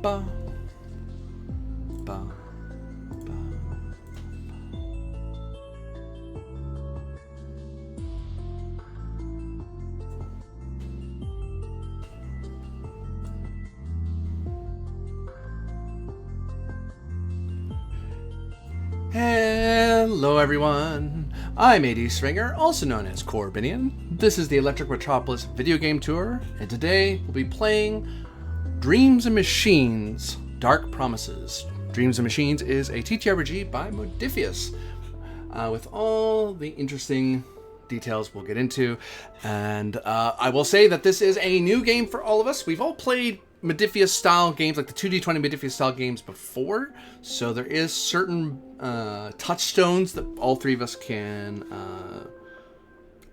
ba. Ba. Ba. Hello everyone, I'm AD Stringer, also known as Corbinian. This is the Electric Metropolis video game tour, and today we'll be playing Dreams and Machines, Dark Promises. Dreams and Machines is a TTRPG by Modifius, with all the interesting details we'll get into. And I will say that this is a new game for all of us. We've all played Modifius style games, like the 2D20 Modifius style games before, so there is certain touchstones that all three of us can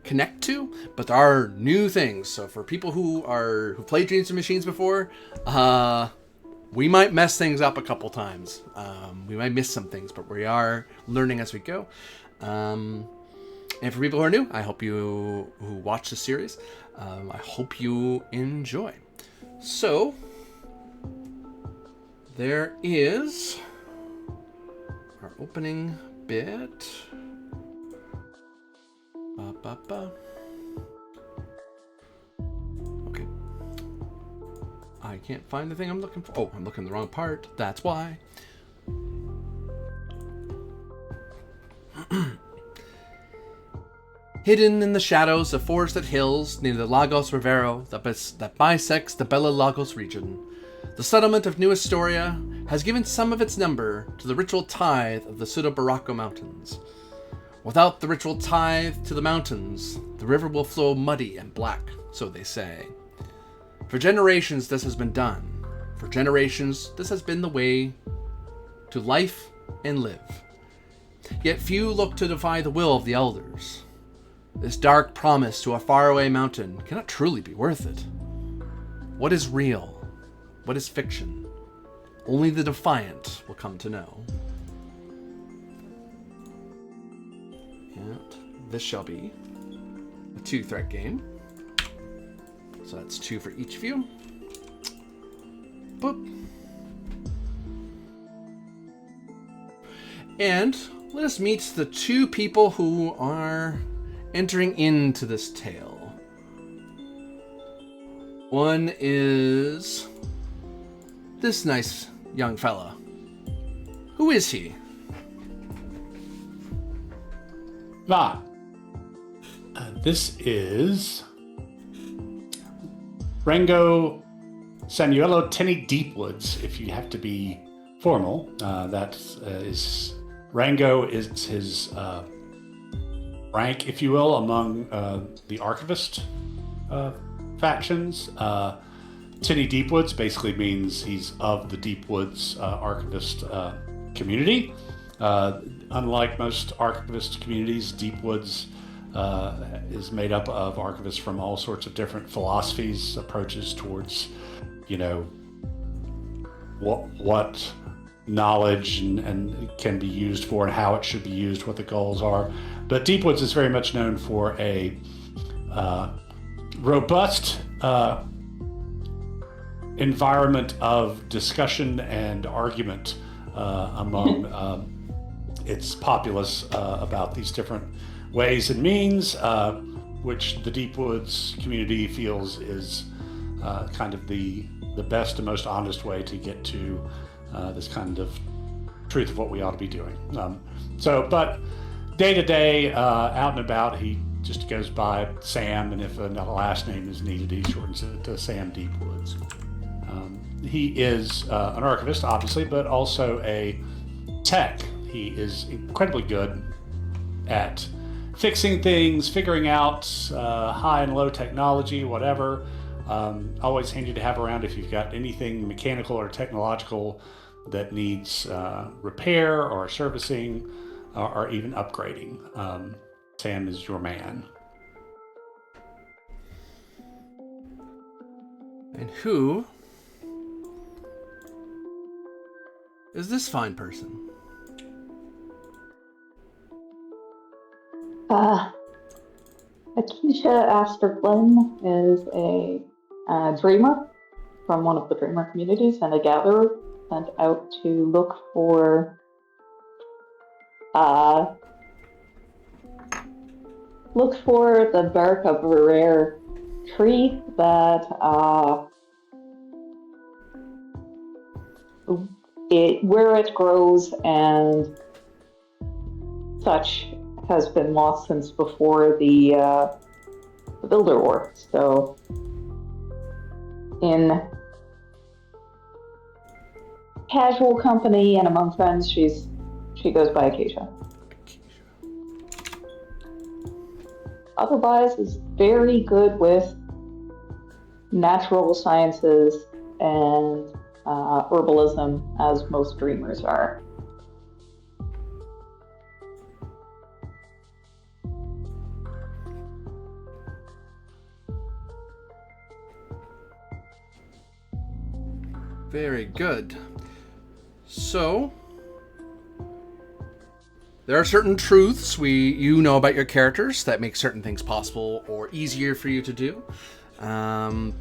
connect to, but there are new things. So for people who played Dreams and Machines before, we might mess things up a couple times. We might miss some things, but we are learning as we go. And for people who are new, I hope who watch the series, I hope you enjoy. So, there is our opening bit. Okay. I can't find the thing I'm looking for. Oh, I'm looking at the wrong part. That's why. Hidden in the shadows of forested hills near the Lagos Rivero that bisects the Bella Lagos region, the settlement of New Estoria has given some of its number to the ritual tithe of the Sudabrako mountains. Without the ritual tithe to the mountains, the river will flow muddy and black, so they say. For generations this has been done. For generations this has been the way to life and live. Yet few look to defy the will of the elders. This dark promise to a faraway mountain cannot truly be worth it. What is real? What is fiction? Only the defiant will come to know. And this shall be a 2-threat game. So that's 2 for each of you. Boop. And let us meet the 2 people who are entering into this tale. One is this nice young fella. Who is he? This is Rango Samuelo Tenny Deepwoods, if you have to be formal. Rango is his rank, if you will, among the archivist factions. Tenny Deepwoods basically means he's of the Deepwoods archivist community. Unlike most archivist communities, Deepwoods is made up of archivists from all sorts of different philosophies, approaches towards, what knowledge and can be used for and how it should be used, what the goals are. But Deepwoods is very much known for a robust environment of discussion and argument among its populace about these different ways and means, which the Deepwoods community feels is kind of the best and most honest way to get to this kind of truth of what we ought to be doing. But day to day, out and about, he just goes by Sam, and if a last name is needed, he shortens it to Sam Deepwoods. He is an archivist, obviously, but also a tech. He is incredibly good at fixing things, figuring out high and low technology, whatever. Always handy to have around if you've got anything mechanical or technological that needs repair or servicing or even upgrading. Sam is your man. And who is this fine person? Akeisha Astor Flynn is a dreamer. from one of the dreamer communities and a gatherer sent out to look for the bark of a rare tree that where it grows and such has been lost since before the Builder War. So in casual company and among friends, she goes by Acacia. Otherwise, is very good with natural sciences and herbalism, as most dreamers are. Very good. So, there are certain truths you know about your characters that make certain things possible or easier for you to do. And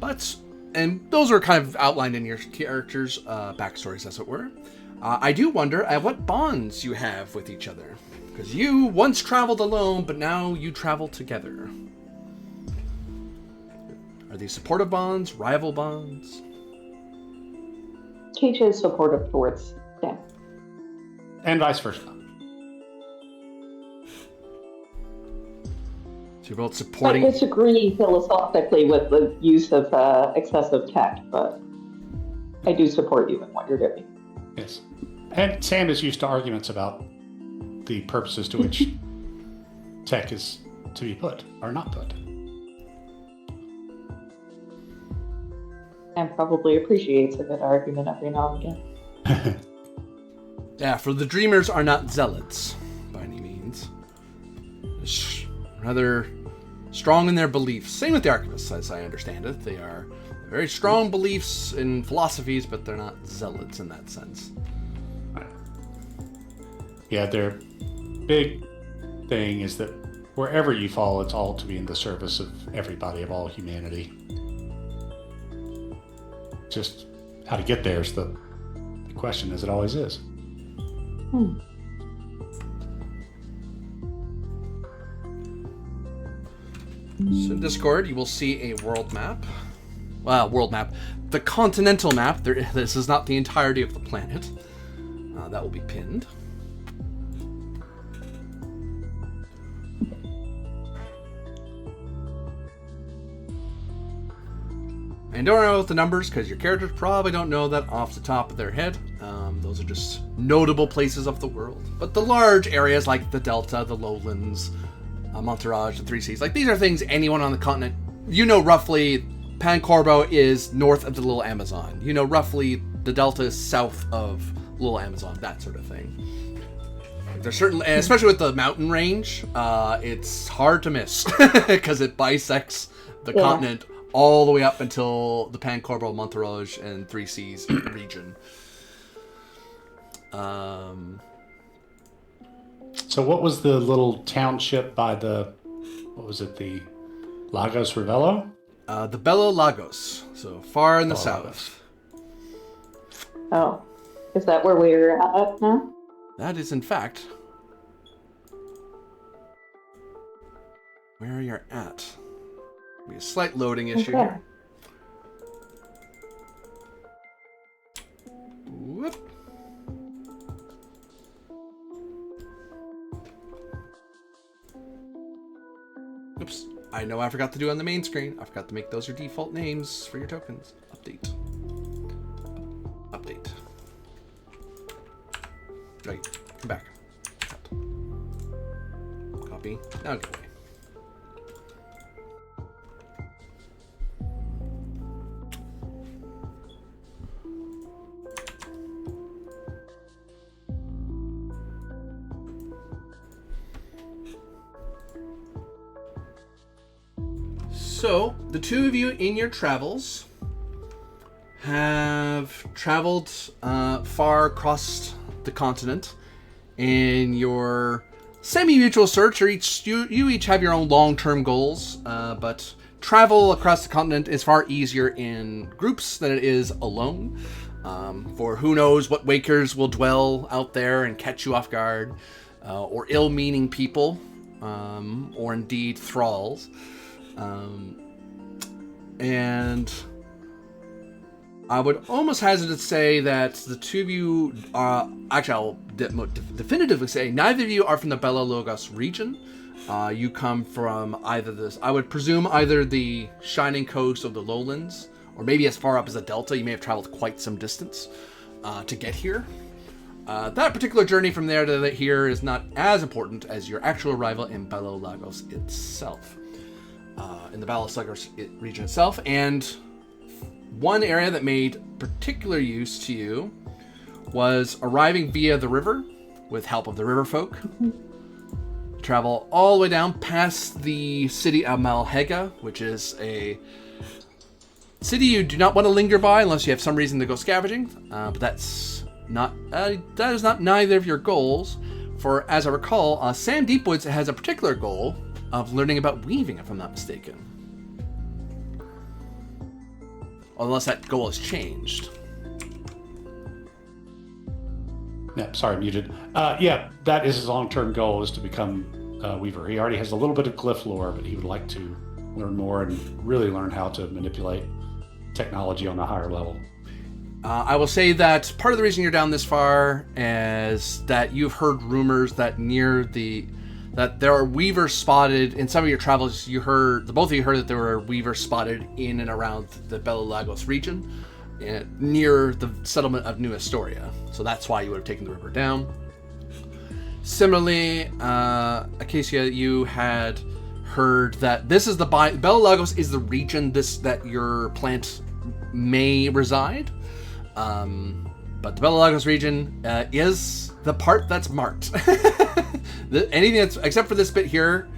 those are kind of outlined in your characters' backstories, as it were. I do wonder at what bonds you have with each other. Because you once traveled alone, but now you travel together. Are these supportive bonds, rival bonds? Acacia is supportive towards Sam. And vice versa. So you're both supporting... I disagree philosophically with the use of excessive tech, but I do support you in what you're doing. Yes. And Sam is used to arguments about the purposes to which tech is to be put or not put. And probably appreciates a good argument every now and again. Yeah, for the Dreamers are not zealots, by any means. Rather strong in their beliefs. Same with the Archivists, as I understand it. They are very strong beliefs in philosophies, but they're not zealots in that sense. Yeah, their big thing is that wherever you fall, it's all to be in the service of everybody, of all humanity. Just how to get there is the question, as it always is. So in Discord, you will see a world map. Well, world map. The continental map. This is not the entirety of the planet. That will be pinned. And don't know the numbers, because your characters probably don't know that off the top of their head. Those are just notable places of the world. But the large areas like the Delta, the Lowlands, Monterage, the Three Seas, like these are things anyone on the continent, you know roughly Pancorbo is north of the Little Amazon. You know roughly the Delta is south of Little Amazon, that sort of thing. There's certain, and especially with the mountain range, it's hard to miss because it bisects the continent all the way up until the Pancorbo, Monterage, and Three Seas region. So what was the little township by the Lagos Rivero? The Belo Lagos, so far in the south. Oh, is that where we're at now? That is, in fact, where you're at. Be a slight loading issue here. Whoop. Oops. I know I forgot to do on the main screen. I forgot to make those your default names for your tokens. Update. Update. Right. Come back. Cut. Copy. Now go away. So, the two of you in your travels have traveled far across the continent. In your semi-mutual search, you each have your own long-term goals, but travel across the continent is far easier in groups than it is alone. For who knows what wakers will dwell out there and catch you off guard, or ill-meaning people, or indeed thralls. And I would almost hazard to say that the two of you are... Actually, I'll definitively say neither of you are from the Bella Lagos region. You come from either this... I would presume either the Shining Coast of the Lowlands, or maybe as far up as the Delta. You may have traveled quite some distance to get here. That particular journey from there to here is not as important as your actual arrival in Bella Lagos itself. In the Bella Lagos region itself. And one area that made particular use to you was arriving via the river with help of the river folk. Travel all the way down past the city of Malhega, which is a city you do not want to linger by unless you have some reason to go scavenging. But that is not neither of your goals. For as I recall, Sam Deepwoods has a particular goal of learning about weaving, if I'm not mistaken. Unless that goal has changed. Yeah, sorry, muted. Yeah, that is his long-term goal, is to become a weaver. He already has a little bit of glyph lore, but he would like to learn more and really learn how to manipulate technology on a higher level. I will say that part of the reason you're down this far is that you've heard rumors that that there are weavers spotted in some of your travels. The both of you heard that there were weavers spotted in and around the Bella Lagos region, near the settlement of New Estoria. So that's why you would have taken the river down. Similarly, Acacia, you had heard that this is Bella Lagos is the region that your plant may reside. But the Bella Lagos region is the part that's marked. Anything that's, except for this bit here,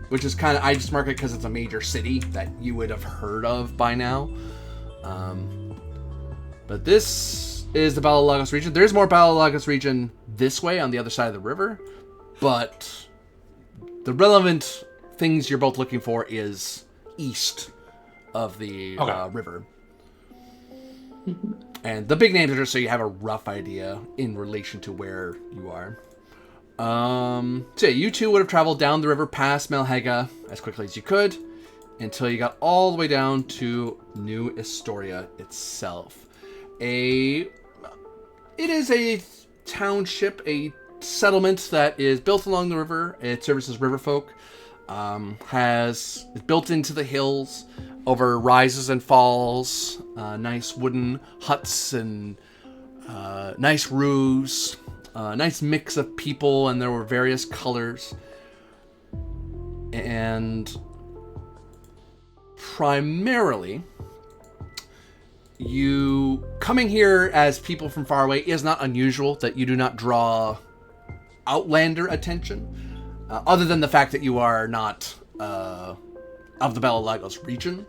which is kind of, I just mark it because it's a major city that you would have heard of by now. But this is the Bella Lagos region. There's more Bella Lagos region this way on the other side of the river, but the relevant things you're both looking for is east of the river. And the big names are just so you have a rough idea in relation to where you are. So yeah, you two would have traveled down the river past Malhega as quickly as you could until you got all the way down to New Estoria itself. It is a township, a settlement that is built along the river. It services river folk. Is built into the hills over rises and falls, nice wooden huts and nice roofs, nice mix of people, and there were various colors. And primarily, you coming here as people from far away is not unusual. That you do not draw outlander attention. Other than the fact that you are not of the Bella Lagos region.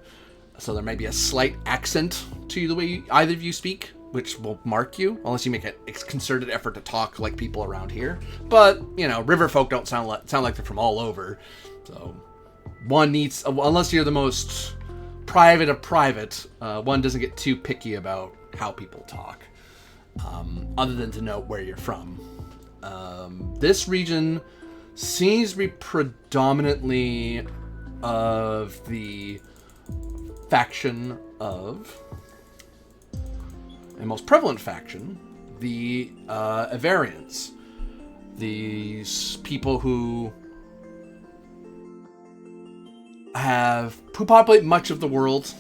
So there may be a slight accent to the way either of you speak, which will mark you, unless you make a concerted effort to talk like people around here. But, river folk don't sound like they're from all over. So one needs, unless you're the most private of private, one doesn't get too picky about how people talk, other than to know where you're from. This region seems to be predominantly of the faction of, and most prevalent faction, the Avarians. These people who populate much of the world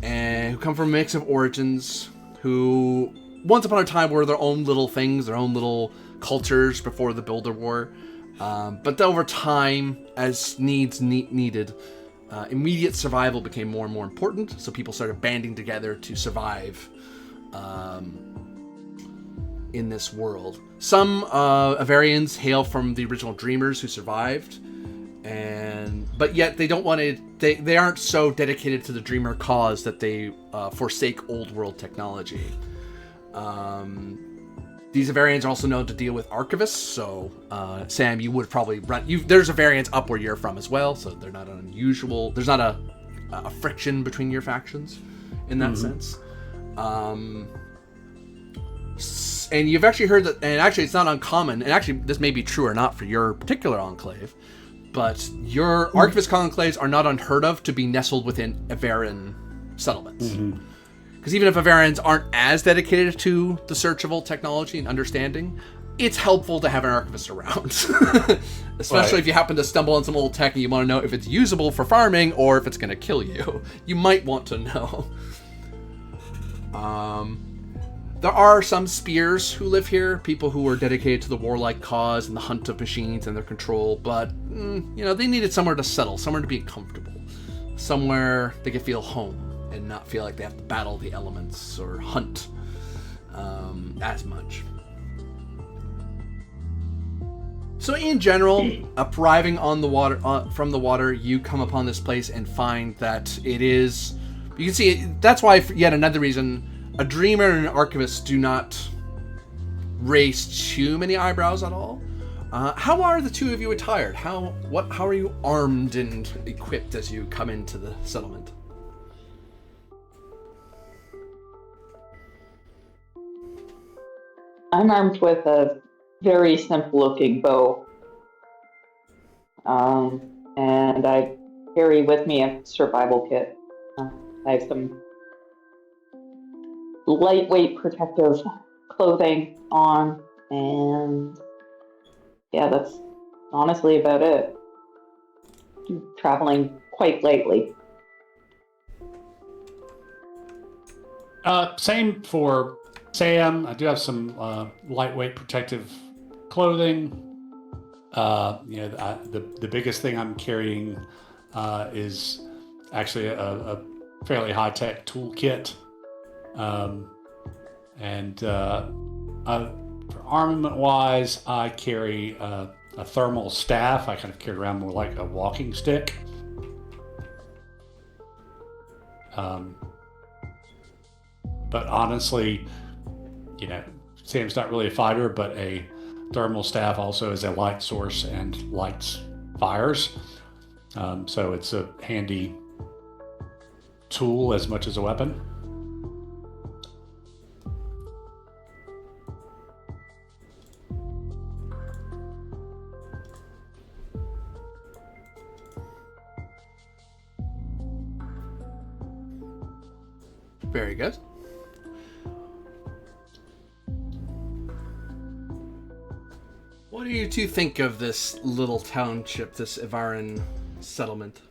and who come from a mix of origins, who once upon a time were their own little things, their own little cultures before the Builder War. But over time, as needed, immediate survival became more and more important, so people started banding together to survive in this world. Some Avarians hail from the original Dreamers who survived, but yet they don't want to. They aren't so dedicated to the Dreamer cause that they forsake old world technology. These Avarians are also known to deal with archivists, so Sam, you would probably run. There's Avarians up where you're from as well, so they're not unusual. There's not a a friction between your factions in that sense. And you've actually heard that, and actually it's not uncommon, and actually this may be true or not for your particular enclave, but your Archivist conclaves are not unheard of to be nestled within Averan settlements. Because even if Avarans aren't as dedicated to the search of old technology and understanding, it's helpful to have an Archivist around. Especially if you happen to stumble on some old tech and you want to know if it's usable for farming or if it's going to kill you. You might want to know. There are some spears who live here, people who are dedicated to the warlike cause and the hunt of machines and their control, but, they needed somewhere to settle, somewhere to be comfortable, somewhere they could feel home and not feel like they have to battle the elements or hunt as much. So in general, arriving on the water, from the water, you come upon this place and find that it is, you can see, that's why, yet another reason, a Dreamer and an Archivist do not raise too many eyebrows at all. How are the two of you attired? How are you armed and equipped as you come into the settlement? I'm armed with a very simple-looking bow, and I carry with me a survival kit. I have some lightweight protective clothing on, and yeah, that's honestly about it. I'm traveling quite lightly. Same for Sam. I do have some lightweight protective clothing. The biggest thing I'm carrying is actually a fairly high-tech toolkit. For armament-wise, I carry a thermal staff. I kind of carry around more like a walking stick. But honestly, Sam's not really a fighter, but a thermal staff also is a light source and lights fires. So it's a handy tool as much as a weapon. Very good. What do you two think of this little township, this Avaran settlement?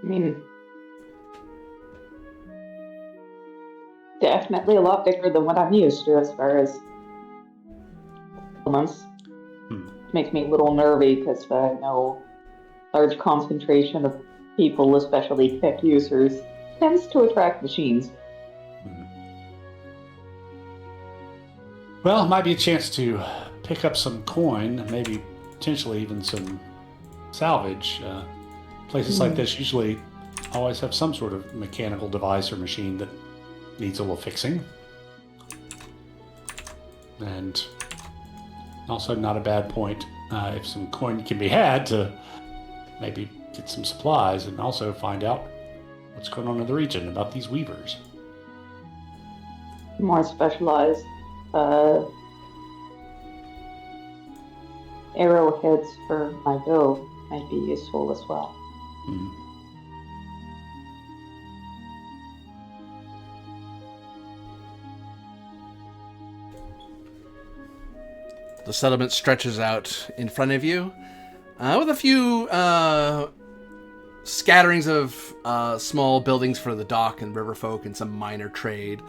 I mean, definitely a lot bigger than what I'm used to as far as settlements. Makes me a little nervy because I know large concentration of people, especially tech users, tends to attract machines. Well, it might be a chance to pick up some coin, maybe potentially even some salvage. Places like this usually always have some sort of mechanical device or machine that needs a little fixing. And also not a bad point if some coin can be had to maybe get some supplies and also find out what's going on in the region about these weavers. More specialized arrowheads for my bow might be useful as well. The settlement stretches out in front of you, with a few scatterings of small buildings for the dock and river folk and some minor trade.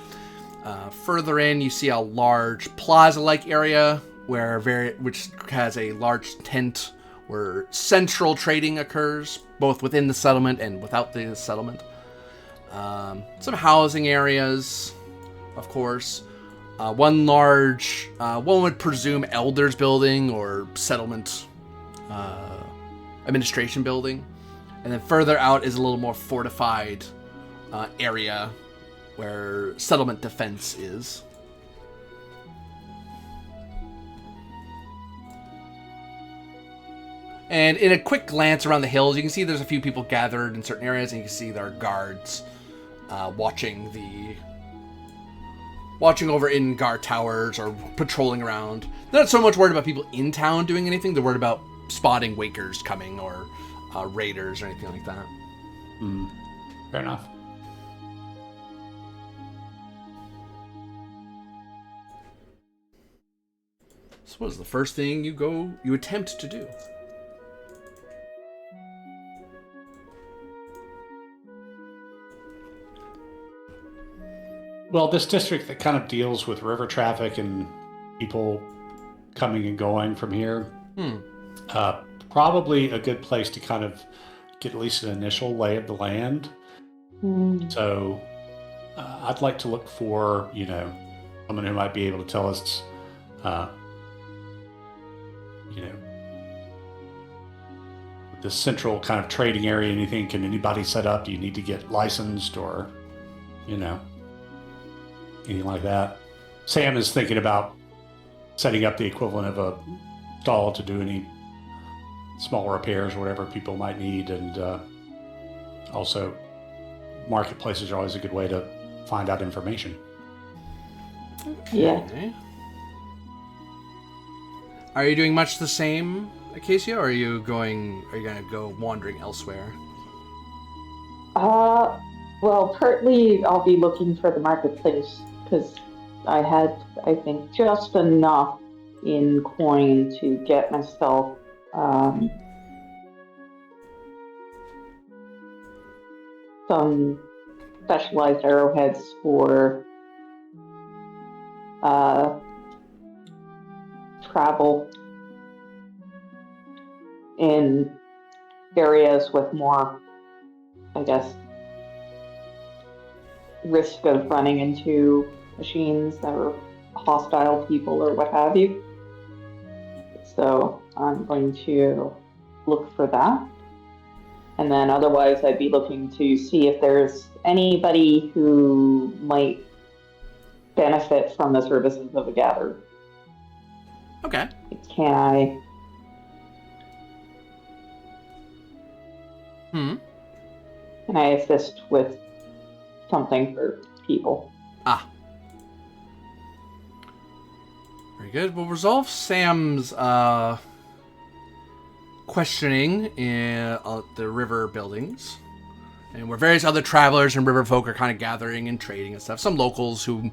Further in, you see a large plaza-like area which has a large tent where central trading occurs, both within the settlement and without the settlement. Some housing areas, of course. One large, one would presume elders building or settlement administration building. And then further out is a little more fortified area where settlement defense is. And in a quick glance around the hills, you can see there's a few people gathered in certain areas, and you can see there are guards watching over in guard towers or patrolling around. They're not so much worried about people in town doing anything. They're worried about spotting wakers coming or raiders or anything like that. Fair enough. So what is the first thing you attempt to do? Well, this district that kind of deals with river traffic and people coming and going from here, probably a good place to kind of get at least an initial lay of the land. So I'd like to look for, someone who might be able to tell us, the central kind of trading area, anything, can anybody set up? Do you need to get licensed or, anything like that? Sam is thinking about setting up the equivalent of a stall to do any small repairs or whatever people might need, and also marketplaces are always a good way to find out information. Okay. Yeah. Are you doing much the same, Acacia, or are you going to go wandering elsewhere? Well, partly I'll be looking for the marketplace because I had, I think, just enough in coin to get myself some specialized arrowheads for travel in areas with more, I guess, risk of running into machines or hostile people or what have you. So I'm going to look for that. And then otherwise I'd be looking to see if there's anybody who might benefit from the services of a gatherer. Okay. Can I assist with something for people? Very good. We'll resolve Sam's questioning in the river buildings, and where various other travelers and river folk are kind of gathering and trading and stuff. Some locals who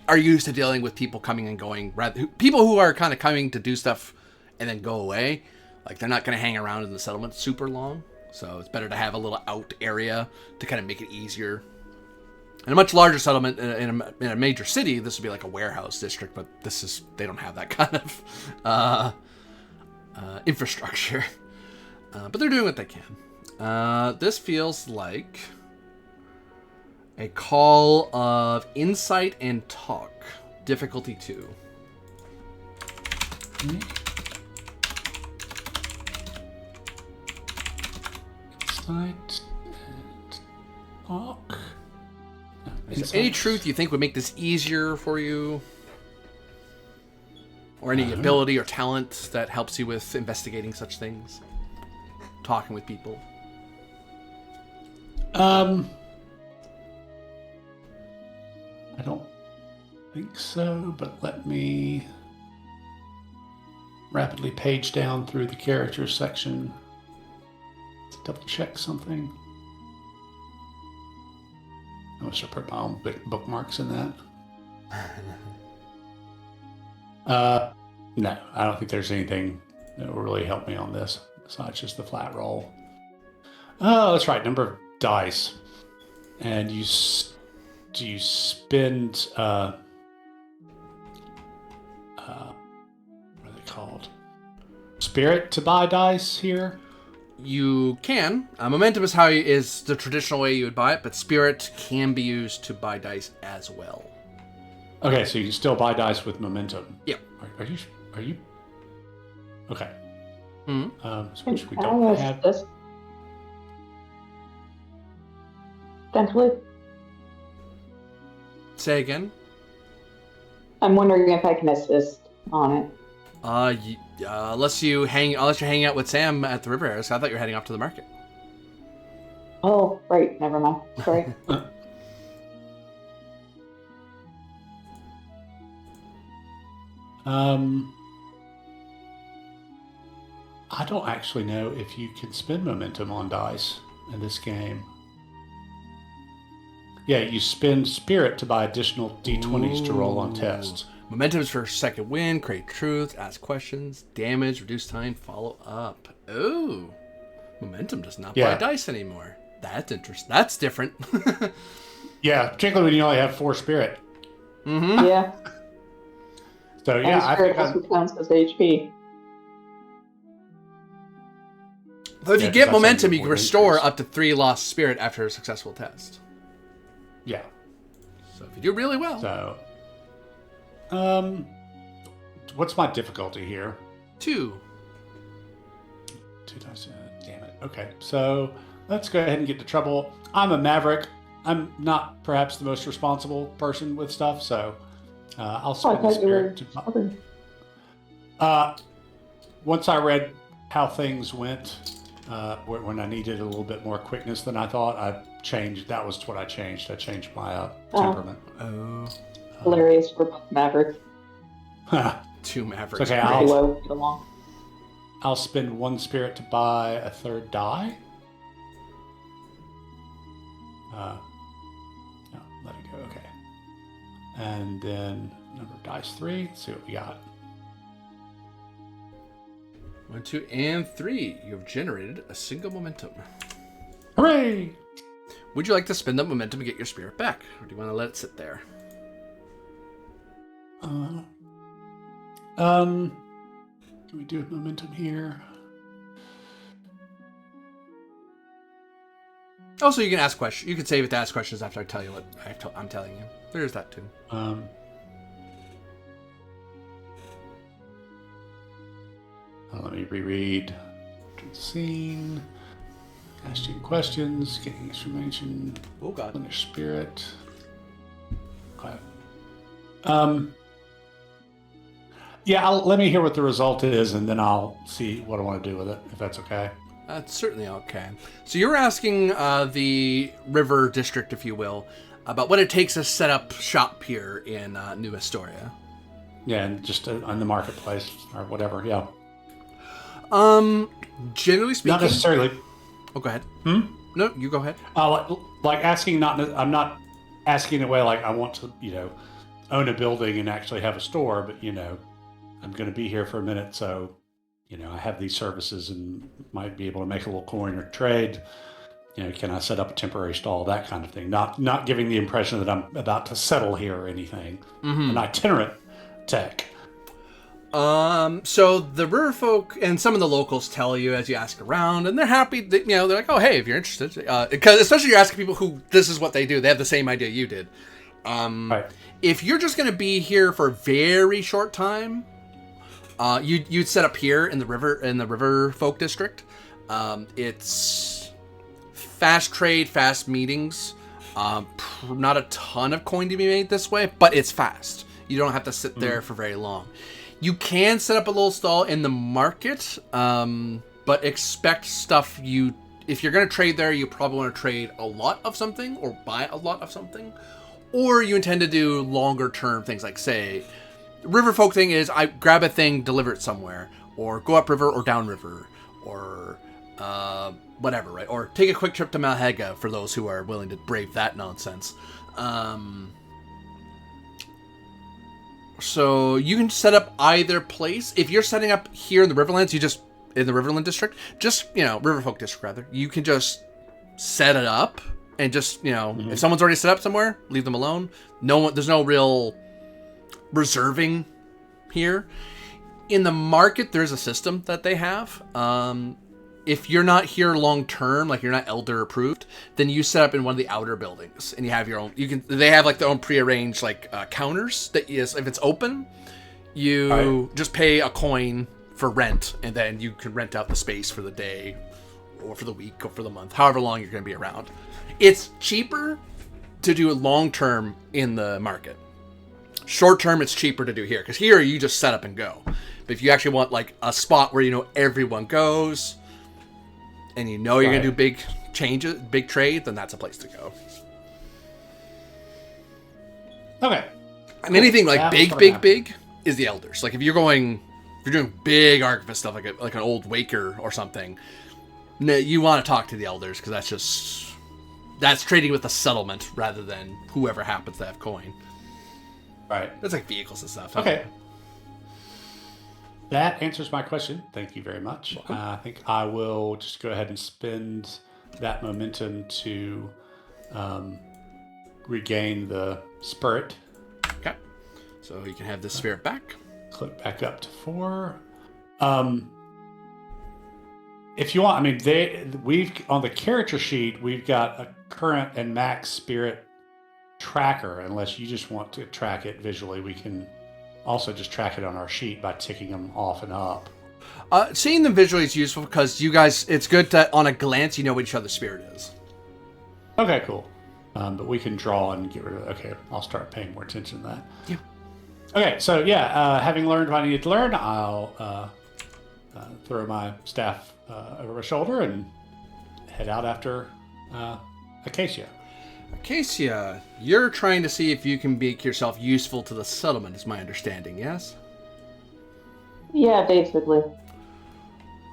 are used to dealing with people coming and going, people who are kind of coming to do stuff and then go away. Like, they're not going to hang around in the settlement super long, so it's better to have a little out area to kind of make it easier. In a much larger settlement, in a major city, this would be like a warehouse district, but they don't have that kind of infrastructure. But they're doing what they can. This feels like a call of insight and talk. Difficulty 2. Insight and talk. Is there any truth you think would make this easier for you? Or any ability or talent that helps you with investigating such things? Talking with people? I don't think so, but let me rapidly page down through the characters section to double check something. I wish I put my own bookmarks in that. No, I don't think there's anything that will really help me on this besides just the flat roll. Oh, that's right. Number of dice, and you spend what are they called? Spirit to buy dice here. You can. Momentum is the traditional way you would buy it, but spirit can be used to buy dice as well. Okay, so you can still buy dice with momentum. Yep. Are you? Okay. Which we don't have. This? Potentially. Say again. I'm wondering if I can assist on it. Unless you're hanging out with Sam at the river, so I thought you were heading off to the market. Oh, right. Never mind. Sorry. I don't actually know if you can spend momentum on dice in this game. Yeah, you spend spirit to buy additional d20s to roll on tests. Momentum is for second win, create truth, ask questions, damage, reduce time, follow up. Oh, momentum does not buy dice anymore. That's interesting. That's different. Yeah, particularly when you only have 4 spirit. Mm-hmm. Yeah. So yeah, I think also counts as HP. So if you get momentum, you can restore up to 3 lost spirit after a successful test. Yeah. So if you do really well. So, what's my difficulty here? 2. 2 dice. Damn it. Okay, so let's go ahead and get to trouble. I'm a maverick. I'm not perhaps the most responsible person with stuff, so I'll spend the spirit to. Once I read how things went, when I needed a little bit more quickness than I thought, I changed. That was what I changed. I changed my temperament. Oh. Hilarious for both Mavericks. 2 Mavericks. Okay, I'll spend 1 spirit to buy a 3rd die. No, let it go. Okay. And then number of dice 3. Let's see what we got. 1, 2, and 3. You have generated a single momentum. Hooray! Would you like to spend that momentum to get your spirit back, or do you want to let it sit there? Can we do momentum here? Also, you can ask questions. You can save it to ask questions after I tell you what I'm telling you. There's that too. Let me reread. Scene. Asking questions. Getting information. Oh God. Replenish spirit. Okay. Yeah, let me hear what the result is, and then I'll see what I want to do with it, if that's okay. That's certainly okay. So you're asking the river district, if you will, about what it takes to set up shop here in New Estoria. Yeah, and just on the marketplace or whatever. Yeah. Generally speaking, not necessarily. Oh, go ahead. No, you go ahead. Like asking. I'm not asking in a way like I want to, own a building and actually have a store, but I'm going to be here for a minute, so I have these services and might be able to make a little coin or trade. Can I set up a temporary stall? That kind of thing. Not giving the impression that I'm about to settle here or anything. Mm-hmm. An itinerant tech. So the river folk and some of the locals tell you as you ask around, and they're happy. That, they're like, "Oh, hey, if you're interested," because especially you're asking people who this is what they do. They have the same idea you did. Right. If you're just going to be here for a very short time, you'd set up here in the river folk district. It's fast trade, fast meetings. Not a ton of coin to be made this way, but it's fast. You don't have to sit there for very long. You can set up a little stall in the market, but expect stuff if you're going to trade there, you probably want to trade a lot of something or buy a lot of something, or you intend to do longer term things like, say, river folk thing is I grab a thing, deliver it somewhere, or go upriver or downriver, or whatever, right? Or take a quick trip to Malhega for those who are willing to brave that nonsense. So you can set up either place. If you're setting up here in the Riverlands, in the Riverland district, Riverfolk district rather, you can just set it up and just, if someone's already set up somewhere, leave them alone. There's no real reserving here. In the market, there's a system that they have. If you're not here long term, like you're not elder approved, then you set up in one of the outer buildings and you have your own. They have like their own prearranged counters that is, if it's open, you just pay a coin for rent, and then you can rent out the space for the day, or for the week, or for the month, however long you're going to be around. It's cheaper to do it long term in the market. Short term, it's cheaper to do here because here you just set up and go. But if you actually want like a spot where you know everyone goes, and you know you're gonna do big changes, big trade, then that's a place to go. Okay. And anything like big is the elders. Like if you're doing big archivist stuff like an old Waker or something, you want to talk to the elders because that's trading with the settlement rather than whoever happens to have coin. Right. That's like vehicles and stuff. Okay. That answers my question. Thank you very much. I think I will just go ahead and spend that momentum to regain the spirit. Okay. So you can have this spirit back. Click back up to 4. If you want, I mean, we've on the character sheet, we've got a current and max spirit tracker. Unless you just want to track it visually, we can also just track it on our sheet by ticking them off and up. Seeing them visually is useful because you guys, it's good that on a glance you know what each other's spirit is. Okay, cool. But we can draw and get rid of it. Okay, I'll start paying more attention to that. Yeah. Okay, so having learned what I needed to learn, I'll throw my staff over my shoulder and head out after Acacia. Acacia, you're trying to see if you can make yourself useful to the settlement, is my understanding, yes? Yeah, basically.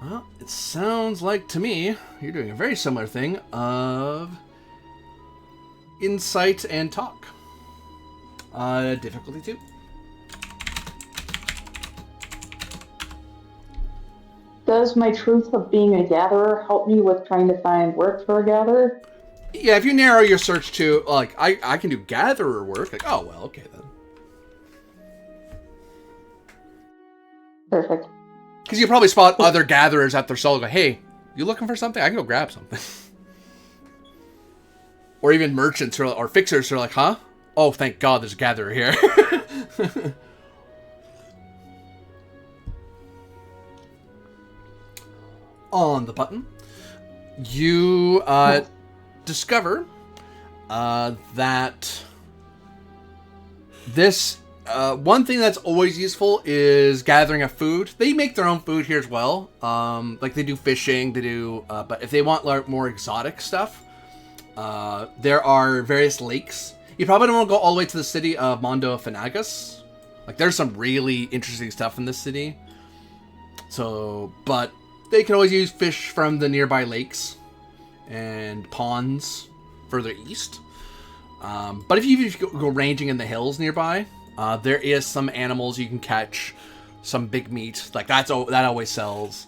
Well, it sounds like to me you're doing a very similar thing of insight and talk. Difficulty 2. Does my truth of being a gatherer help me with trying to find work for a gatherer? Yeah, if you narrow your search to, like, I can do gatherer work, like, oh, well, okay then. Perfect. Because you probably spot other gatherers at their cell and go, hey, you looking for something? I can go grab something. Or even merchants or fixers who are like, huh? Oh, thank God there's a gatherer here. On the button, you discover that this one thing that's always useful is gathering of food. They make their own food here as well. Like they do fishing, they do, but if they want like more exotic stuff, there are various lakes. You probably don't want to go all the way to the city of Mondo Fenagas. Like there's some really interesting stuff in this city. So, but they can always use fish from the nearby lakes and ponds further east. But if you go ranging in the hills nearby, there is some animals you can catch, some big meat. Like that always sells.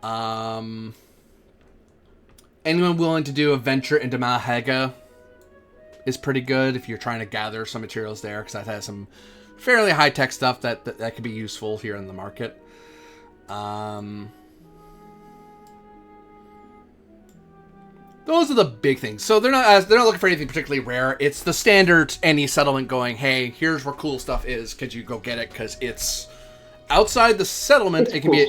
Anyone willing to do a venture into Malahaga is pretty good if you're trying to gather some materials there, because that has some fairly high-tech stuff that could be useful here in the market. Those are the big things. So they're not looking for anything particularly rare. It's the standard any settlement going, hey, here's where cool stuff is. Could you go get it? Because it's outside the settlement. It can be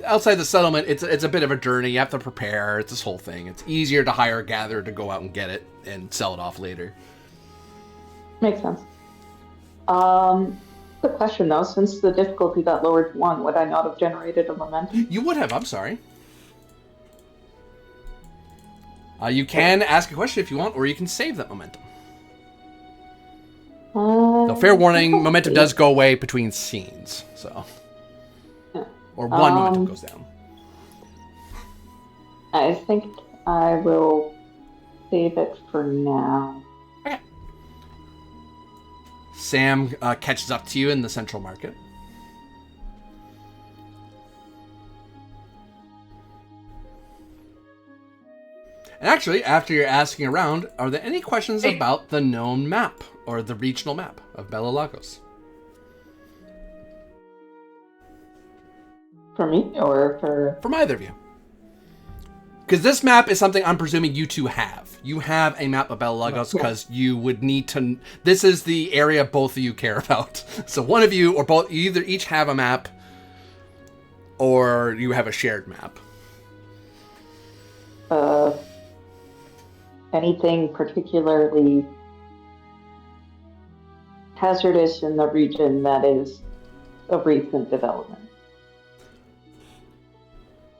outside the settlement. It's a bit of a journey. You have to prepare. It's this whole thing. It's easier to hire a gatherer to go out and get it and sell it off later. Makes sense. Quick question though. Since the difficulty got lowered to 1, would I not have generated a momentum? You would have. I'm sorry. You can ask a question if you want, or you can save that momentum. So fair warning, momentum does go away between scenes, so. Or one momentum goes down. I think I will save it for now. Okay. Sam catches up to you in the central market. And actually, after you're asking around, are there any questions about the known map or the regional map of Bella Lagos? For me or for... From either of you. Because this map is something I'm presuming you two have. You have a map of Bella Lagos because you would need to... This is the area both of you care about. So one of you or both, you either each have a map or you have a shared map. Anything particularly hazardous in the region that is of recent development.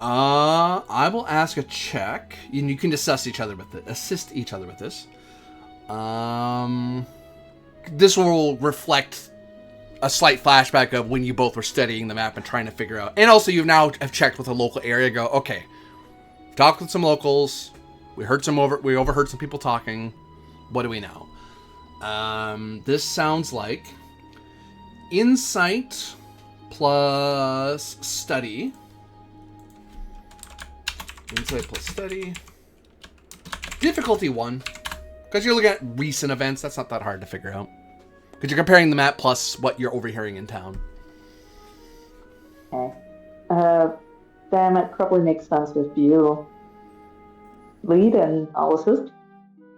I will ask a check. You can assist each other with this. This will reflect a slight flashback of when you both were studying the map and trying to figure out. And also, have checked with the local area. Go, okay. Talked with some locals. We overheard some people talking. What do we know? This sounds like insight plus study. Insight plus study. Difficulty 1. Because you're looking at recent events, that's not that hard to figure out. Because you're comparing the map plus what you're overhearing in town. Okay. Damn, it probably makes sense if you lead and I'll assist.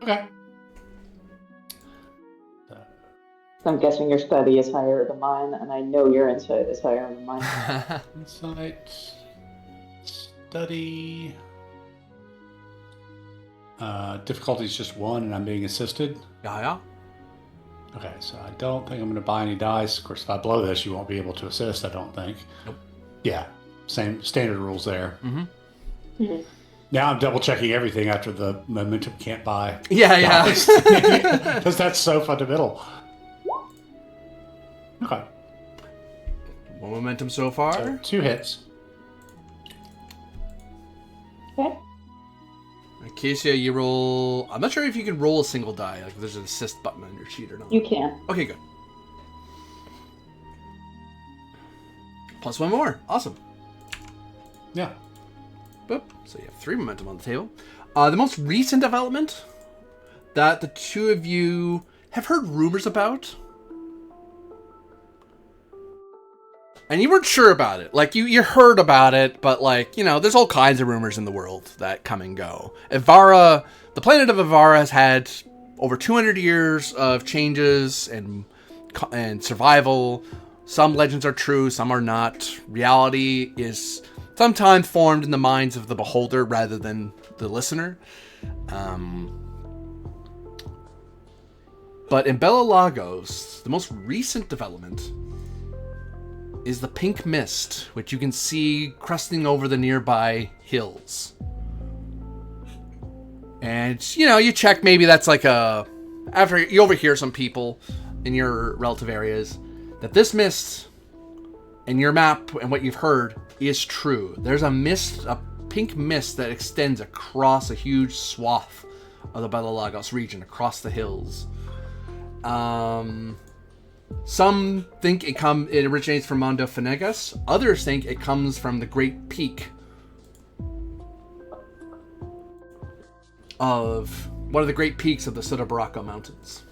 Okay. So I'm guessing your study is higher than mine, and I know your insight is higher than mine. Insight, study. Difficulty is just 1, and I'm being assisted. Yeah. Okay, so I don't think I'm going to buy any dice. Of course, if I blow this, you won't be able to assist, I don't think. Nope. Yeah, same standard rules there. Mm-hmm. Now I'm double checking everything after the momentum can't buy. Yeah. Because that's so fundamental. Okay. One momentum so far. So 2 hits. Okay. Acacia, you roll. I'm not sure if you can roll a single die. Like, there's an assist button on your sheet or not. You can. Okay, good. Plus 1 more. Awesome. Yeah. Boop. So you have 3 momentum on the table. The most recent development that the two of you have heard rumors about. And you weren't sure about it. Like, you heard about it, but, like, there's all kinds of rumors in the world that come and go. Ivara, the planet of Ivara has had over 200 years of changes and survival. Some legends are true, some are not. Reality is sometimes formed in the minds of the beholder rather than the listener. But in Bella Lagos, the most recent development is the pink mist, which you can see crusting over the nearby hills. And, you check, maybe that's like after you overhear some people in your relative areas, that this mist and your map and what you've heard is true. There's a pink mist that extends across a huge swath of the Bella Lagos region, across the hills. Some think it originates from Mondo Fenegas. Others think it comes from the Great Peak of one of the Great Peaks of the Sudabrako Mountains,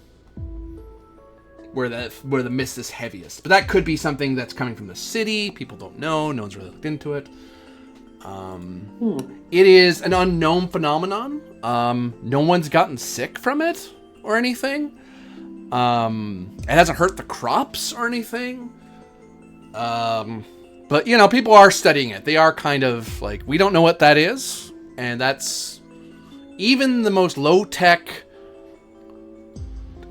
where the mist is heaviest. But that could be something that's coming from the city. People don't know. No one's really looked into it. It is an unknown phenomenon. No one's gotten sick from it or anything. It hasn't hurt the crops or anything. But, people are studying it. They are kind of like, we don't know what that is. And that's even the most low-tech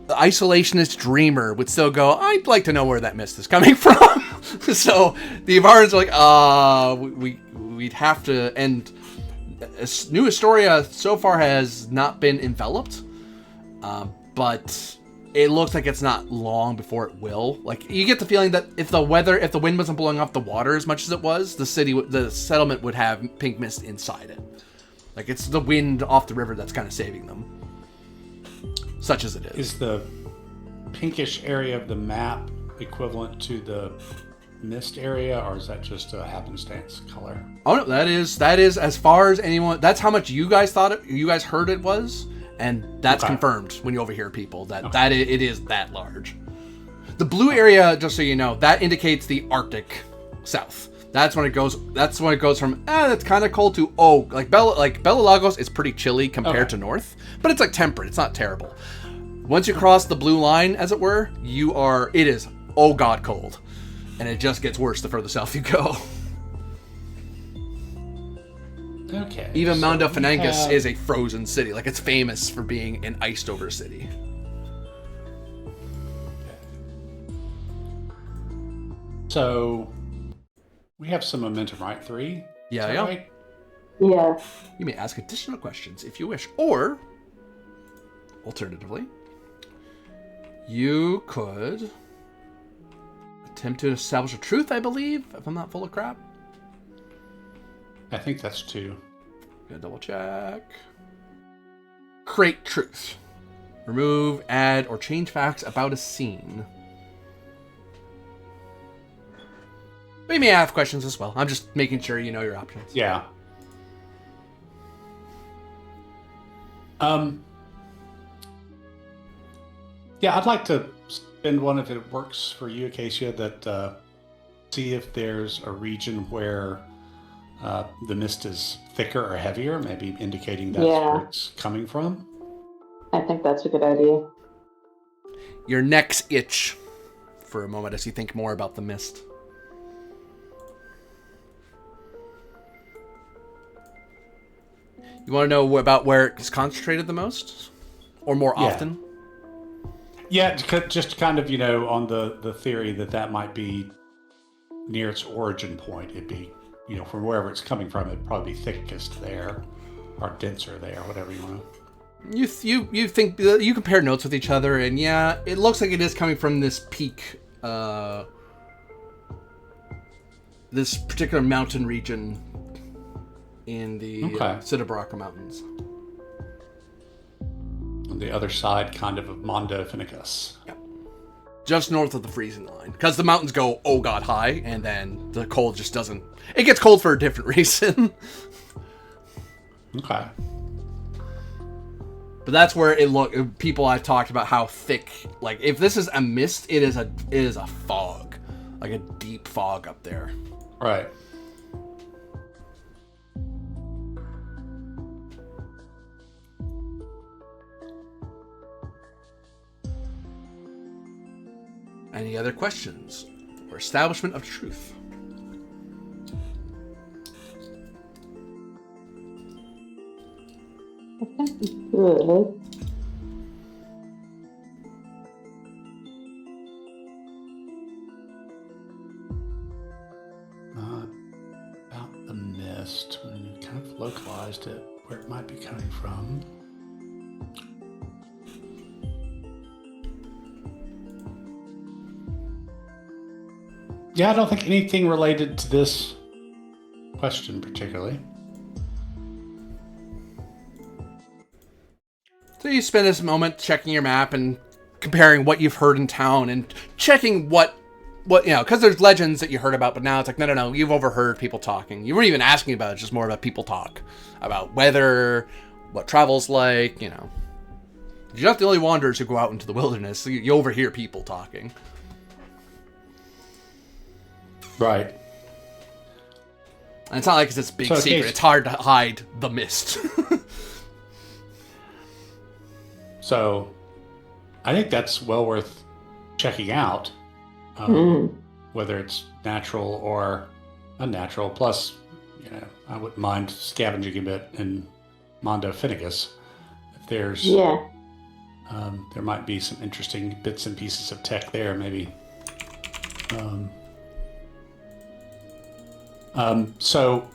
isolationist dreamer would still go, I'd like to know where that mist is coming from. So the Ivarans are like, we'd have to, and New Estoria so far has not been enveloped. But it looks like it's not long before it will. Like, you get the feeling that if the wind wasn't blowing off the water as much as it was, the settlement would have pink mist inside it. Like, it's the wind off the river that's kind of saving them. Such as it is. Is the pinkish area of the map equivalent to the mist area, or is that just a happenstance color? Oh no, that is as far as anyone. That's how much you guys heard it was. And that's confirmed when you overhear people that it is that large. The blue area, just so you know, that indicates the Arctic South. That's when it goes from that's kind of cold to Bella Lagos is pretty chilly compared to north, but it's like temperate. It's not terrible. Once you cross the blue line, as it were, it is god cold, and it just gets worse the further south you go. Okay. Even Mondo Fenegas is a frozen city. Like, it's famous for being an iced over city. So we have some momentum, right? 3? Yeah, Is that yeah. right? Yeah. You may ask additional questions if you wish, or alternatively, you could attempt to establish a truth, I believe, if I'm not full of crap. I think that's 2. Gotta double check. Create truth. Remove, add, or change facts about a scene. We may have questions as well. I'm just making sure you know your options. Yeah. Yeah, I'd like to spend one if it works for you, Acacia, that see if there's a region where the mist is thicker or heavier, maybe indicating that's where it's coming from. I think that's a good idea. Your necks itch for a moment as you think more about the mist. You want to know about where it's concentrated the most? Or more often? Yeah, just kind of, on the theory that might be near its origin point. It'd be, from wherever it's coming from, it'd probably be thickest there, or denser there, whatever you want to. You think you compare notes with each other, and yeah, it looks like it is coming from this peak, this particular mountain region in the Sudabrako Mountains. On the other side, kind of Mondo Finicus. Yep. Just north of the freezing line, because the mountains go god high, and then the cold just doesn't. It gets cold for a different reason. Okay. But that's where people I've talked about how thick, like if this is a mist, it is a fog, like a deep fog up there. Right. Any other questions or establishment of truth? Good. About the mist, when you kind of localized it, where it might be coming from. Yeah, I don't think anything related to this question particularly. So you spend this moment checking your map and comparing what you've heard in town and checking what because there's legends that you heard about, but now it's like, no, you've overheard people talking. You weren't even asking about it, it's just more about people talk. About weather, what travel's like, You're not the only wanderers who go out into the wilderness, so you overhear people talking. Right. And it's not like it's this big secret. Case, it's hard to hide the mist. So, I think that's well worth checking out, whether it's natural or unnatural. Plus, I wouldn't mind scavenging a bit in Mondo Finicus. If there's, there might be some interesting bits and pieces of tech there, maybe. So,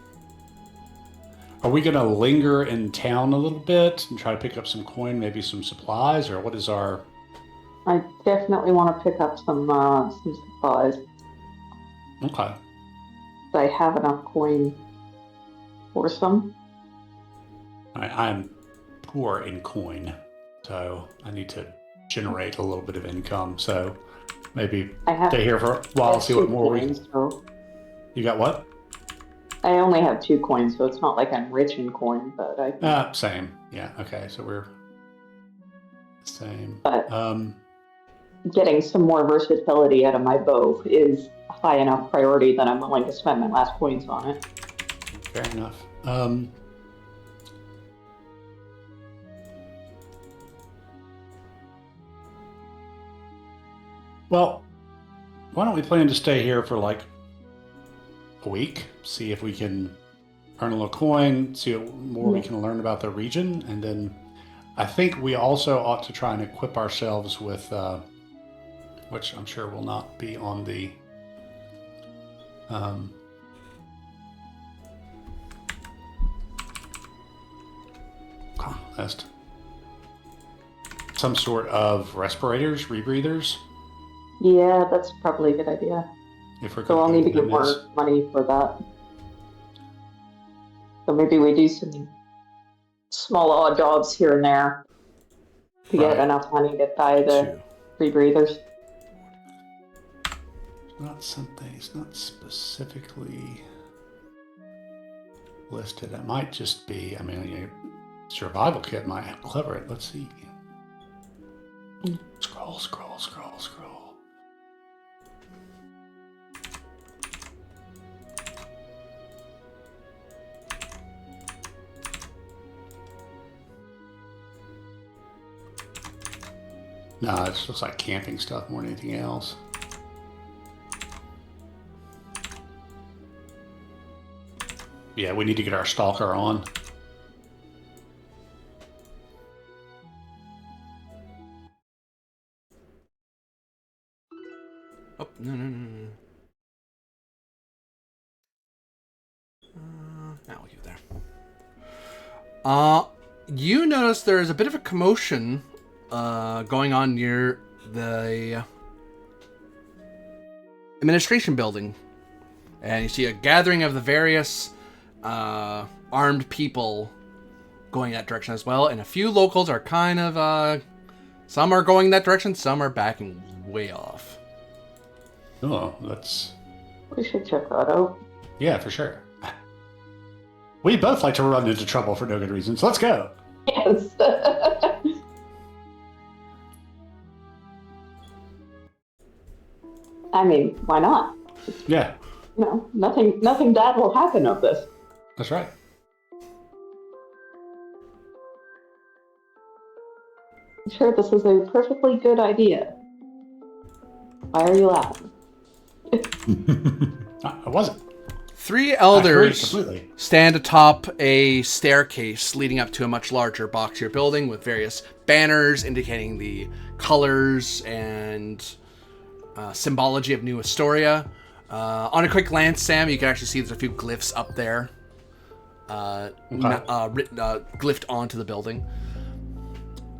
are we going to linger in town a little bit and try to pick up some coin, maybe some supplies, or what is our... I definitely want to pick up some supplies. Okay. I have enough coin for some. I'm poor in coin, so I need to generate a little bit of income. So maybe stay here for a while, see what more coins, so... You got what? I only have 2 coins, so it's not like I'm rich in coin, but I... Same. Yeah, okay, so we're same. But getting some more versatility out of my bow is a high enough priority that I'm willing to spend my last coins on it. Fair enough. Well, why don't we plan to stay here for like a week, see if we can earn a little coin, see what more we can learn about the region, and then I think we also ought to try and equip ourselves with, which I'm sure will not be on the Nest. Some sort of respirators, rebreathers. Yeah, that's probably a good idea. If we're So I'll going need to get more money for that. So maybe we do some small odd jobs here and there to get enough money to buy the rebreathers. Not something. It's not specifically listed. It might just be. I mean, a survival kit might cover it. Let's see. Scroll. No, it looks like camping stuff more than anything else. Yeah, we need to get our stalker on. Oh, no. Now we'll get there. You notice there is a bit of a commotion going on near the administration building. And you see a gathering of the various armed people going that direction as well. And a few locals are kind of, some are going that direction, some are backing way off. Oh, that's... We should check that out. Yeah, for sure. We both like to run into trouble for no good reasons. Let's go. Yes. I mean, why not? Yeah. You know, nothing bad will happen of this. That's right. I'm sure this is a perfectly good idea. Why are you laughing? I wasn't. 3 elders completely. stand atop a staircase leading up to a much larger boxier building with various banners indicating the colors and symbology of New Estoria. On a quick glance, Sam, you can actually see there's a few glyphs up there, glyphed onto the building.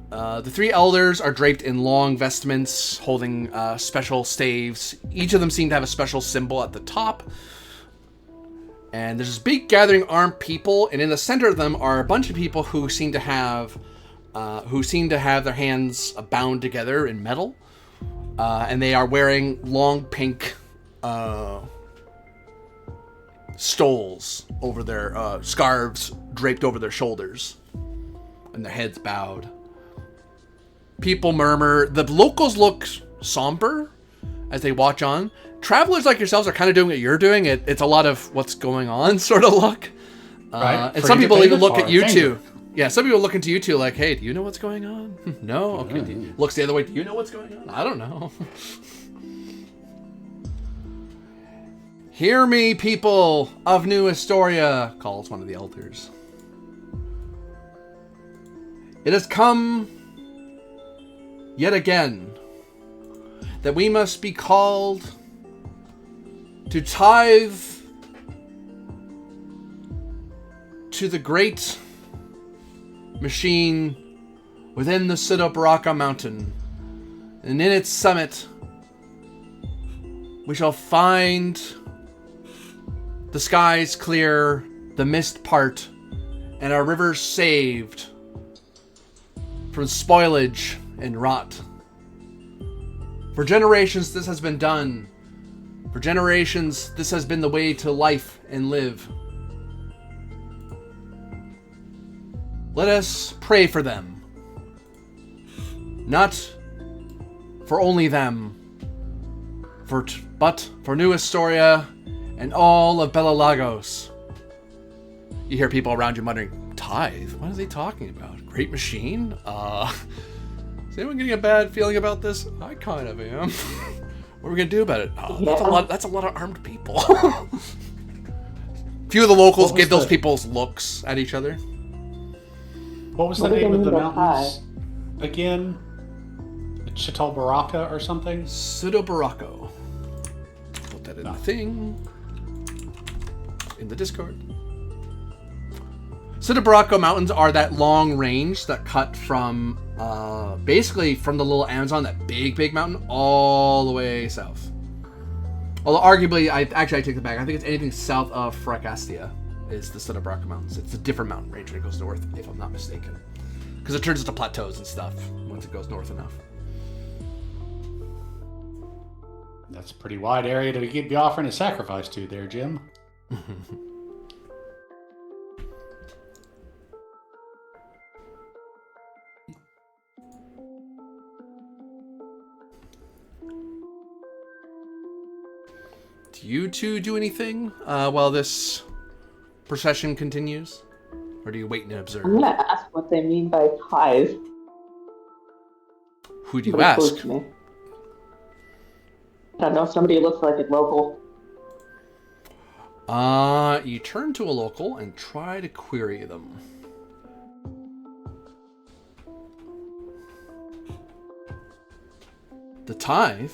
The 3 elders are draped in long vestments, holding special staves. Each of them seem to have a special symbol at the top. And there's this big gathering armed people, and in the center of them are a bunch of people who seem to have their hands bound together in metal, and they are wearing long pink stoles over their scarves draped over their shoulders, and their heads bowed. People murmur. The locals look somber as they watch on. Travelers like yourselves are kind of doing what you're doing. It's a lot of what's going on sort of look. Right. And some people even look at you two. Yeah, some people look into you two like, hey, do you know what's going on? No? Okay. Looks the other way. Do you know what's going on? I don't know. Hear me, people of New Estoria, calls one of the elders. It has come yet again that we must be called to tithe to the great machine within the Sudabrako mountain. And in its summit, we shall find the skies clear, the mist part, and our rivers saved from spoilage and rot. For generations this has been done. For generations this has been the way to life and live. Let us pray for them. Not for only them, but for New Estoria and all of Bella Lagos. You hear people around you muttering, tithe? What are they talking about? Great machine? Is anyone getting a bad feeling about this? I kind of am. What are we gonna do about it? Oh, that's a lot of armed people. Few of the locals give those people's looks at each other. What was the name of the mountains again? Sudabrako or something? Sudabrako. Put that in the thing. in the Discord. Sudabrako Mountains are that long range that cut from, basically from the little Amazon, that big mountain, all the way south. Although arguably, I take it back. I think it's anything south of Fracastia is the Sudabrako Mountains. It's a different mountain range when it goes north, if I'm not mistaken. Because it turns into plateaus and stuff once it goes north enough. That's a pretty wide area to be offering a sacrifice to there, Jim. Do you two do anything while this procession continues? Or do you wait and observe? I'm going to ask what they mean by tithe. Who do you ask? Me. I don't know, somebody who looks like a local. You turn to a local and try to query them. The tithe?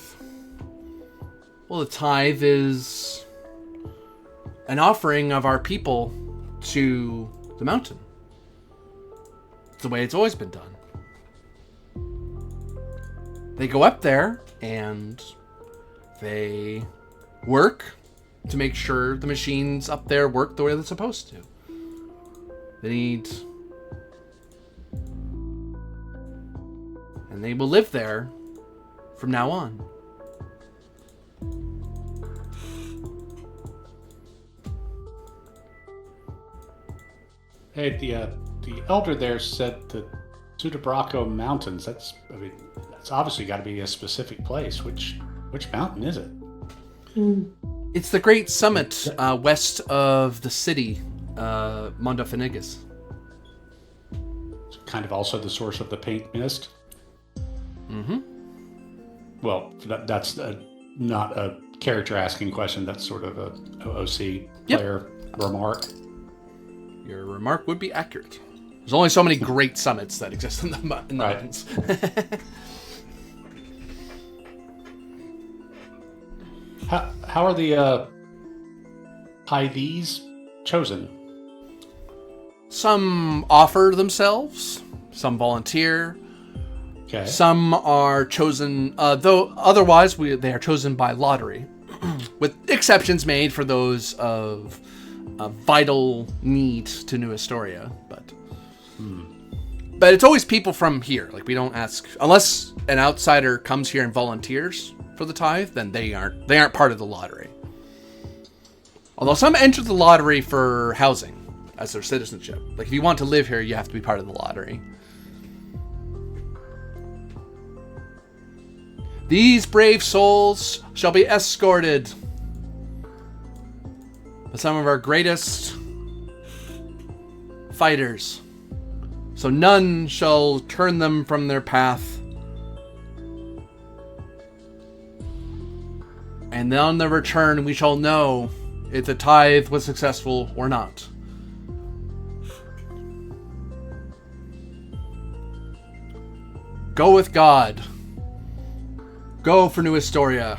Well, the tithe is an offering of our people to the mountain. It's the way it's always been done. They go up there and they work to make sure the machines up there work the way they're supposed to. They need... And they will live there from now on. Hey, the elder there said the Sudabrako Mountains. That's obviously got to be a specific place. Which mountain is it? It's the great summit west of the city, Mondo Finigas. It's kind of also the source of the paint mist. Mm-hmm. Well, that's not a character asking question. That's sort of a OC player remark. Your remark would be accurate. There's only so many great summits that exist in the mountains. How are the Tithes chosen? Some offer themselves, some volunteer, Okay. some are chosen, though otherwise they are chosen by lottery, with exceptions made for those of vital need to New Estoria, but it's always people from here. Like, we don't ask unless an outsider comes here and volunteers for the tithe, then they aren't part of the lottery. Although some enter the lottery for housing as their citizenship. Like, if you want to live here, you have to be part of the lottery. These brave souls shall be escorted by some of our greatest fighters, so none shall turn them from their path. And on their return, we shall know if the tithe was successful or not. Go with God. Go for New Estoria.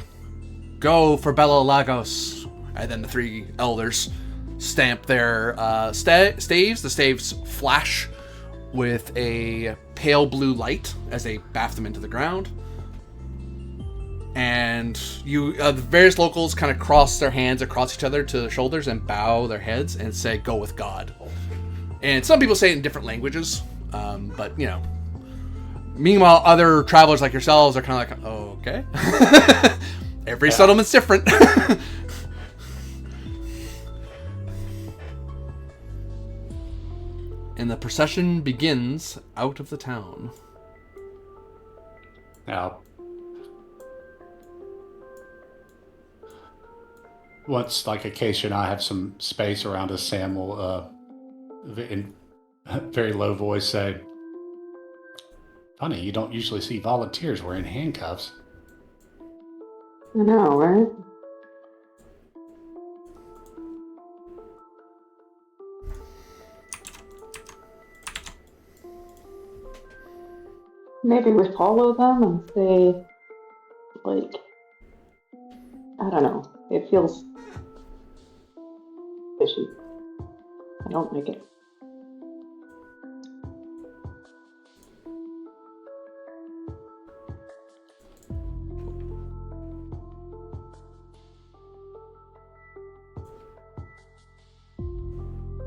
Go for Bella Lagos. And then the three elders stamp their staves. The staves flash with a pale blue light as they baff them into the ground. And the various locals kind of cross their hands across each other to their shoulders and bow their heads and say, "Go with God." And some people say it in different languages, but you know. Meanwhile, other travelers like yourselves are kind of like, "Oh, okay." Every settlement's different. And the procession begins out of the town. Now, once, like, Acacia and I have some space around us, Sam will, in a very low voice, say, "Funny, you don't usually see volunteers wearing handcuffs." I know, right? Maybe we follow them and say, like, I don't know. It feels Fishy. I don't like it.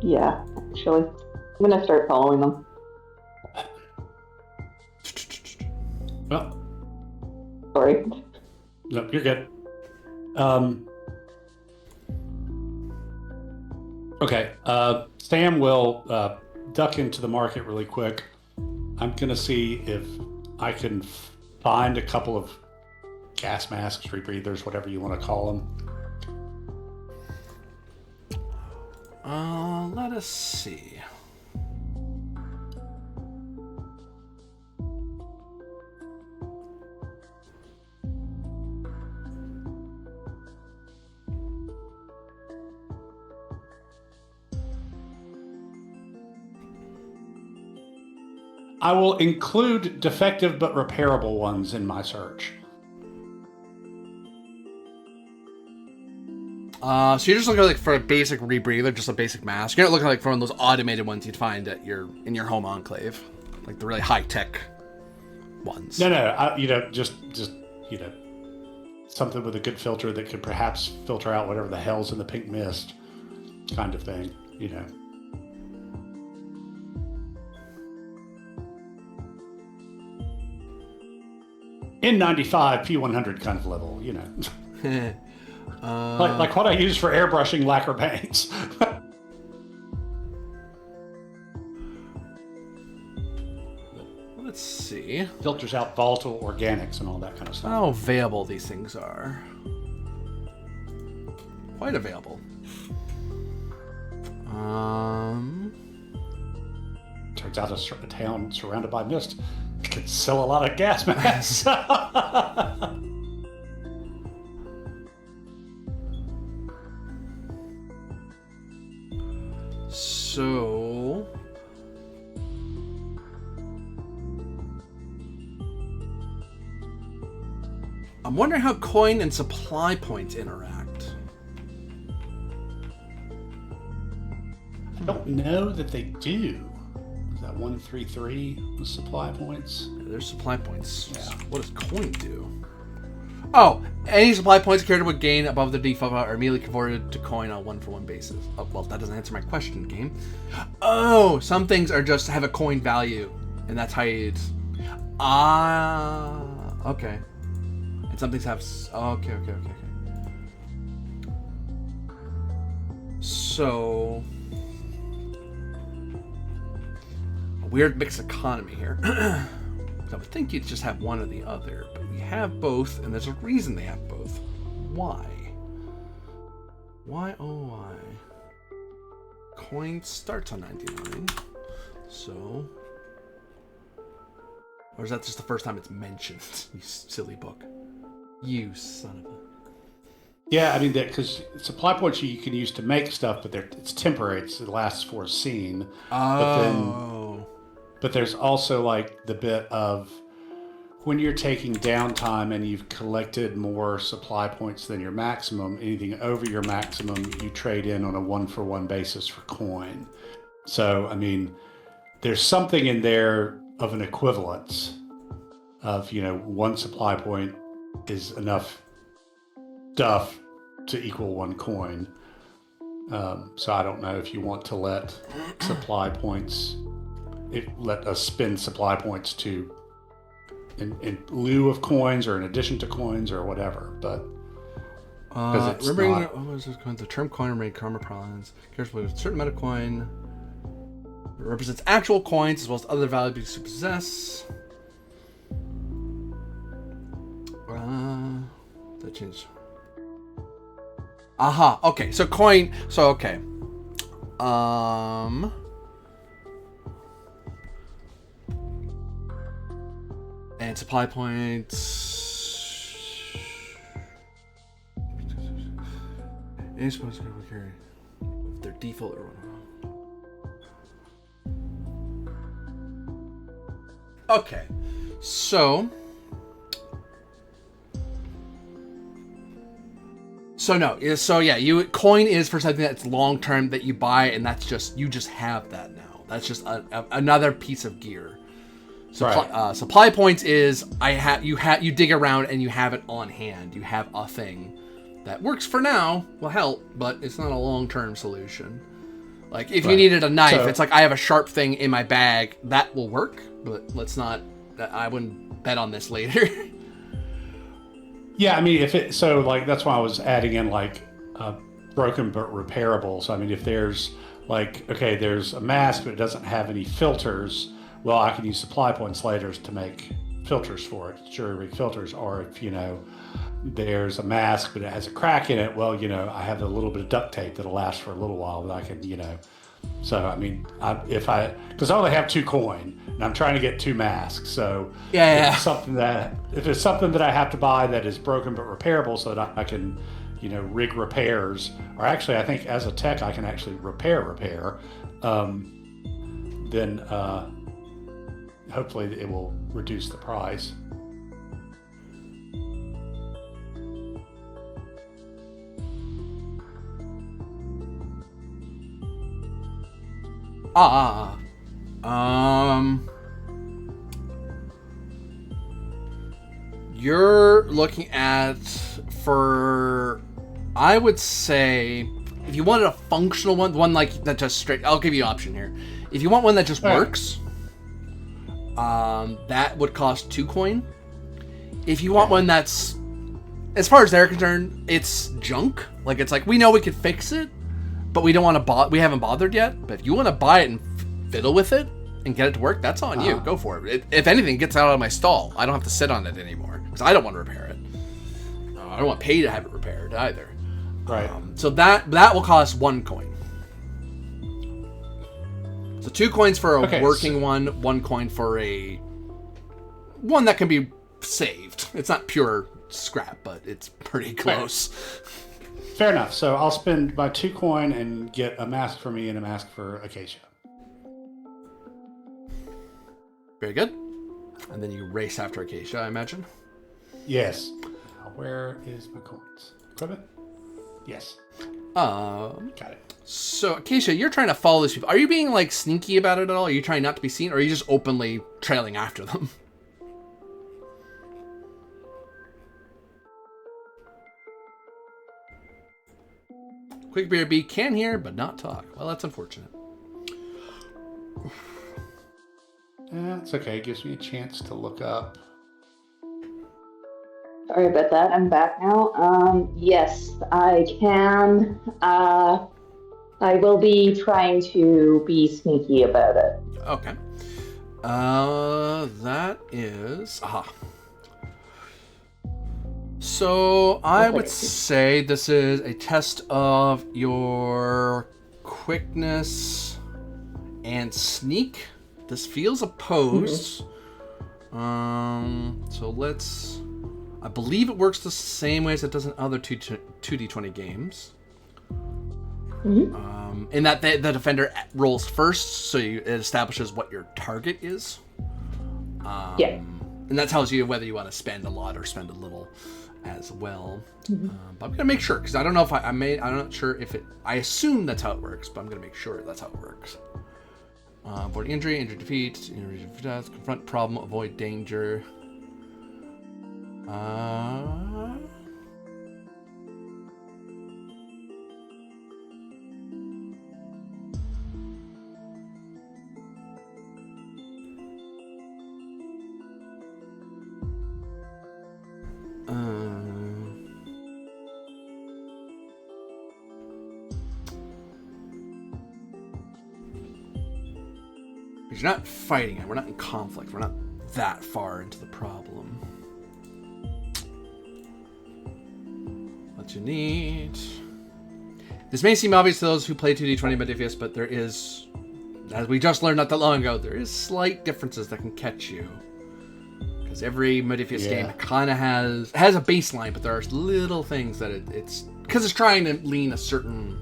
Yeah, actually. I'm gonna start following them. Well, Sorry. no, you're good. Okay. Sam will duck into the market really quick. I'm gonna see if I can find a couple of gas masks, rebreathers, whatever you want to call them. Let us see. I will include defective but repairable ones in my search. So you're just looking for a basic rebreather, just a basic mask. You're not looking for one of those automated ones you'd find at in your home enclave, like the really high tech ones. No, just something with a good filter that could perhaps filter out whatever the hell's in the pink mist, kind of thing. N95 P100 kind of level, like what I use for airbrushing lacquer paints. Let's see. Filters out volatile organics and all that kind of stuff. How available these things are. Quite available. Turns out a town surrounded by mist could sell a lot of gas masks. So I'm wondering how coin and supply points interact. I don't know that they do. Is that 133 the supply points? There's supply points. Yeah. What does coin do? Oh, any supply points carried would gain above the default are immediately converted to coin on a one-for-one basis. Oh, well, that doesn't answer my question, game. Oh, some things are just have a coin value, and that's how you. Okay. And some things have. Okay. So. A weird mixed economy here. I would think you'd just have one or the other, but we have both, and there's a reason they have both. Why? Why, oh why? Coin starts on 99, so... Or is that just the first time it's mentioned? You silly book. You son of a... Yeah, I mean, because supply points you can use to make stuff, but it's temporary. It lasts for a scene. Oh. But there's also like the bit of when you're taking downtime and you've collected more supply points than your maximum, anything over your maximum, you trade in on a one-for-one basis for coin. So, I mean, there's something in there of an equivalence of, one supply point is enough stuff to equal one coin. So I don't know if you want to let supply points... let us spend supply points to in lieu of coins or in addition to coins or whatever, but remembering what was this coin? The term coin remained karma province cares with a certain amount of coin. It represents actual coins as well as other values you possess. That changed. Aha. Okay. So coin. So okay. And supply points. Any supposed to be carry their default or okay. So no, so yeah, coin is for something that's long term that you buy, and that's just you just have that now. That's just another piece of gear. Supply points is you dig around and you have it on hand. You have a thing that works for now, will help, but it's not a long term solution. Like if you needed a knife, it's like I have a sharp thing in my bag that will work, but let's not. I wouldn't bet on this later. Yeah, I mean, that's why I was adding in like broken but repairable. So I mean, if there's like, okay, there's a mask but it doesn't have any filters, well, I can use supply points later to make filters for it, jury rig filters. Or if there's a mask but it has a crack in it, well, I have a little bit of duct tape that'll last for a little while that I can, So I mean, because I only have 2 coin and I'm trying to get 2 masks, so if it's something that I have to buy that is broken but repairable, so that I can, rig repairs, or actually I think as a tech I can actually repair, then hopefully it will reduce the price. You're looking at, I would say, if you wanted a functional one like that just straight, I'll give you an option here. If you want one that just works, that would cost 2 coin. If you want one that's, as far as they're concerned, it's junk. Like it's like, we know we could fix it, but we don't want to we haven't bothered yet. But if you want to buy it and fiddle with it and get it to work, that's on you. Go for it. If anything, it gets out of my stall. I don't have to sit on it anymore because I don't want to repair it. I don't want to pay to have it repaired either. Right. So that will cost 1 coin. So 2 coins for a working one, 1 coin for a one that can be saved. It's not pure scrap, but it's pretty close. Fair enough. So I'll spend my 2 coin and get a mask for me and a mask for Acacia. Very good. And then you race after Acacia, I imagine. Yes. Now, where is my coins? Equipment? Yes. Got it. So, Acacia, you're trying to follow these people. Are you being, like, sneaky about it at all? Are you trying not to be seen? Or are you just openly trailing after them? Quick BRB can hear, but not talk. Well, that's unfortunate. It's okay. It gives me a chance to look up. Sorry about that. I'm back now. Yes, I can. I will be trying to be sneaky about it. Okay. That is... So, I would say this is a test of your quickness and sneak. This feels opposed. So let's... I believe it works the same way as it does in other 2D20 games. In that the defender rolls first, so it establishes what your target is. And that tells you whether you want to spend a lot or spend a little as well. But I'm gonna make sure, because I don't know if I'm not sure if it. I assume that's how it works, but I'm gonna make sure that's how it works. Avoid injury defeat, injury death, confront problem, avoid danger. You're not fighting it. We're not in conflict. We're not that far into the problem. What you need. This may seem obvious to those who play 2D20 Modifius, but there is, as we just learned not that long ago, there is slight differences that can catch you. Because every Modifius game kind of has a baseline, but there are little things that it's because it's trying to lean a certain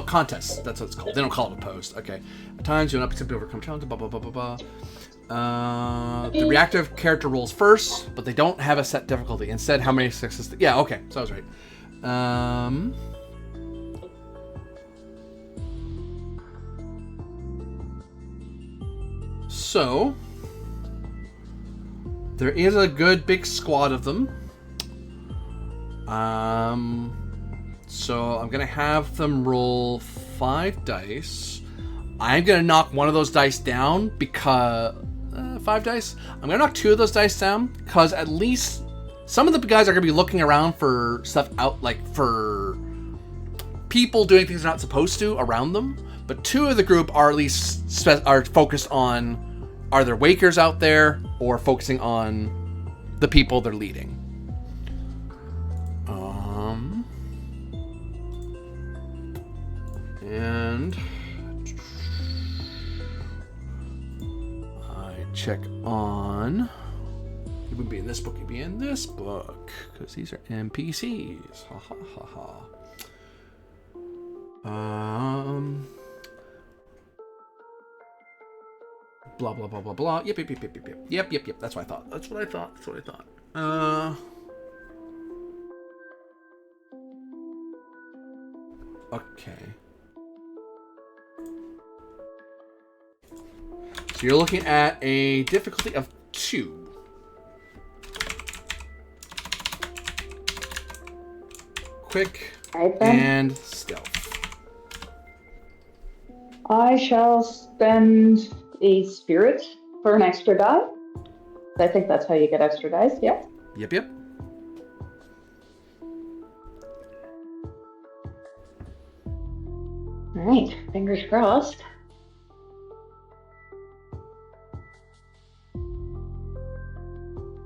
contests. That's what it's called. They don't call it a post. Okay. At times, you'll not be able to overcome challenges, blah, blah, blah, blah, blah. The reactive character rolls first, but they don't have a set difficulty. Instead, how many successes? Yeah, okay, so I was right. So there is a good big squad of them. So I'm gonna have them roll 5 dice. I'm gonna knock one of those dice down because 5 dice. I'm gonna knock 2 of those dice down because at least some of the guys are gonna be looking around for stuff out, like for people doing things they're not supposed to around them. But 2 of the group are at least are focused on, are there wakers out there, or focusing on the people they're leading. And I check on. It would be in this book. It'd be in this book because these are NPCs. Ha ha ha ha. Blah blah blah blah blah. Yep. That's what I thought. That's what I thought. Okay. So you're looking at a difficulty of 2. Quick and stealth. I shall spend a spirit for an extra die. I think that's how you get extra dice, yeah? Yep. Alright, fingers crossed.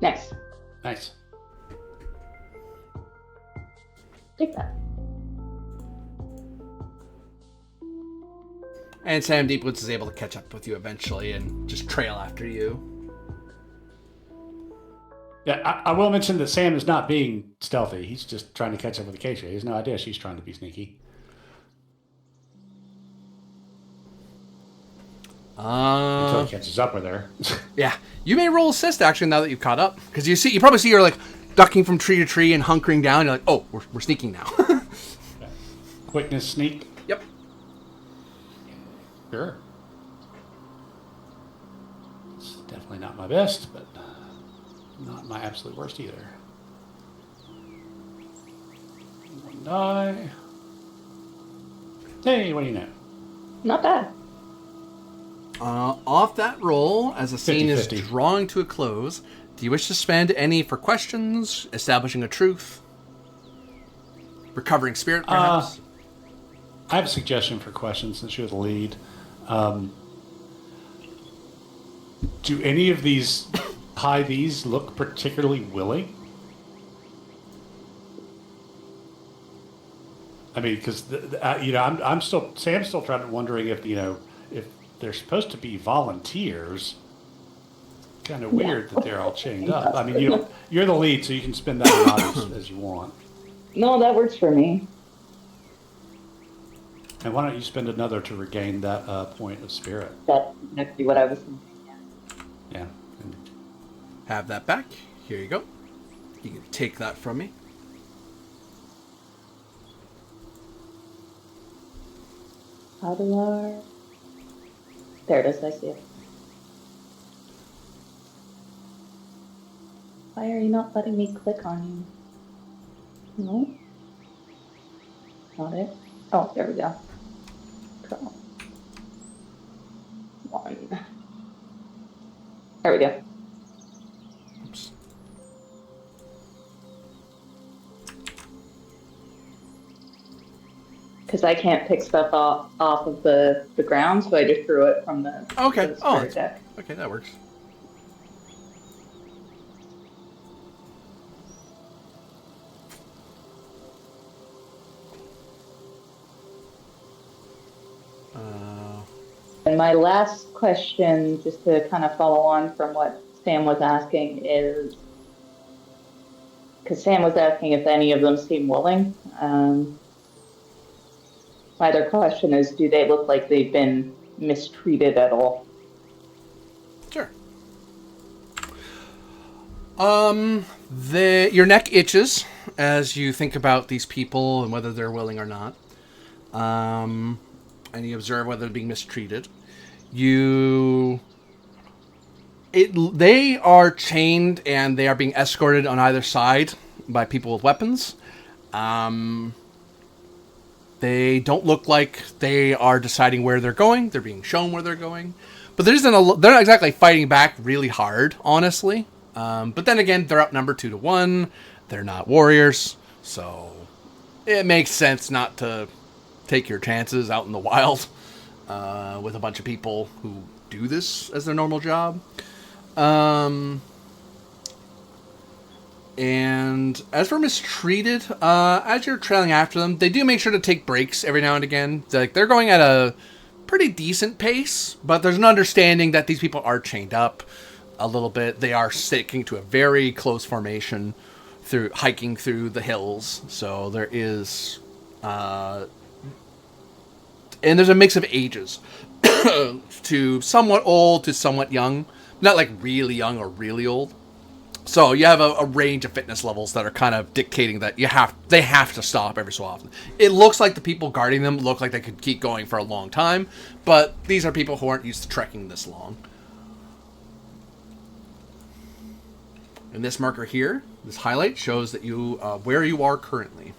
Next. Nice. Take that. And Sam Deepwoods is able to catch up with you eventually and just trail after you. Yeah, I will mention that Sam is not being stealthy. He's just trying to catch up with Acacia. He has no idea she's trying to be sneaky. Until he catches up with her. Yeah. You may roll assist, actually, now that you've caught up. Because you probably see her, like, ducking from tree to tree and hunkering down. You're like, oh, we're sneaking now. Okay. Quickness sneak? Yep. Sure. It's definitely not my best, but not my absolute worst either. 1 die. Hey, what do you know? Not bad. Off that roll, as the scene 50-50. is drawing to a close, do you wish to spend any for questions, establishing a truth, recovering spirit, perhaps? I have a suggestion for questions since you're the lead. Do any of these Tithes look particularly willing? I mean, because Sam's still wondering if if they're supposed to be volunteers. Kind of weird that they're all chained up. I mean, you're the lead, so you can spend that amount as you want. No, that works for me. And why don't you spend another to regain that point of spirit? That's exactly what I was thinking. Yeah. Have that back. Here you go. You can take that from me. How do I... There it is, I see it. Why are you not letting me click on you? No? Not it? Oh, there we go. Cool. 1. There we go. Oops. Because I can't pick stuff off of the ground, so I just threw it from the Okay. the Oh, spirit deck. okay, that works. And my last question, just to kind of follow on from what Sam was asking, is because Sam was asking if any of them seem willing. My other question is, do they look like they've been mistreated at all? Sure. Your neck itches as you think about these people and whether they're willing or not. And you observe whether they're being mistreated. They are chained and they are being escorted on either side by people with weapons. They don't look like they are deciding where they're going. They're being shown where they're going. But they're not exactly fighting back really hard, honestly. But then again, they're outnumbered 2-1. They're not warriors. So it makes sense not to take your chances out in the wild with a bunch of people who do this as their normal job. And as for mistreated, as you're trailing after them, they do make sure to take breaks every now and again. They're going at a pretty decent pace, but there's an understanding that these people are chained up a little bit. They are sticking to a very close formation hiking through the hills. So there is, and there's a mix of ages to somewhat old to somewhat young, not like really young or really old. So you have a range of fitness levels that are kind of dictating that they have to stop every so often. It looks like the people guarding them look like they could keep going for a long time, but these are people who aren't used to trekking this long. And this marker here, this highlight, shows that you where you are currently.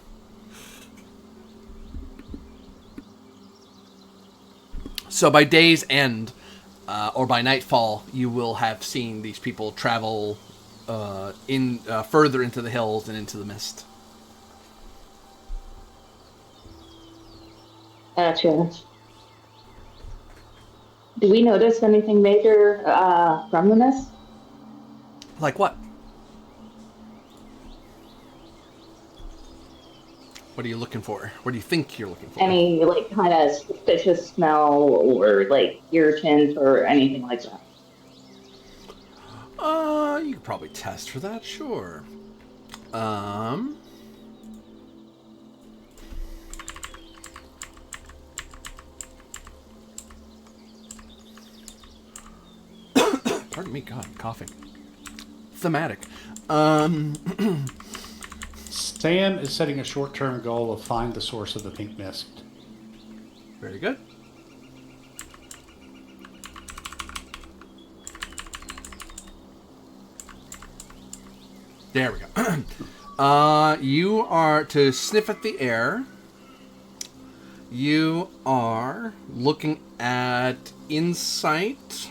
So by day's end, or by nightfall, you will have seen these people travel further into the hills and into the mist. Gotcha. Do we notice anything major from the mist? Like what? What are you looking for? What do you think you're looking for? Any kind of suspicious smell or irritants or anything like that? You could probably test for that, sure. Pardon me, God, coughing. Thematic. Stan is setting a short-term goal of find the source of the pink mist. Very good. There we go. You are to sniff at the air. You are looking at insight.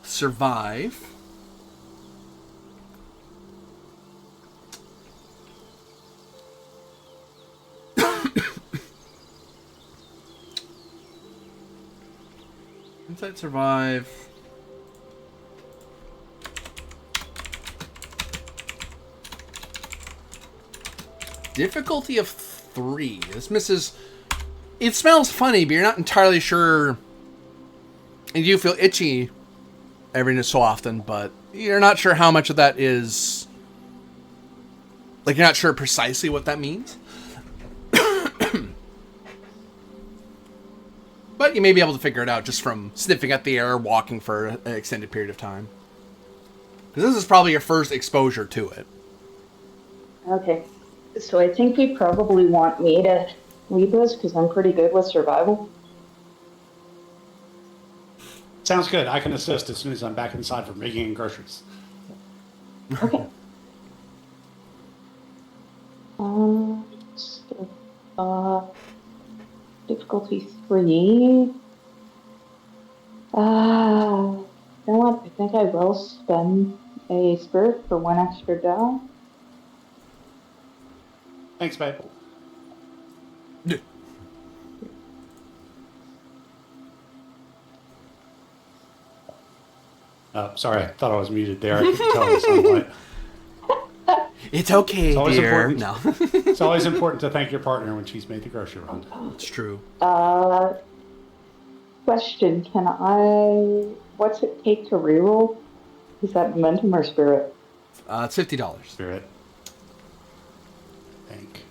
Survive. Insight, survive. Difficulty of 3. This misses. It smells funny, but you're not entirely sure. And you feel itchy every so often, but you're not sure how much of that is. You're not sure precisely what that means. But you may be able to figure it out just from sniffing at the air or walking for an extended period of time. Because this is probably your first exposure to it. Okay. So I think you probably want me to lead this because I'm pretty good with survival. Sounds good. I can assist as soon as I'm back inside for making groceries. Okay. Difficulty 3. You know what? I think I will spend a spirit for 1 extra die. Thanks, babe. Sorry, I thought I was muted there. I couldn't tell the sunlight. It's okay, dear. No. It's always important to thank your partner when she's made the grocery run. It's true. Question, what's it take to reroll? Is that momentum or spirit? It's $50. Spirit. Thank.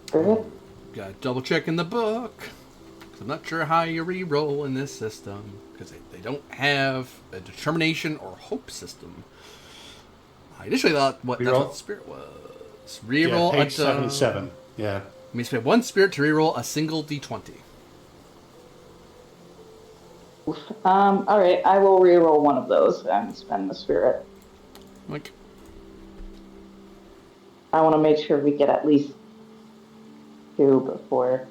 Spirit? Gotta double check in the book. I'm not sure how you re-roll in this system, because they don't have a determination or hope system. I initially thought that's what the spirit was. Re-roll page 77. Yeah. You may spend 1 spirit to re-roll a single d20. Alright, I will re-roll one of those and spend the spirit. Like, I want to make sure we get at least 2 before.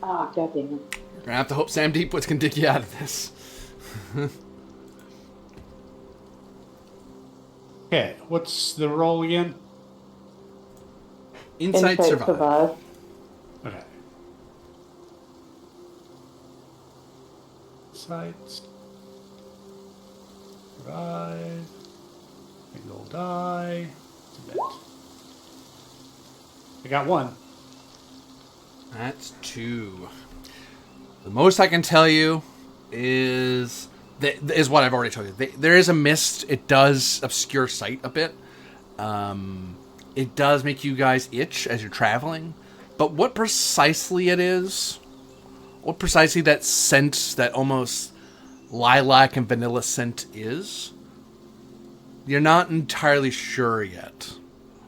Ah, god damn it. We're gonna have to hope Sam Deepwoods can dig you out of this. Okay, what's the roll again? Insight survive. Okay. Insight survive. Single die. Submit. I got 1. That's 2. The most I can tell you is what I've already told you. There is a mist. It does obscure sight a bit. It does make you guys itch as you're traveling. But what precisely it is, what precisely that scent, that almost lilac and vanilla scent is, you're not entirely sure yet.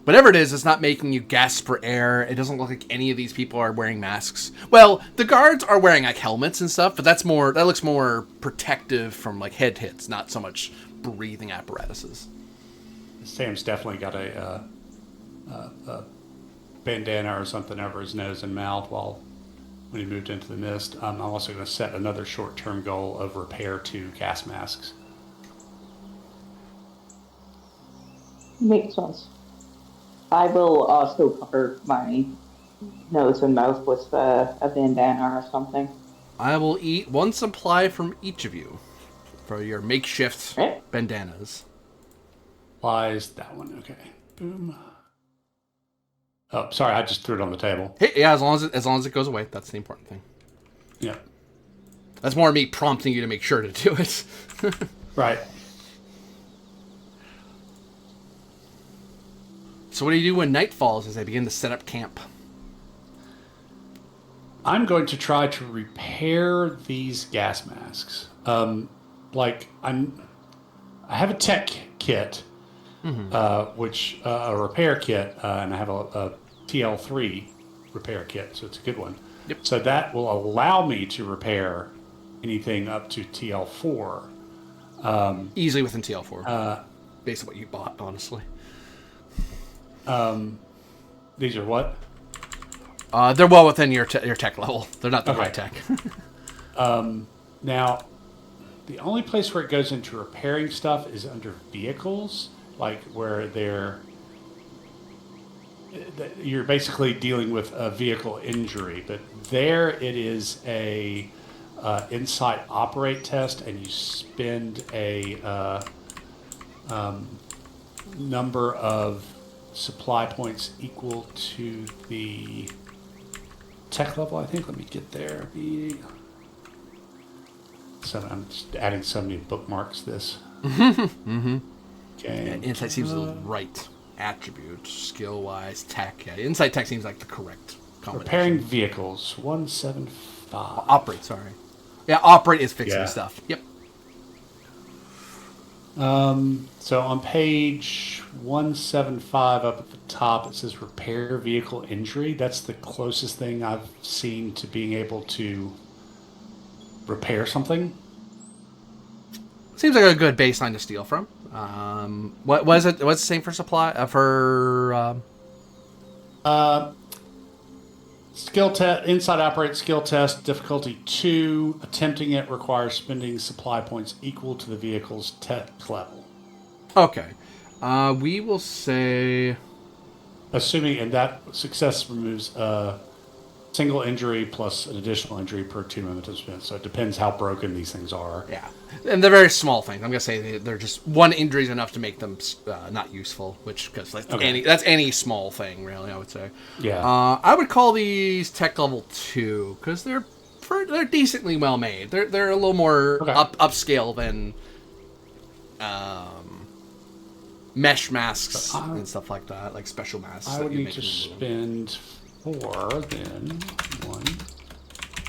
Whatever it is, it's not making you gasp for air. It doesn't look like any of these people are wearing masks. Well, the guards are wearing like helmets and stuff, but that looks more protective from like head hits, not so much breathing apparatuses. Sam's definitely got a bandana or something over his nose and mouth when he moved into the mist. I'm also going to set another short-term goal of repair 2 gas masks. Makes sense. I will also cover my nose and mouth with a bandana or something. I will eat 1 supply from each of you for your makeshift bandanas. Lies that one. Okay. Boom. Oh, sorry, I just threw it on the table. Hey, yeah, as long as it goes away, that's the important thing. Yeah. That's more me prompting you to make sure to do it. Right. So what do you do when night falls as they begin to set up camp? I'm going to try to repair these gas masks. I have a tech kit, which a repair kit, and I have a TL3 repair kit, so it's a good one. Yep. So that will allow me to repair anything up to TL4. Easily within TL4, based on what you bought, honestly. These are what? They're well within your tech level. They're not the high tech. Now, the only place where it goes into repairing stuff is under vehicles, like where you're basically dealing with a vehicle injury. But there it is a insight operate test, and you spend a number of supply points equal to the tech level, I think. Let me get there. So I'm just adding so many bookmarks this. Okay. Yeah, insight seems the right attribute, skill-wise, tech. Yeah, insight tech seems like the correct combination. Repairing vehicles, 175. Operate, sorry. Yeah, operate is fixing stuff. Yep. So on page 175 up at the top, it says repair vehicle injury. That's the closest thing I've seen to being able to repair something. Seems like a good baseline to steal from. What was it? What's the same for supply? Skill test, inside operate skill test, difficulty 2. Attempting it requires spending supply points equal to the vehicle's tech level. Okay. We will say... Assuming, and that success removes a single injury plus an additional injury per 2 momentum spent. So it depends how broken these things are. Yeah. And they're very small things. I'm going to say they're just one injury is enough to make them not useful, which, because that's any small thing, really, I would say. Yeah. I would call these tech level 2, because they're decently well made. They're a little more upscale than mesh masks So and stuff like that, like special masks. I that would you need make to in the spend 4 then. 1,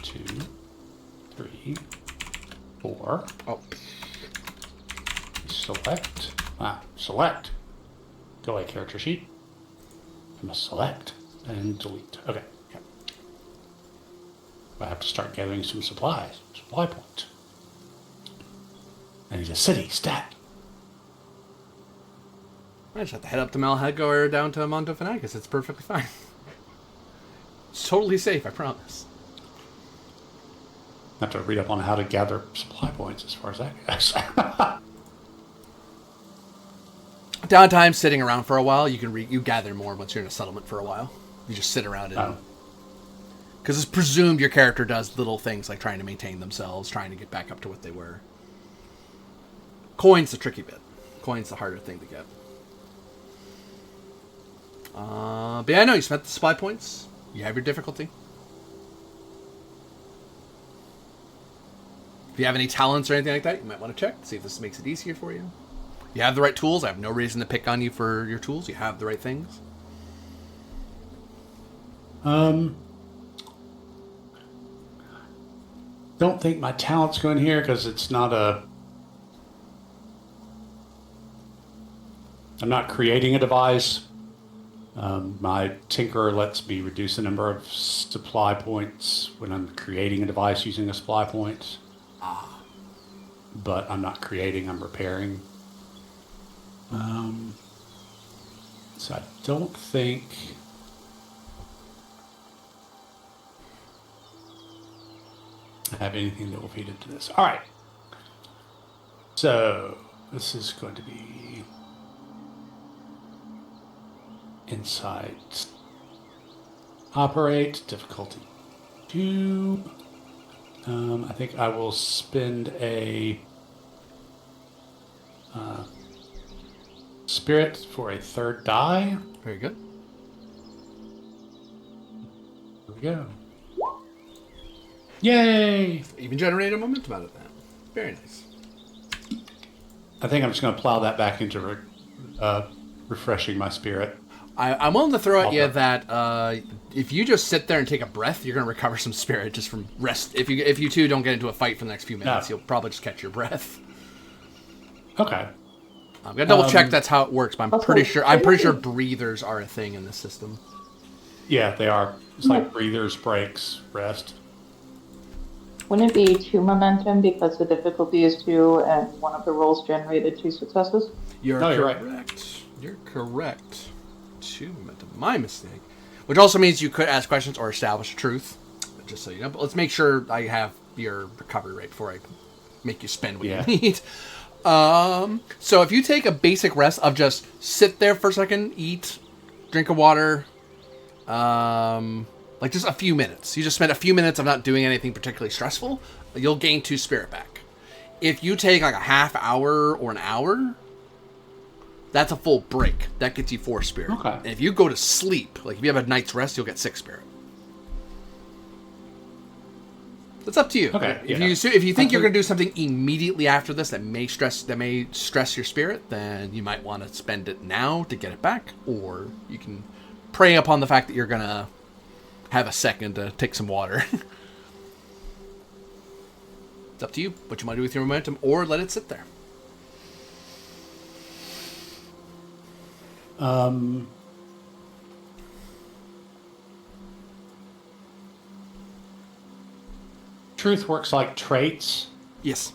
2, 3, 4. Oh, Select. Select. Go away, character sheet. I must select and delete. Okay. I have to start gathering some supplies. Supply points. I need a city stat. I just have to head up to Malhead or down to Montofanagus. It's perfectly fine. It's totally safe, I promise. I have to read up on how to gather supply points as far as that goes. Downtime, sitting around for a while, you gather more once you're in a settlement for a while. You just sit around and... Because it's presumed your character does little things like trying to maintain themselves, trying to get back up to what they were. Coin's the tricky bit. Coin's the harder thing to get. But yeah, I know you spent the supply points. You have your difficulty. If you have any talents or anything like that, you might want to check, see if this makes it easier for you. You have the right tools. I have no reason to pick on you for your tools. You have the right things. Don't think my talents go in here because it's not I'm not creating a device. My Tinkerer lets me reduce the number of supply points when I'm creating a device using a supply point. But I'm not creating, I'm repairing. So I don't think... I have anything that will feed into this. All right. So this is going to be insight. Operate, difficulty 2. I think I will spend a spirit for a 3rd die. Very good. Here we go. Yay! Even generate a momentum out of that. Very nice. I think I'm just going to plow that back into refreshing my spirit. I'm willing to throw at you that if you just sit there and take a breath, you're going to recover some spirit just from rest. If you two don't get into a fight for the next few minutes, you'll probably just catch your breath. Okay. I'm gonna double check that's how it works, but I'm pretty sure breathers are a thing in this system. Yeah, they are. It's like breathers, breaks, rest. Wouldn't it be 2 momentum because the difficulty is 2 and one of the rolls generated 2 successes? You're correct. Right. You're correct. 2 momentum. My mistake. Which also means you could ask questions or establish truth. Just so you know. But let's make sure I have your recovery rate before I make you spend what you need. So if you take a basic rest of just sit there for a second, eat, drink of water, like just a few minutes. You just spend a few minutes of not doing anything particularly stressful, you'll gain 2 spirit back. If you take like a half hour or an hour, that's a full break. That gets you 4 spirit. Okay. And if you go to sleep, like if you have a night's rest, you'll get 6 spirit. It's up to you. Okay. If you think you're going to do something immediately after this that may stress your spirit, then you might want to spend it now to get it back, or you can prey upon the fact that you're going to have a second to take some water. It's up to you what you want to do with your momentum, or let it sit there. Truth works like traits. Yes.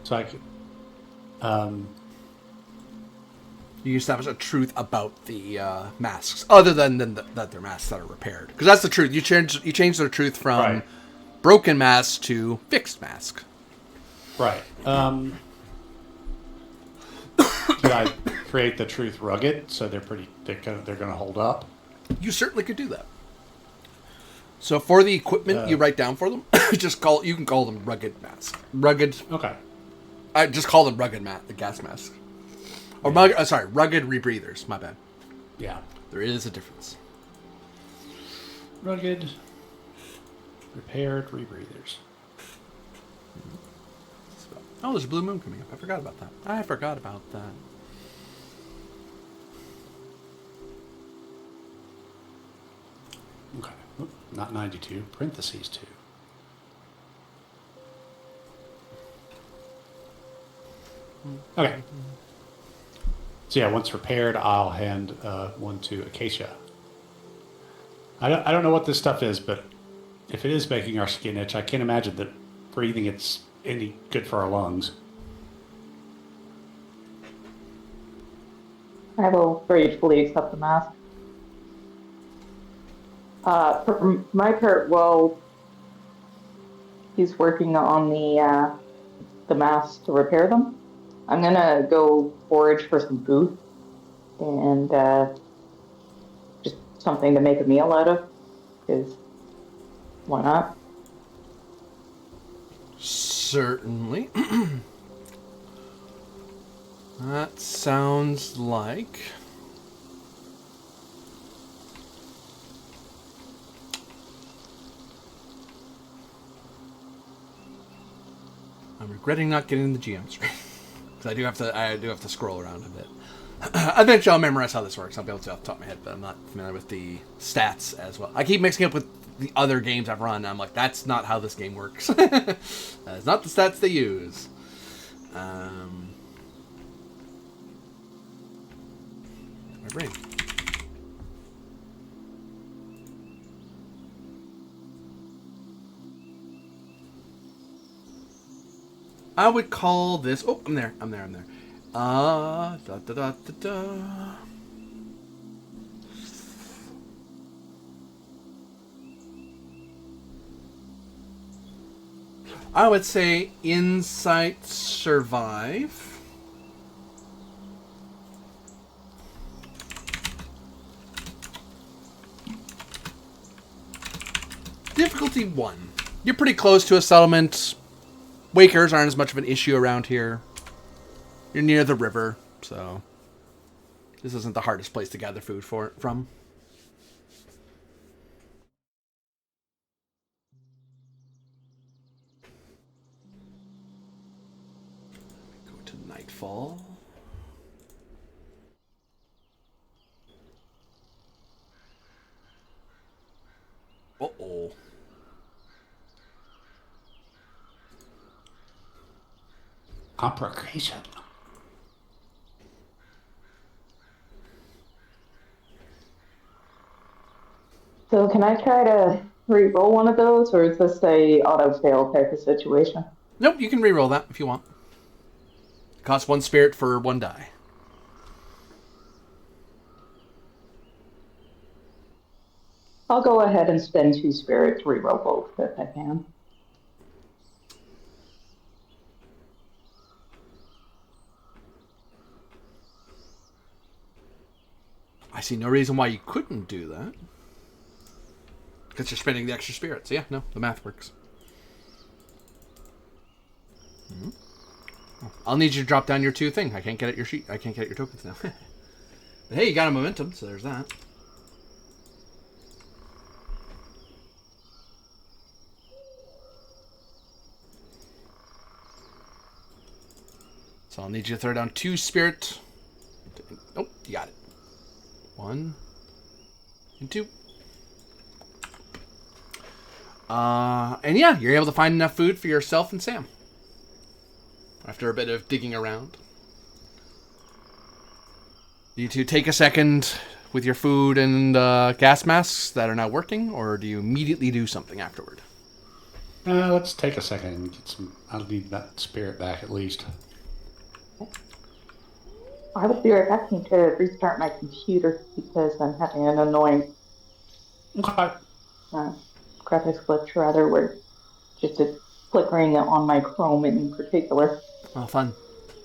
So I could, you establish a truth about the masks, other than that they're masks that are repaired. Because that's the truth. You change their truth from broken mask to fixed mask. Right. Could I create the truth rugged so they're going to hold up? You certainly could do that. So for the equipment you write down for them, you can call them rugged mask. Rugged. Okay. I just call them rugged the gas mask. Or rugged rebreathers. My bad. Yeah. There is a difference. Rugged, repaired rebreathers. Oh, there's a blue moon coming up. I forgot about that. not 92, parentheses 2. Okay. So yeah, once repaired, I'll hand one to Acacia. I don't know what this stuff is, but if it is making our skin itch, I can't imagine that breathing it's any good for our lungs. I will gratefully accept the mask. For my part, while he's working on the masks to repair them, I'm gonna go forage for some food and just something to make a meal out of, because why not? Certainly. That sounds like... I'm regretting not getting the GM screen. Because I do have to scroll around a bit. Eventually I'll memorize how this works. I'll be able to off the top of my head, but I'm not familiar with the stats as well. I keep mixing up with the other games I've run. I'm like, that's not how this game works. That's not the stats they use. My brain. I would call this... Oh, I'm there. Da da da da da. I would say insight survive. Difficulty 1. You're pretty close to a settlement. Wakers aren't as much of an issue around here. You're near the river, so this isn't the hardest place to gather food from. Go to nightfall. Uh-oh. Complication. So can I try to re-roll one of those, or is this a auto-fail type of situation? Nope, you can re-roll that if you want. It costs 1 spirit for 1 die. I'll go ahead and spend 2 spirit to re-roll both if I can. I see no reason why you couldn't do that. Because you're spending the extra spirits. Yeah, no, the math works. Mm-hmm. I'll need you to drop down your 2 thing. I can't get at your sheet. I can't get at your tokens now. But hey, you got a momentum, so there's that. So I'll need you to throw down 2 spirit. Oh, you got it. 1 and 2. And yeah, you're able to find enough food for yourself and Sam. After a bit of digging around. You two take a second with your food and gas masks that are now working, or do you immediately do something afterward? Let's take a second and get some... I'll need that spirit back at least. I will be right back. I need to restart my computer because I'm having an annoying Okay. graphics glitch, rather, where just it's flickering on my Chrome in particular. Oh, fun.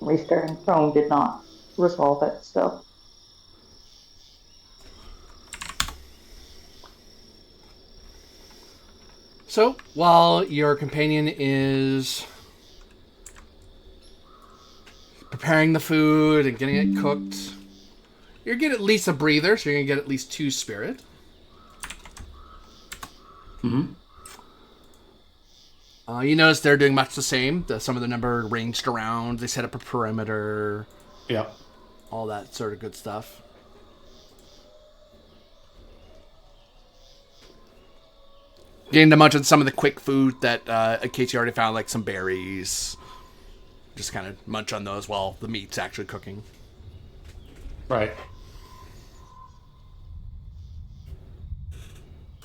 Restarting Chrome did not resolve it, so. So, while your companion is preparing the food and getting it cooked, you're going to get at least a breather, so you're going to get at least 2 spirit. Mm-hmm. You notice they're doing much the same. Some of the number ranged around. They set up a perimeter. Yep. All that sort of good stuff. getting to munch on some of the quick food that Casey already found, like some berries. Just kind of munch on those while the meat's actually cooking. Right.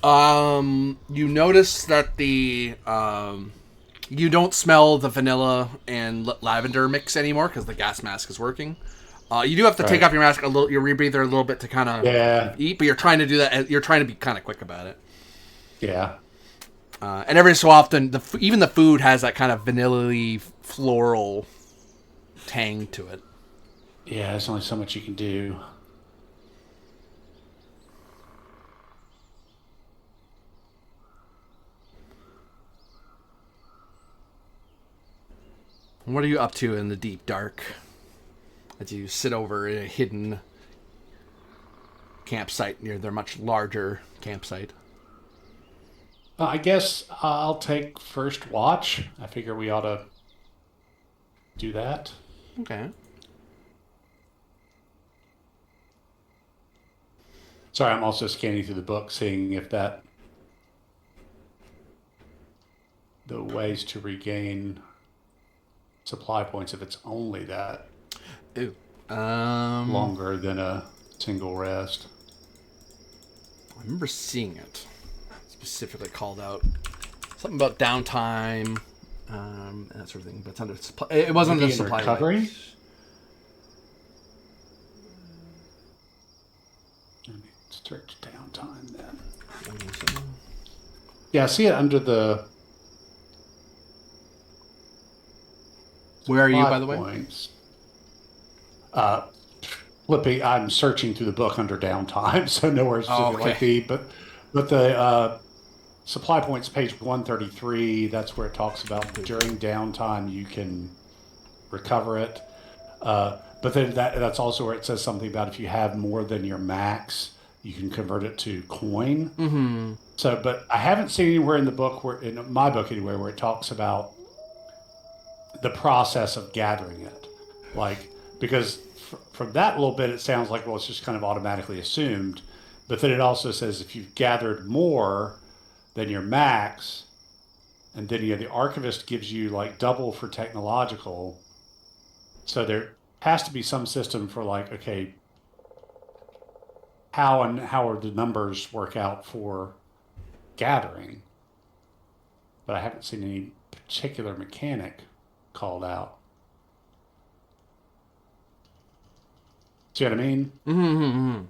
You notice that the you don't smell the vanilla and lavender mix anymore because the gas mask is working. You do have to take off your mask a little, your rebreather a little bit to kind of eat, but you're trying to do that. You're trying to be kind of quick about it. Yeah. And every so often, even the food has that kind of vanilla-y, floral tang to it. Yeah, there's only so much you can do. What are you up to in the deep dark as you sit over in a hidden campsite near their much larger campsite? I guess I'll take first watch. I figure we ought to do that. Okay. Sorry, I'm also scanning through the book, seeing if the ways to regain supply points, if it's only that longer than a single rest. I remember seeing it specifically called out. Something about downtime and that sort of thing, but it's under supply. It wasn't the supply recovery. rate. Let me search downtime then. Yeah, I see it under the. Where are you, by the way? Points. Flipping, I'm searching through the book under downtime, so nowhere specifically like the, but the supply points, page 133. That's where it talks about during downtime you can recover it. But then that's also where it says something about if you have more than your max, you can convert it to coin. Mm-hmm. So, but I haven't seen anywhere in the book, in my book anyway, where it talks about the process of gathering it. Like, because from that little bit, it sounds like, well, it's just kind of automatically assumed. But then it also says if you've gathered more than your max, and then the archivist gives you like double for technological. So there has to be some system for like, okay, how are the numbers work out for gathering? But I haven't seen any particular mechanic called out. See what I mean? Mm-hmm.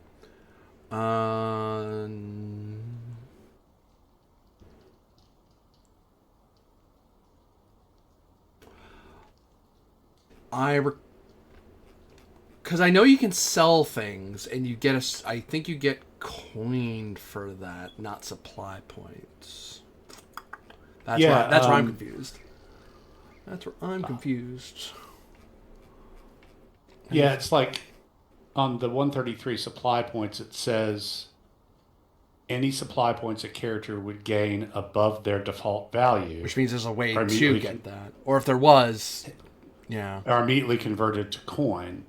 Because I know you can sell things, and you get I think you get coin for that, not supply points. That's where I'm confused. That's where I'm confused. Yeah, it's like on the 133 supply points, it says any supply points a character would gain above their default value. Which means there's a way to get that. Or if there was, yeah. Are immediately converted to coin.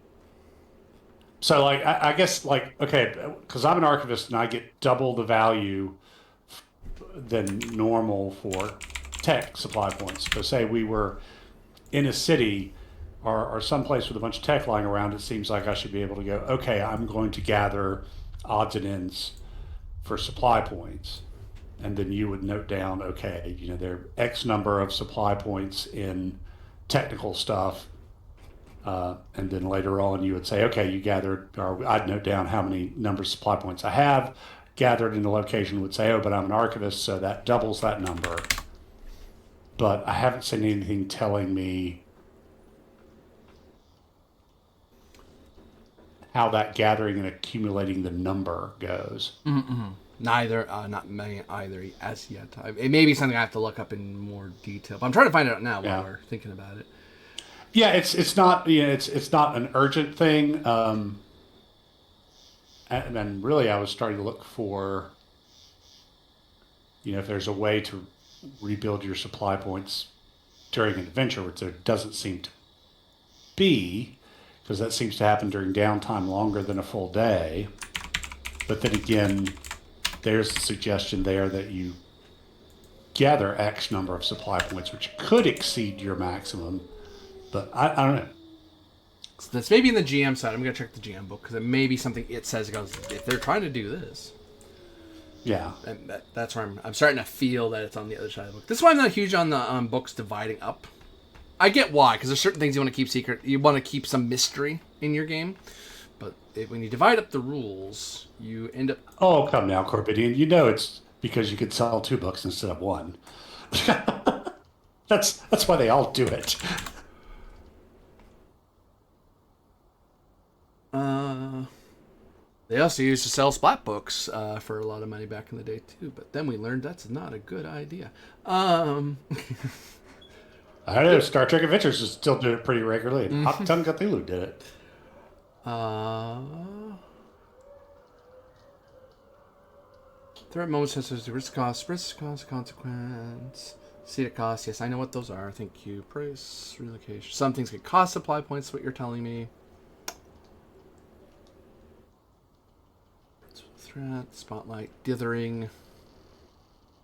So, like, I guess, like, okay, because I'm an archivist and I get double the value than normal for tech supply points. So say we were in a city or someplace with a bunch of tech lying around, it seems like I should be able to go, okay, I'm going to gather odds and ends for supply points. And then you would note down, okay, there are X number of supply points in technical stuff. And then later on you would say, okay, you gathered, or I'd note down how many numbers of supply points I have gathered in the location, would say, oh, but I'm an archivist, so that doubles that number. But I haven't seen anything telling me how that gathering and accumulating the number goes. Mm-mm. Neither, not me either as yet. It may be something I have to look up in more detail, but I'm trying to find it out now while we're thinking about it. Yeah, it's not it's not an urgent thing, and really I was starting to look for if there's a way to rebuild your supply points during an adventure, which there doesn't seem to be, because that seems to happen during downtime longer than a full day. But then again, there's the suggestion there that you gather X number of supply points, which could exceed your maximum. But I don't know. So that's maybe in the GM side. I'm going to check the GM book because it may be something it says. It goes, if they're trying to do this. Yeah. And that's where I'm starting to feel that it's on the other side of the book. This is why I'm not huge on the books dividing up. I get why, because there's certain things you want to keep secret. You want to keep some mystery in your game. But when you divide up the rules, you end up... Oh, come now, Corbidian. You know it's because you could sell 2 books instead of 1. That's why they all do it. They also used to sell splat books for a lot of money back in the day, too. But then we learned that's not a good idea. I don't know. Star Trek Adventures is still doing it pretty regularly. And Hot Tongue Cthulhu did it. Threat moments such as risk, cost, consequence. Seated cost. Yes, I know what those are. Thank you. Price, relocation. Some things can cost supply points, what you're telling me. Threat, spotlight, dithering,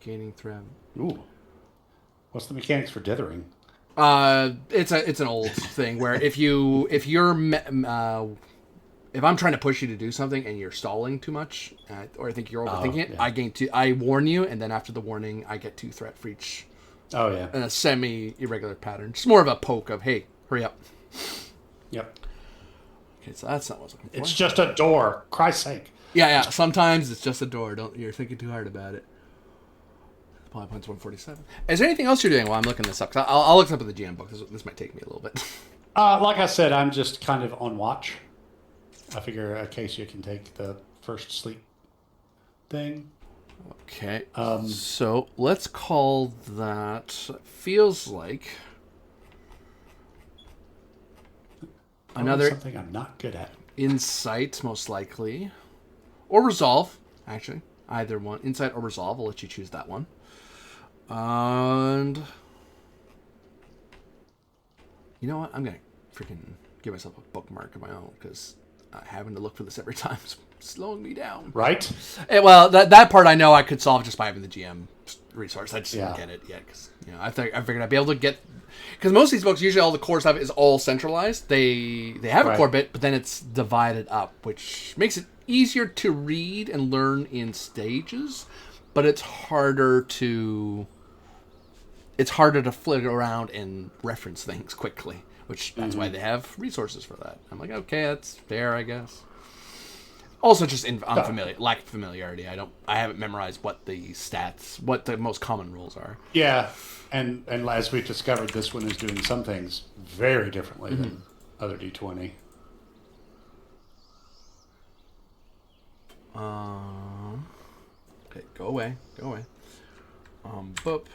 gaining threat. Ooh. What's the mechanics for dithering? It's an old thing where if I'm trying to push you to do something and you're stalling too much, or I think you're overthinking it, yeah. I warn you, and then after the warning, I get 2 threat for each. Oh yeah. In a semi-irregular pattern. Just more of a poke of, hey, hurry up. Yep. Okay, so that's not what I was looking for. It's just a door. Christ's sake. Yeah. Sometimes it's just a door. You're thinking too hard about it. Supply points 147. Is there anything else you're doing while I'm looking this up? Cause I'll look this up in the GM book. This might take me a little bit. Like I said, I'm just kind of on watch. I figure in case you can take the first sleep thing. Okay. So let's call that. Feels like another something I'm not good at. Insight, most likely, or resolve. Actually, either one, insight or resolve. I'll let you choose that one. And you know what? I'm gonna freaking give myself a bookmark of my own because having to look for this every time is slowing me down. Right? Well, that part I know I could solve just by having the GM resource. I just didn't get it yet because I figured I'd be able to get, because most of these books usually all the core stuff is all centralized. They have a core bit, but then it's divided up, which makes it easier to read and learn in stages, but it's harder to flit around and reference things quickly, which that's why they have resources for that. I'm like, okay, that's fair, I guess. Also, just lack of familiarity. I haven't memorized what the most common rules are. Yeah, and as we've discovered, this one is doing some things very differently than other D20. Okay, go away. Boop.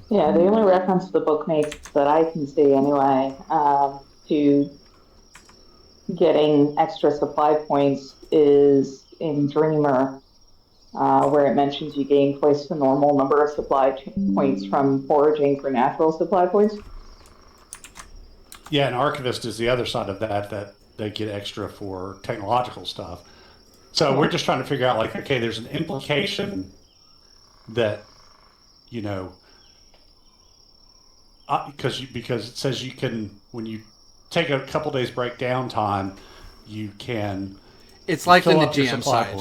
Yeah, the only reference the book makes that I can see anyway to getting extra supply points is in Dreamer, where it mentions you gain twice the normal number of supply points from foraging for natural supply points. Yeah, and Archivist is the other side of that they get extra for technological stuff. So we're just trying to figure out, like, okay, there's an implication that, because it says you can, when you take a couple days break down time, you can. It's likely in the GM side.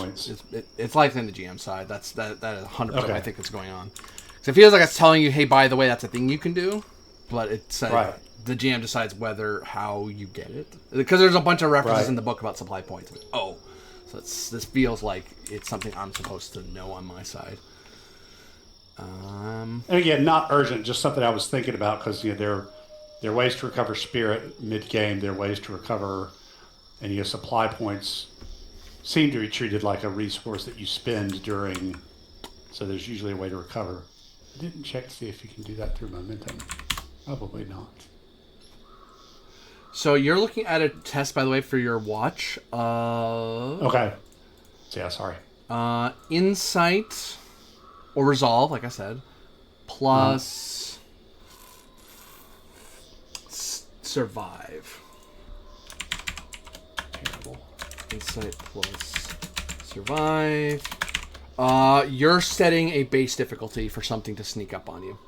It's likely in the GM side. That is 100%. Okay. I think it's going on. Because it feels like it's telling you, hey, by the way, that's a thing you can do, but it's the GM decides how you get it. Because there's a bunch of references in the book about supply points. So this feels like it's something I'm supposed to know on my side. And again, not urgent, just something I was thinking about, because there are ways to recover spirit mid-game. There are ways to recover, and supply points seem to be treated like a resource that you spend during. So there's usually a way to recover. I didn't check to see if you can do that through momentum. Probably not. So you're looking at a test, by the way, for your watch. Okay. So, yeah, sorry. Insight or resolve, like I said, plus survive. Terrible. Insight plus survive. You're setting a base difficulty for something to sneak up on you.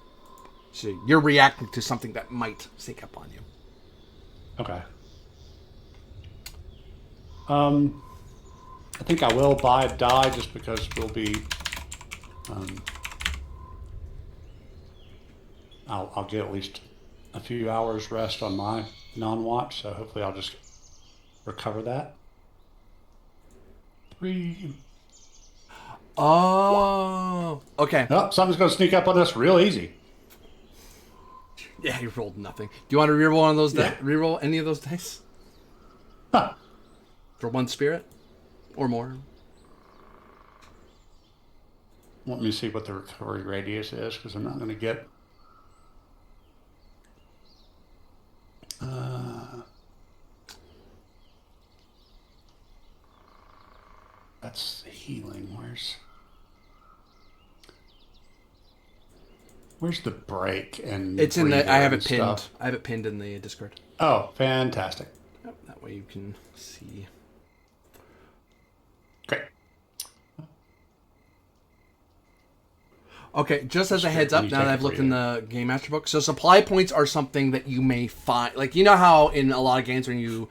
So you're reacting to something that might sneak up on you. Okay. I think I will buy a die just because we'll be. I'll get at least a few hours rest on my non-watch, so hopefully I'll just recover that. 3. Oh, okay. Oh, something's going to sneak up on us real easy. Yeah, you rolled nothing. Do you want to reroll one of those? Yeah. Reroll any of those dice Huh. for one spirit or more? Let me see what the recovery radius is, because I'm not going to get. That's healing. Where's the break? And It's in the. I have it pinned. stuff? I have it pinned in the Discord. Oh, fantastic! Yep, that way you can see. Great. Okay, just as a heads up, now that I've looked in the Game Master book, so supply points are something that you may find. Like, you know how in a lot of games when you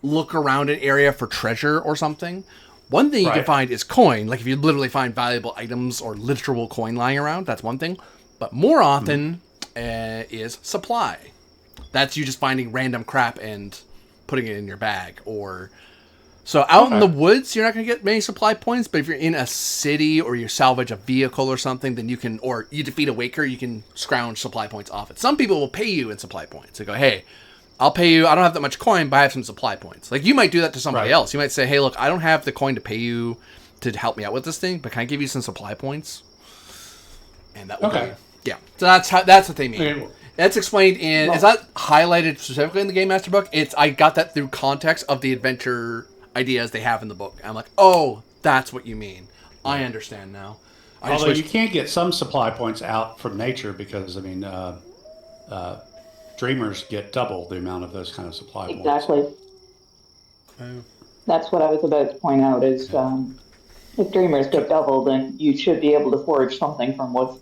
look around an area for treasure or something, one thing you can find is coin. Like, if you literally find valuable items or literal coin lying around, that's one thing. But more often is supply. That's you just finding random crap and putting it in your bag. Or so out in the woods, you're not going to get many supply points. But if you're in a city or you salvage a vehicle or something, then you can, or you defeat a waker, you can scrounge supply points off it. Some people will pay you in supply points. They go, hey, I'll pay you. I don't have that much coin, but I have some supply points. Like, you might do that to somebody else. You might say, hey, look, I don't have the coin to pay you to help me out with this thing, but can I give you some supply points? And that will be, yeah. So that's what they mean. Okay. That's explained in. Is that highlighted specifically in the Game Master book? I got that through context of the adventure ideas they have in the book. I'm like, oh, that's what you mean. I understand now. Although you can't get some supply points out from nature because, I mean, dreamers get double the amount of those kind of supply points. Exactly. That's what I was about to point out is if dreamers get double, then you should be able to forge something from what's.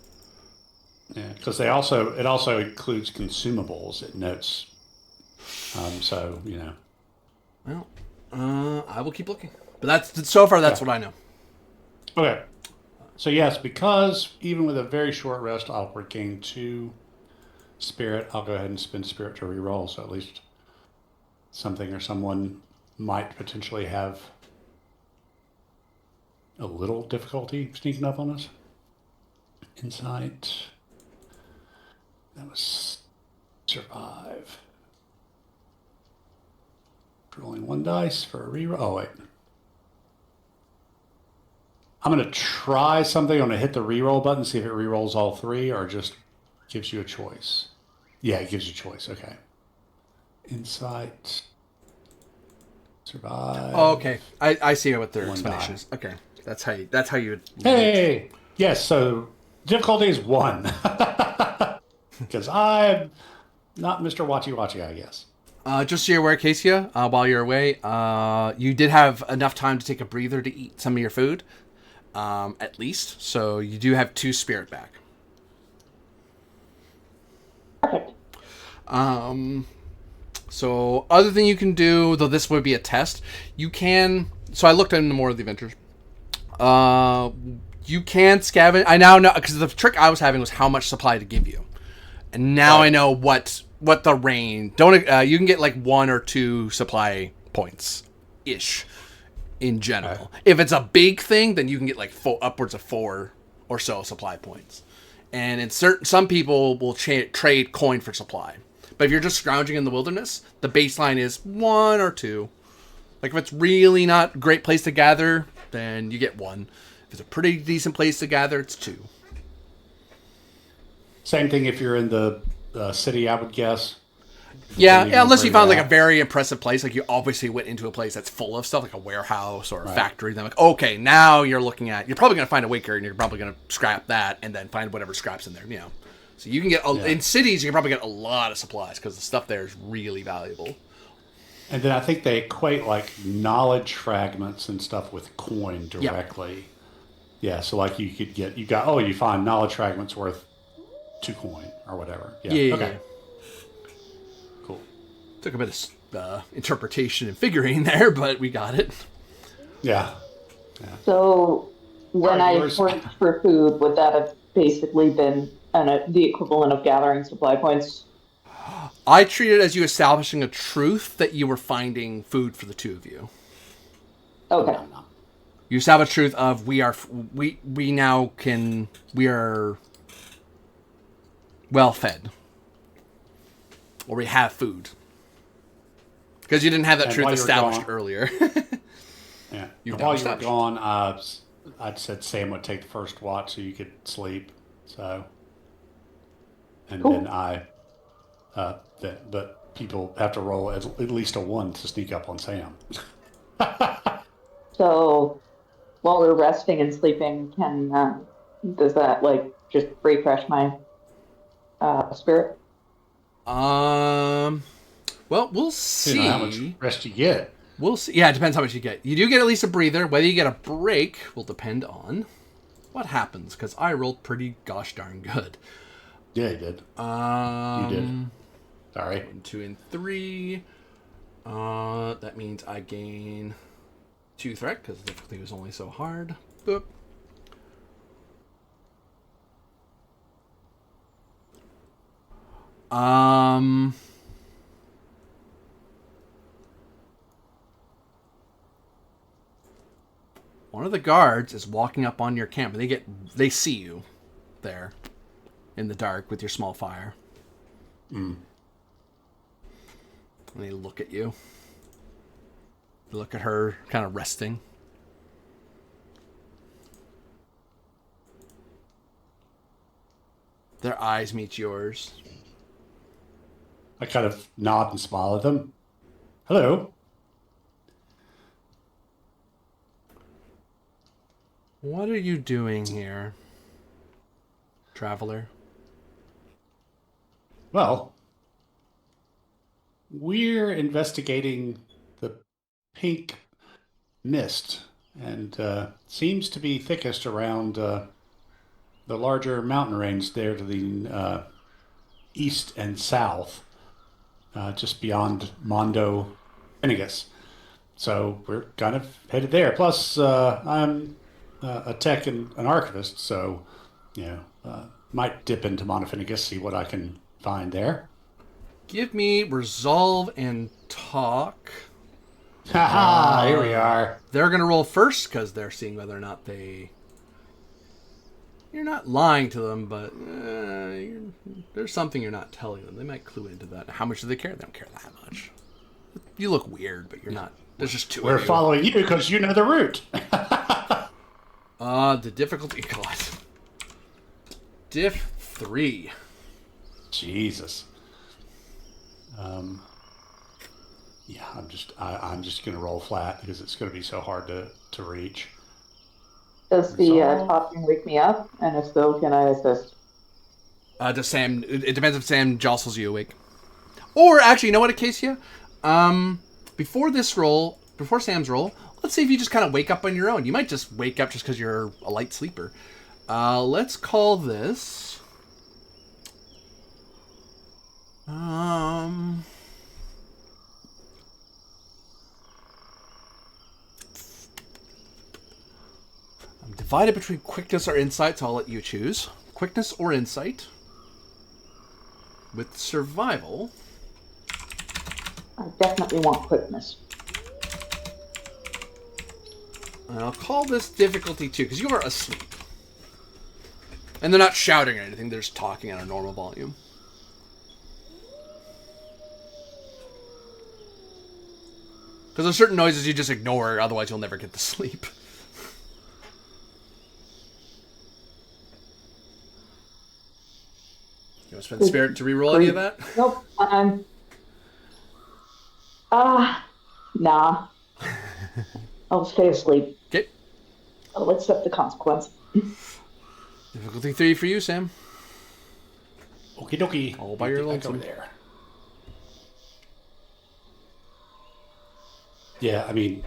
Yeah, because it also includes consumables. It notes. So, you know. Well, I will keep looking. But that's what I know. Okay. So yes, because even with a very short rest, I'll regain 2 spirit. I'll go ahead and spend spirit to reroll, so at least something or someone might potentially have a little difficulty sneaking up on us. Insight. That was survive. Rolling 1 dice for a reroll. Oh, wait. I'm going to try something. I'm going to hit the reroll button, see if it rerolls all 3 or just gives you a choice. Yeah, it gives you a choice. Okay. Insight. Survive. Oh, okay. I see what their explanation is. Okay. That's how you would. Hey! Yes, so difficulty is 1. Because I'm not Mr. Watchy Watchy, I guess. Just so you're aware, Cassia, while you're away, you did have enough time to take a breather to eat some of your food, at least. So you do have 2 spirit back. Perfect. So other thing you can do, though this would be a test, you can. So I looked into more of the adventures. You can scavenge. I now know because the trick I was having was how much supply to give you, and now I know what the range. You can get like 1 or 2 supply points ish in general. If it's a big thing, then you can get like upwards of 4 or so supply points. And in some people will trade coin for supply. But if you're just scrounging in the wilderness, the baseline is 1 or 2. Like if it's really not a great place to gather, then you get 1. If it's a pretty decent place to gather, it's 2. Same thing if you're in the city, I would guess. Yeah, unless you found like a very impressive place, like you obviously went into a place that's full of stuff, like a warehouse or a factory. Then like, okay, now you're probably going to find a waker, and you're probably going to scrap that, and then find whatever scraps in there. You know, so you can get in cities, you can probably get a lot of supplies because the stuff there is really valuable. And then I think they equate like knowledge fragments and stuff with coin directly. Yeah, so like you could get, you find knowledge fragments worth 2 coin or whatever. Yeah. Yeah. Okay. Cool. Took a bit of interpretation and figuring there, but we got it. Yeah. So when Alright, I yours. worked for food, would that have basically been the equivalent of gathering supply points? I treat it as you establishing a truth that you were finding food for the two of you. Okay. No. You establish truth of we are well fed, or we have food, because you didn't have that And truth while you were established gone- earlier. Yeah. You've And while now you were established. gone, I'd said Sam would take the first watch so you could sleep. So, and Cool. then but people have to roll at least a 1 to sneak up on Sam. So while we're resting and sleeping, does that just refresh my spirit? Well, we'll You know how much see. rest you get. We'll see. Yeah, it depends how much you get. You do get at least a breather. Whether you get a break will depend on what happens, because I rolled pretty gosh darn good. Yeah, you did. You did. Sorry. 1, 2, and 3. That means I gain 2 threat, because the difficulty was only so hard. Boop. One of the guards is walking up on your camp. They see you there in the dark with your small fire. And they look at you. They look at her, kind of resting. Their eyes meet yours. I kind of nod and smile at them. Hello. What are you doing here, traveler? Well, we're investigating the pink mist, and seems to be thickest around the larger mountain range there to the east and south, just beyond Mondo Inigus. So we're kind of headed there. Plus, I'm a tech and an archivist, so might dip into Monofinigus, see what I can find there. Give me resolve and talk. Haha, here we are. They're going to roll first because they're seeing whether or not you're not lying to them, but there's something you're not telling them. They might clue into that. How much do they care? They don't care that much. You look weird, but you're not. There's just 2 We're of you. following you because you know the route. The difficulty. God. Diff 3. Jesus. Yeah, I'm just gonna roll flat because it's gonna be so hard to reach. Does the Resolve. talking wake me up? And if so, can I assist? Does Sam? It depends if Sam jostles you awake, or actually, you know what, Acacia? Before Sam's roll, let's see if you just kind of wake up on your own. You might just wake up just because you're a light sleeper. Let's call this. I'm divided between quickness or insight, so I'll let you choose. Quickness or insight. With survival. I definitely want quickness. And I'll call this difficulty 2, because you are asleep. And they're not shouting or anything, they're just talking at a normal volume. Because there's certain noises you just ignore, otherwise you'll never get to sleep. You want to spend spirit to reroll any of that? Nope. Nah. I'll stay asleep. Okay. I'll accept the consequence. Difficulty 3 for you, Sam. Okie dokie. All by your Get back lonesome. over there. Yeah, I mean,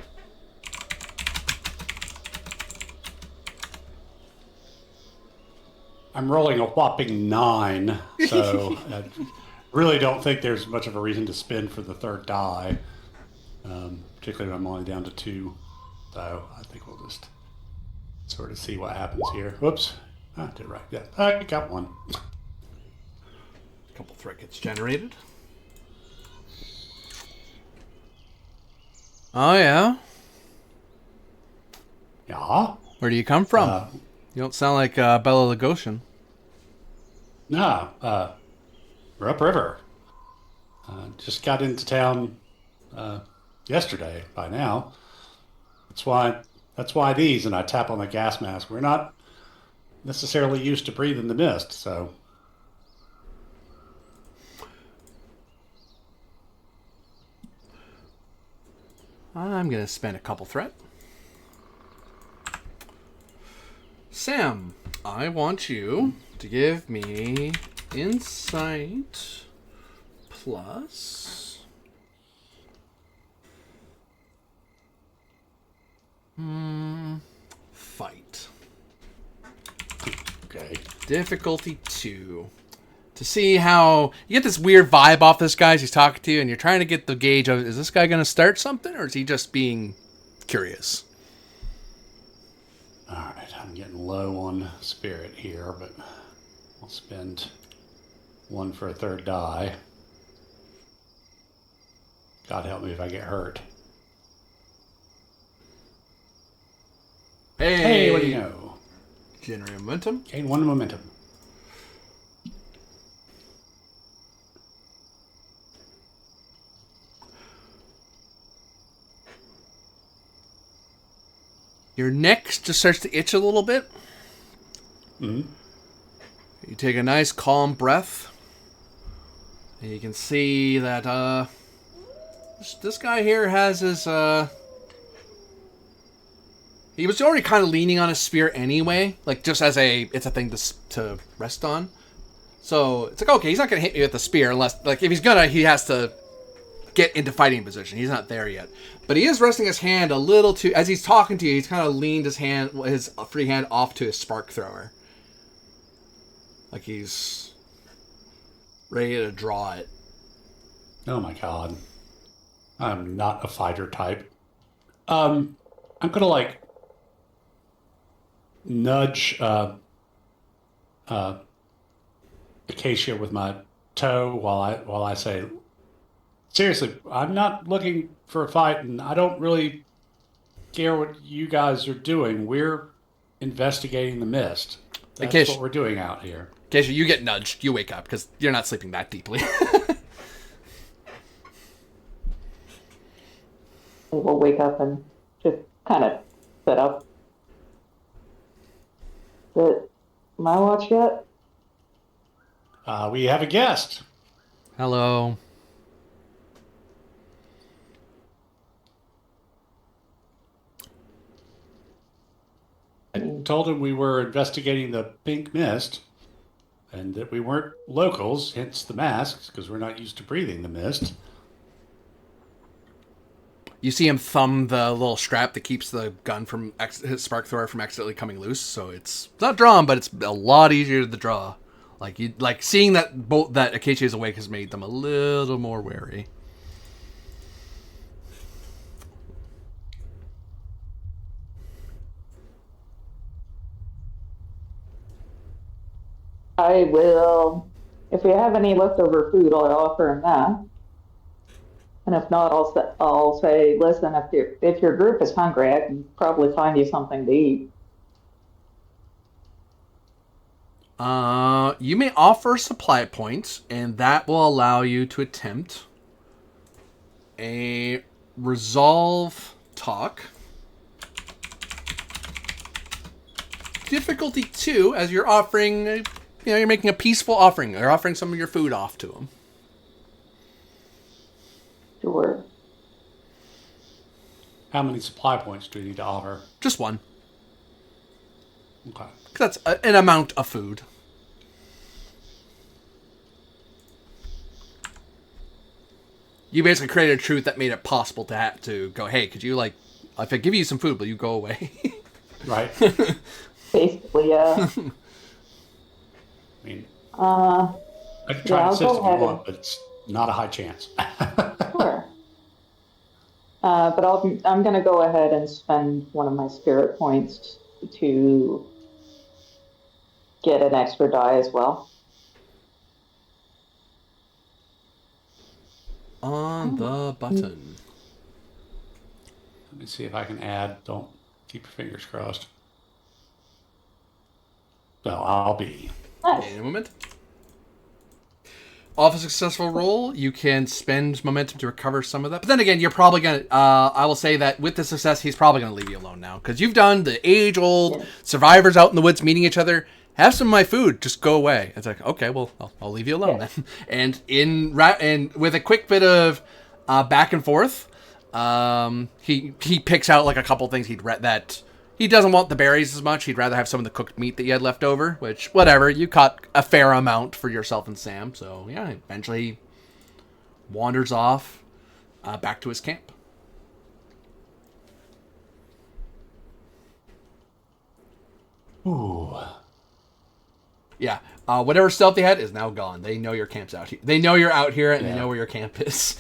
I'm rolling a whopping 9, so I really don't think there's much of a reason to spend for the third die, particularly when I'm only down to 2. So I think we'll just sort of see what happens here. Whoops. I did it right. Yeah, I got 1. A couple threat gets generated. Oh, yeah? Yeah? Where do you come from? You don't sound like Bela Lugosian. No, we're upriver. Just got into town yesterday by now. That's why these, and I tap on the gas mask. We're not necessarily used to breathing the mist, so. I'm going to spend a couple threat. Sam, I want you to give me insight plus... fight. Okay. Difficulty 2. To see how... You get this weird vibe off this guy as he's talking to you, and you're trying to get the gauge of, is this guy going to start something, or is he just being curious? Alright, I'm getting low on spirit here, but I'll spend 1 for a third die. God help me if I get hurt. Hey, what do you know? Generate momentum. Gain 1 momentum. Your neck just starts to itch a little bit. Mm-hmm. You take a nice calm breath. And you can see that this guy here has his... He was already kind of leaning on his spear anyway. Like, just as it's a thing to rest on. So, it's like, okay, he's not going to hit me with the spear unless... Like, if he's gonna, he has to get into fighting position. He's not there yet. But he is resting his hand a little too... As he's talking to you, he's kind of leaned his free hand off to his spark thrower. Like he's ready to draw it. Oh my god. I'm not a fighter type. I'm gonna, like, nudge Acacia with my toe while I say, seriously, I'm not looking for a fight, and I don't really care what you guys are doing. We're investigating the mist. That's what we're doing out here. Acacia, you get nudged. You wake up because you're not sleeping that deeply. We'll wake up and just kind of sit up. But am I watch yet? We have a guest. Hello. I told him we were investigating the pink mist and that we weren't locals, hence the masks, because we're not used to breathing the mist. You see him thumb the little strap that keeps the gun from his spark thrower from accidentally coming loose. So it's not drawn, but it's a lot easier to draw. Like seeing that Acacia is awake has made them a little more wary. I will. If we have any leftover food, I'll offer him that. And if not, I'll say, listen, if your group is hungry, I can probably find you something to eat. You may offer supply points, and that will allow you to attempt a resolve talk. Difficulty 2, as you're offering, you're making a peaceful offering. You're offering some of your food off to him. Sure. How many supply points do you need to offer? Just one. Okay. That's an amount of food. You basically created a truth that made it possible to have to go, hey, could you, if I give you some food, will you go away? Right. Basically, yeah. I mean, Uh, I can yeah, try to I'll assist go if you ahead want, but it's not a high chance. sure. But I'm gonna go ahead and spend one of my spirit points to get an extra die as well. On the button. Let me see if I can add. Don't keep your fingers crossed. So I'll be. Nice. In a moment. Off a successful roll, you can spend momentum to recover some of that. But then again, you're probably going to... I will say that with the success, he's probably going to leave you alone now. Because you've done the age-old survivors out in the woods meeting each other. Have some of my food. Just go away. It's like, okay, well, I'll leave you alone then. And with a quick bit of back and forth, he picks out like a couple things that... He doesn't want the berries as much. He'd rather have some of the cooked meat that you had left over, which, whatever, you caught a fair amount for yourself and Sam. So, yeah, eventually he wanders off back to his camp. Ooh. Yeah, whatever stealth they had is now gone. They know your camp's out here. They know you're out here, and they know where your camp is.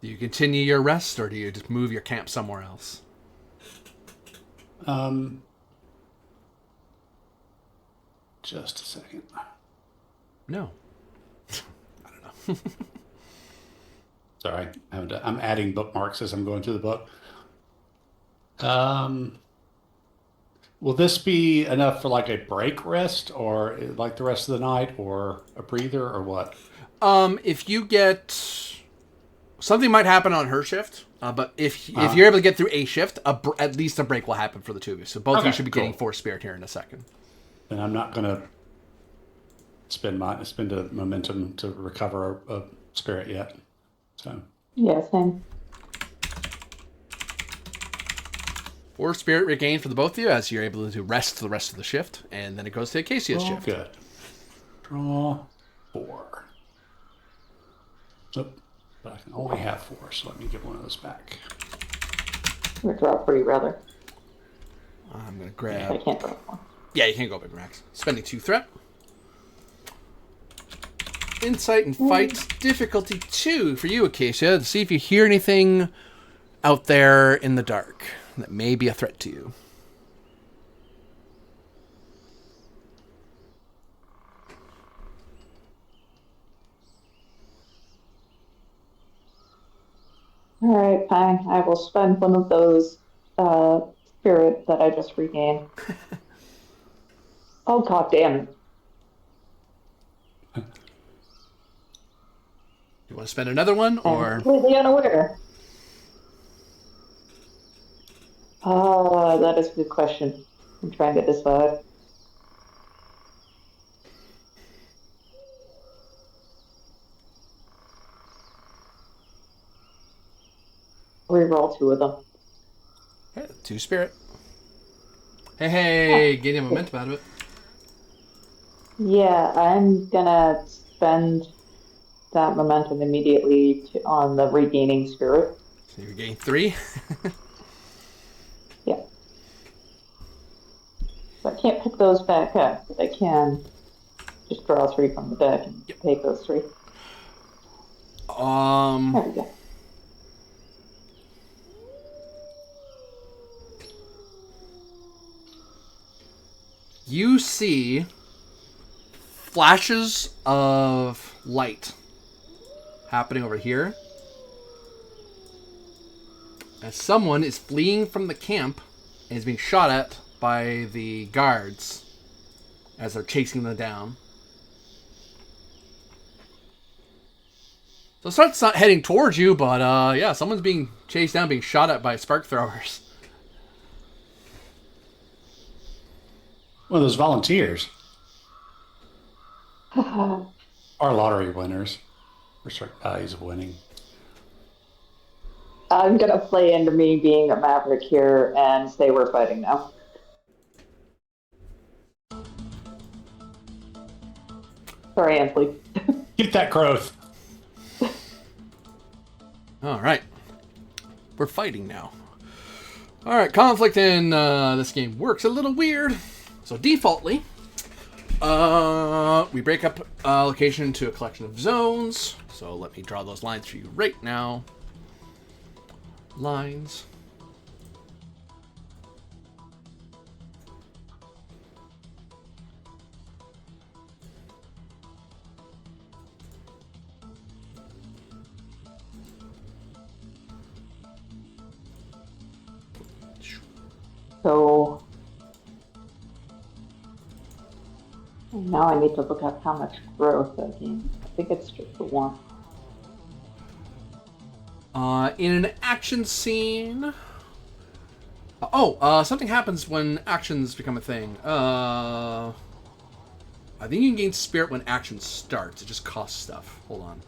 Do you continue your rest, or do you just move your camp somewhere else? Just a second. No. I don't know. Sorry, I'm adding bookmarks as I'm going through the book. Will this be enough for like a break rest, or like the rest of the night, or a breather, or what? If you get... Something might happen on her shift, but if you're able to get through a shift, at least a break will happen for the two of you. So both of you should be getting 4 spirit here in a second. And I'm not going to spend a momentum to recover a spirit yet. So Yeah, same. 4 spirit regained for the both of you as you're able to rest the rest of the shift, and then it goes to Acacia's shift. Good. Draw 4. But I can only have 4, so let me give one of those back. Or draw 3, rather. I'm going to grab... I can't draw 4. Yeah, you can't go big max. Spending 2 threat. Insight and fight. Difficulty 2 for you, Acacia. To see if you hear anything out there in the dark that may be a threat to you. All right, fine. I will spend one of those spirit that I just regained. Oh, god damn it. You want to spend another one, or... I'm completely unaware. That is a good question. I'm trying to decide. Reroll 2 of them. Yeah, 2 spirit. Hey, getting momentum out of it. Yeah, I'm gonna spend that momentum immediately on the regaining spirit. So you're getting 3. Yeah. So I can't pick those back up, but I can just draw 3 from the deck and take those 3. There we go. You see flashes of light happening over here as someone is fleeing from the camp and is being shot at by the guards as they're chasing them down. So it starts not heading towards you, but yeah, someone's being chased down, being shot at by spark throwers. One of those volunteers. Our lottery winners. For certain values of winning. I'm gonna play into me being a maverick here and say we're fighting now. Sorry, Ansley. Get that growth. All right. We're fighting now. All right, conflict in this game works a little weird. So defaultly, we break up location into a collection of zones. So let me draw those lines for you right now. Lines. So now I need to look up how much growth I gain. I think it's just the one. In an action scene. Something happens when actions become a thing. I think you can gain spirit when action starts. It just costs stuff. Hold on.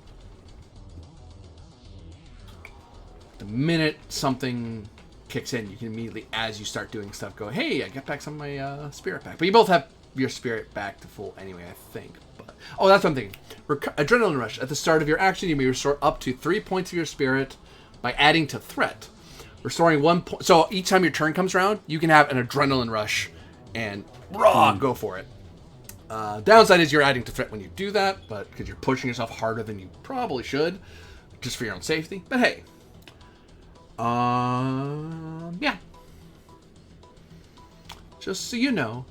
The minute something kicks in, you can immediately, as you start doing stuff, go, hey, I get back some of my spirit back. But you both have your spirit back to full anyway, I think. But that's one thing. Adrenaline rush. At the start of your action, you may restore up to 3 points of your spirit by adding to threat. Restoring 1 point. So each time your turn comes around, you can have an adrenaline rush and go for it. Downside is you're adding to threat when you do that, but because you're pushing yourself harder than you probably should, just for your own safety. But hey. Yeah. Just so you know.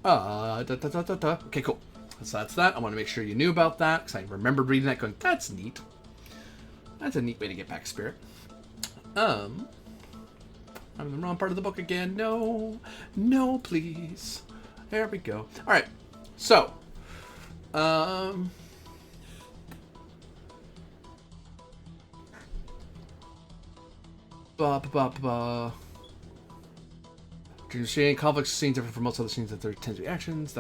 Okay, cool. So that's that. I want to make sure you knew about that, because I remembered reading that going, that's neat. That's a neat way to get back spirit. I'm in the wrong part of the book again. No, please. There we go. All right. So, Do you see any conflicts scenes different from most other scenes that there tend to be actions?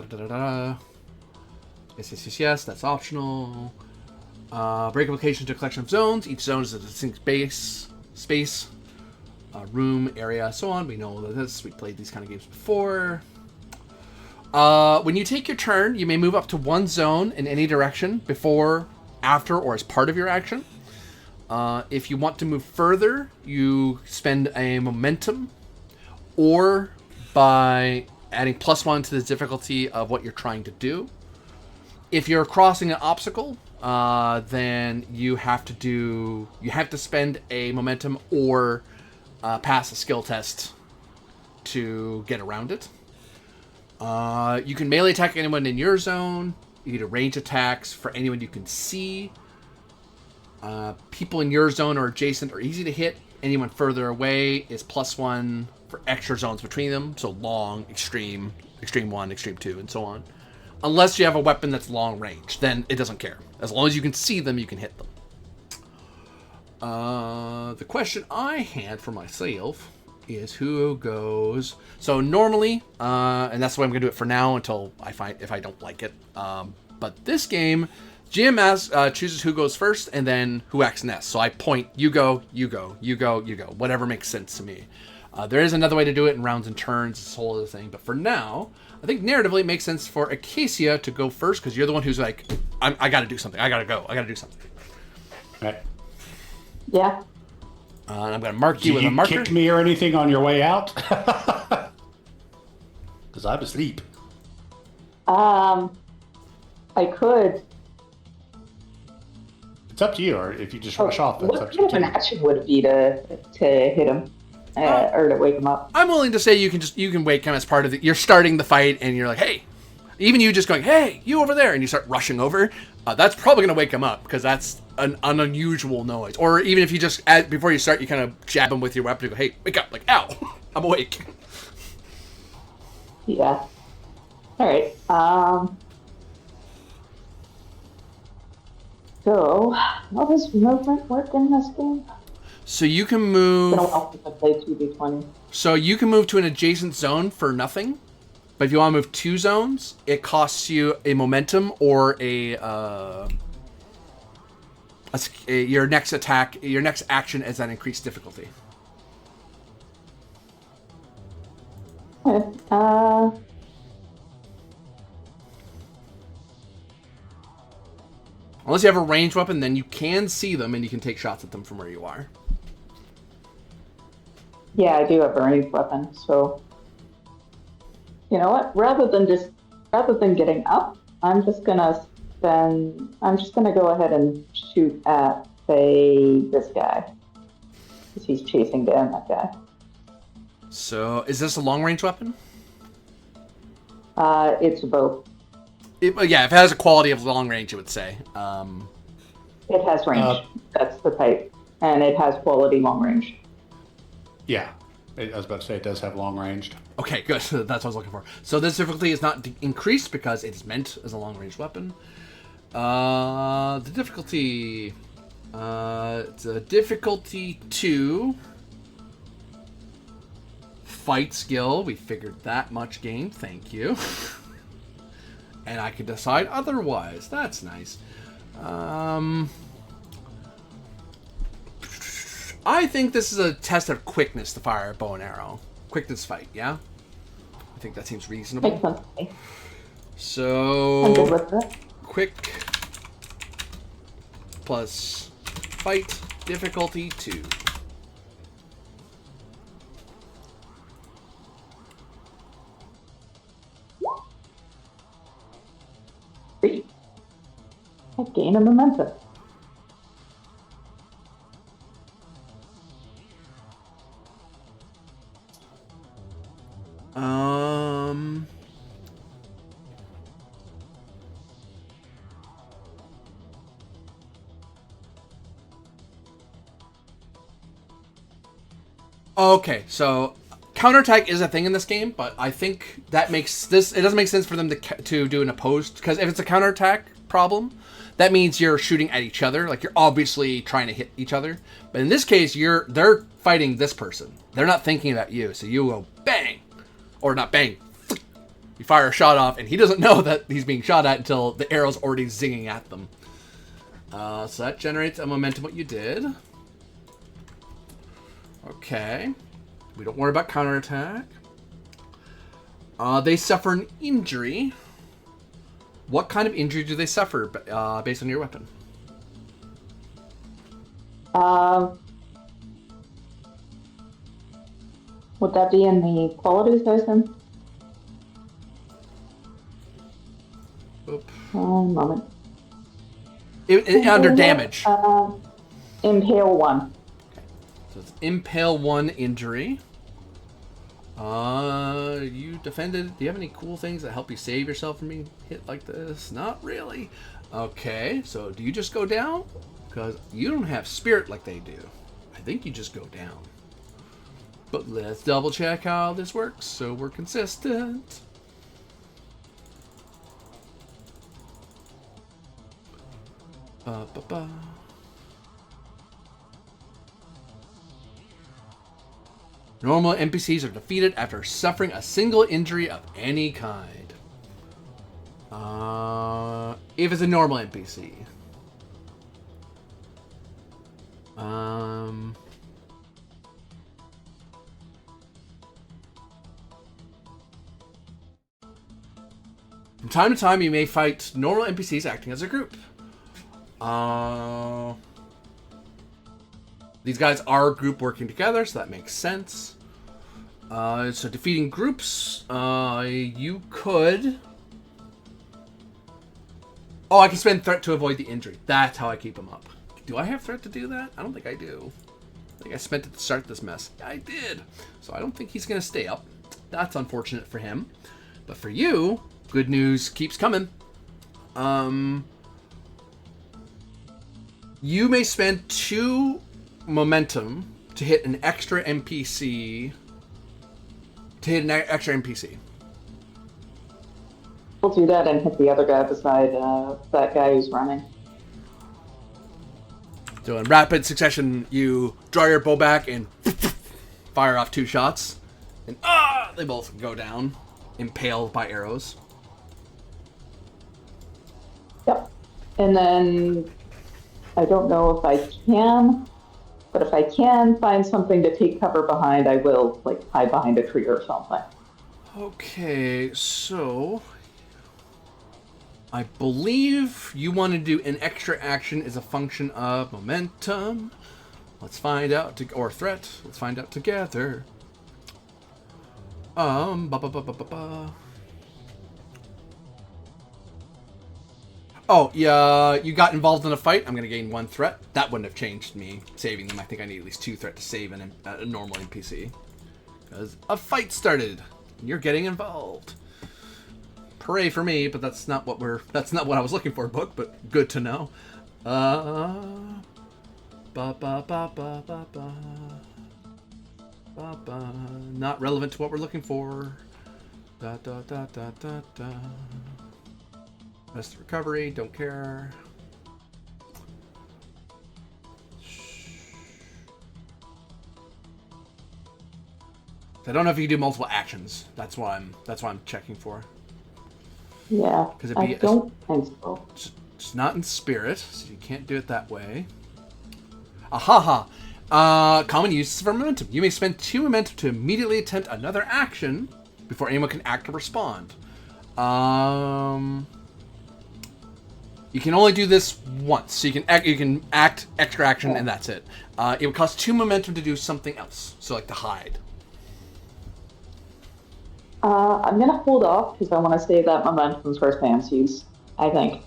Yes. That's optional. Break location to a collection of zones. Each zone is a distinct space, room, area, so on. We know this. We played these kind of games before. When you take your turn, you may move up to one zone in any direction before, after, or as part of your action. If you want to move further, you spend a momentum, or by adding +1 to the difficulty of what you're trying to do. If you're crossing an obstacle, then you have to spend a momentum or pass a skill test to get around it. You can melee attack anyone in your zone. You can do range attacks for anyone you can see. People in your zone or adjacent are easy to hit. Anyone further away is +1 for extra zones between them. So long, extreme 1, extreme 2, and so on. Unless you have a weapon that's long range, then it doesn't care. As long as you can see them, you can hit them. The question I had for myself is who goes. So normally, and that's the way I'm going to do it for now until I find if I don't like it. But this game, GM chooses who goes first and then who acts next. So I point, you go, whatever makes sense to me. There is another way to do it in rounds and turns, this whole other thing. But for now, I think narratively it makes sense for Acacia to go first because you're the one who's like, I got to do something. I got to go. I got to do something. Right. Yeah. And I'm going to mark you with a marker. Did you kick me or anything on your way out? Because I'm asleep. I could. It's up to you, or if you just rush off, that's up to you. What kind of an action would it be to hit him or to wake him up? I'm willing to say you can wake him as part of the. You're starting the fight, and you're like, hey, even you just going, hey, you over there, and you start rushing over. That's probably going to wake him up because that's an unusual noise. Or even if you just before you start, you kind of jab him with your weapon. You go, hey, wake up! Like, ow, I'm awake. Yeah. All right. So, how does movement work in this game? So you can move. I don't know if I played 2d20. So you can move to an adjacent zone for nothing, but if you want to move 2 zones, it costs you a momentum or your next attack, your next action is an increased difficulty. Okay. Unless you have a ranged weapon, then you can see them and you can take shots at them from where you are. Yeah, I do have a ranged weapon, so you know what? Rather than getting up, I'm just gonna go ahead and shoot at, say, this guy, because he's chasing down that guy. So, is this a long range weapon? It's both. Yeah, if it has a quality of long range, it would say. It has range. That's the type, and it has quality long range. Yeah, I was about to say it does have long range. Okay, good. That's what I was looking for. So this difficulty is not increased because it is meant as a long-range weapon. The difficulty... it's a difficulty 2. Fight skill. We figured that much game. Thank you. And I can decide otherwise. That's nice. I think this is a test of quickness to fire a bow and arrow. Quickness fight, yeah? I think that seems reasonable. Makes sense. So, I'm good with it. quick plus fight difficulty 2. Great. I gain a momentum. Okay, so counterattack is a thing in this game, but I think that makes this... It doesn't make sense for them to do an opposed, because if it's a counterattack problem, that means you're shooting at each other. Like, you're obviously trying to hit each other. But in this case, they're fighting this person. They're not thinking about you, so you go bang! Or not bang. You fire a shot off, and he doesn't know that he's being shot at until the arrow's already zinging at them. So that generates a momentum, what you did. Okay. We don't worry about counterattack. They suffer an injury. What kind of injury do they suffer based on your weapon? Would that be in the qualities, I assume? Oop. Moment. Under damage. Impale 1. So it's Impale 1 injury. You defended. Do you have any cool things that help you save yourself from being hit like this? Not really. Okay, so do you just go down? Because you don't have spirit like they do. I think you just go down. But let's double check how this works so we're consistent. Normal NPCs are defeated after suffering a single injury of any kind. If it's a normal NPC. From time to time, you may fight normal NPCs acting as a group. These guys are group working together, so that makes sense. So defeating groups, you could... Oh, I can spend threat to avoid the injury. That's how I keep them up. Do I have threat to do that? I don't think I do. I think I spent it to start this mess. I did. So I don't think he's going to stay up. That's unfortunate for him. But for you, good news keeps coming. You may spend 2 momentum to hit an extra NPC. We'll do that and hit the other guy beside that guy who's running. So in rapid succession, you draw your bow back and fire off 2 shots. And they both go down, impaled by arrows. Yep. And then I don't know if I can, but if I can find something to take cover behind, I will, like, hide behind a tree or something. Okay, so... I believe you want to do an extra action is a function of momentum. Let's find out, or threat. Let's find out together. Oh, yeah, you got involved in a fight. I'm going to gain 1 threat. That wouldn't have changed me saving them. I think I need at least 2 threat to save a normal NPC. Because a fight started. And you're getting involved. Hooray for me, but that's not what I was looking for, book, but good to know. Not relevant to what we're looking for. Best recovery, don't care. I don't know if you can do multiple actions. That's why I'm checking for. Yeah, I don't think so. It's not in spirit, so you can't do it that way. Ahaha. Common uses for momentum. You may spend 2 momentum to immediately attempt another action before anyone can act or respond. You can only do this once, so you can act extra action, and that's it. It would cost 2 momentum to do something else, so like to hide. I'm gonna hold off because I want to save that momentum's for Sam's use. I think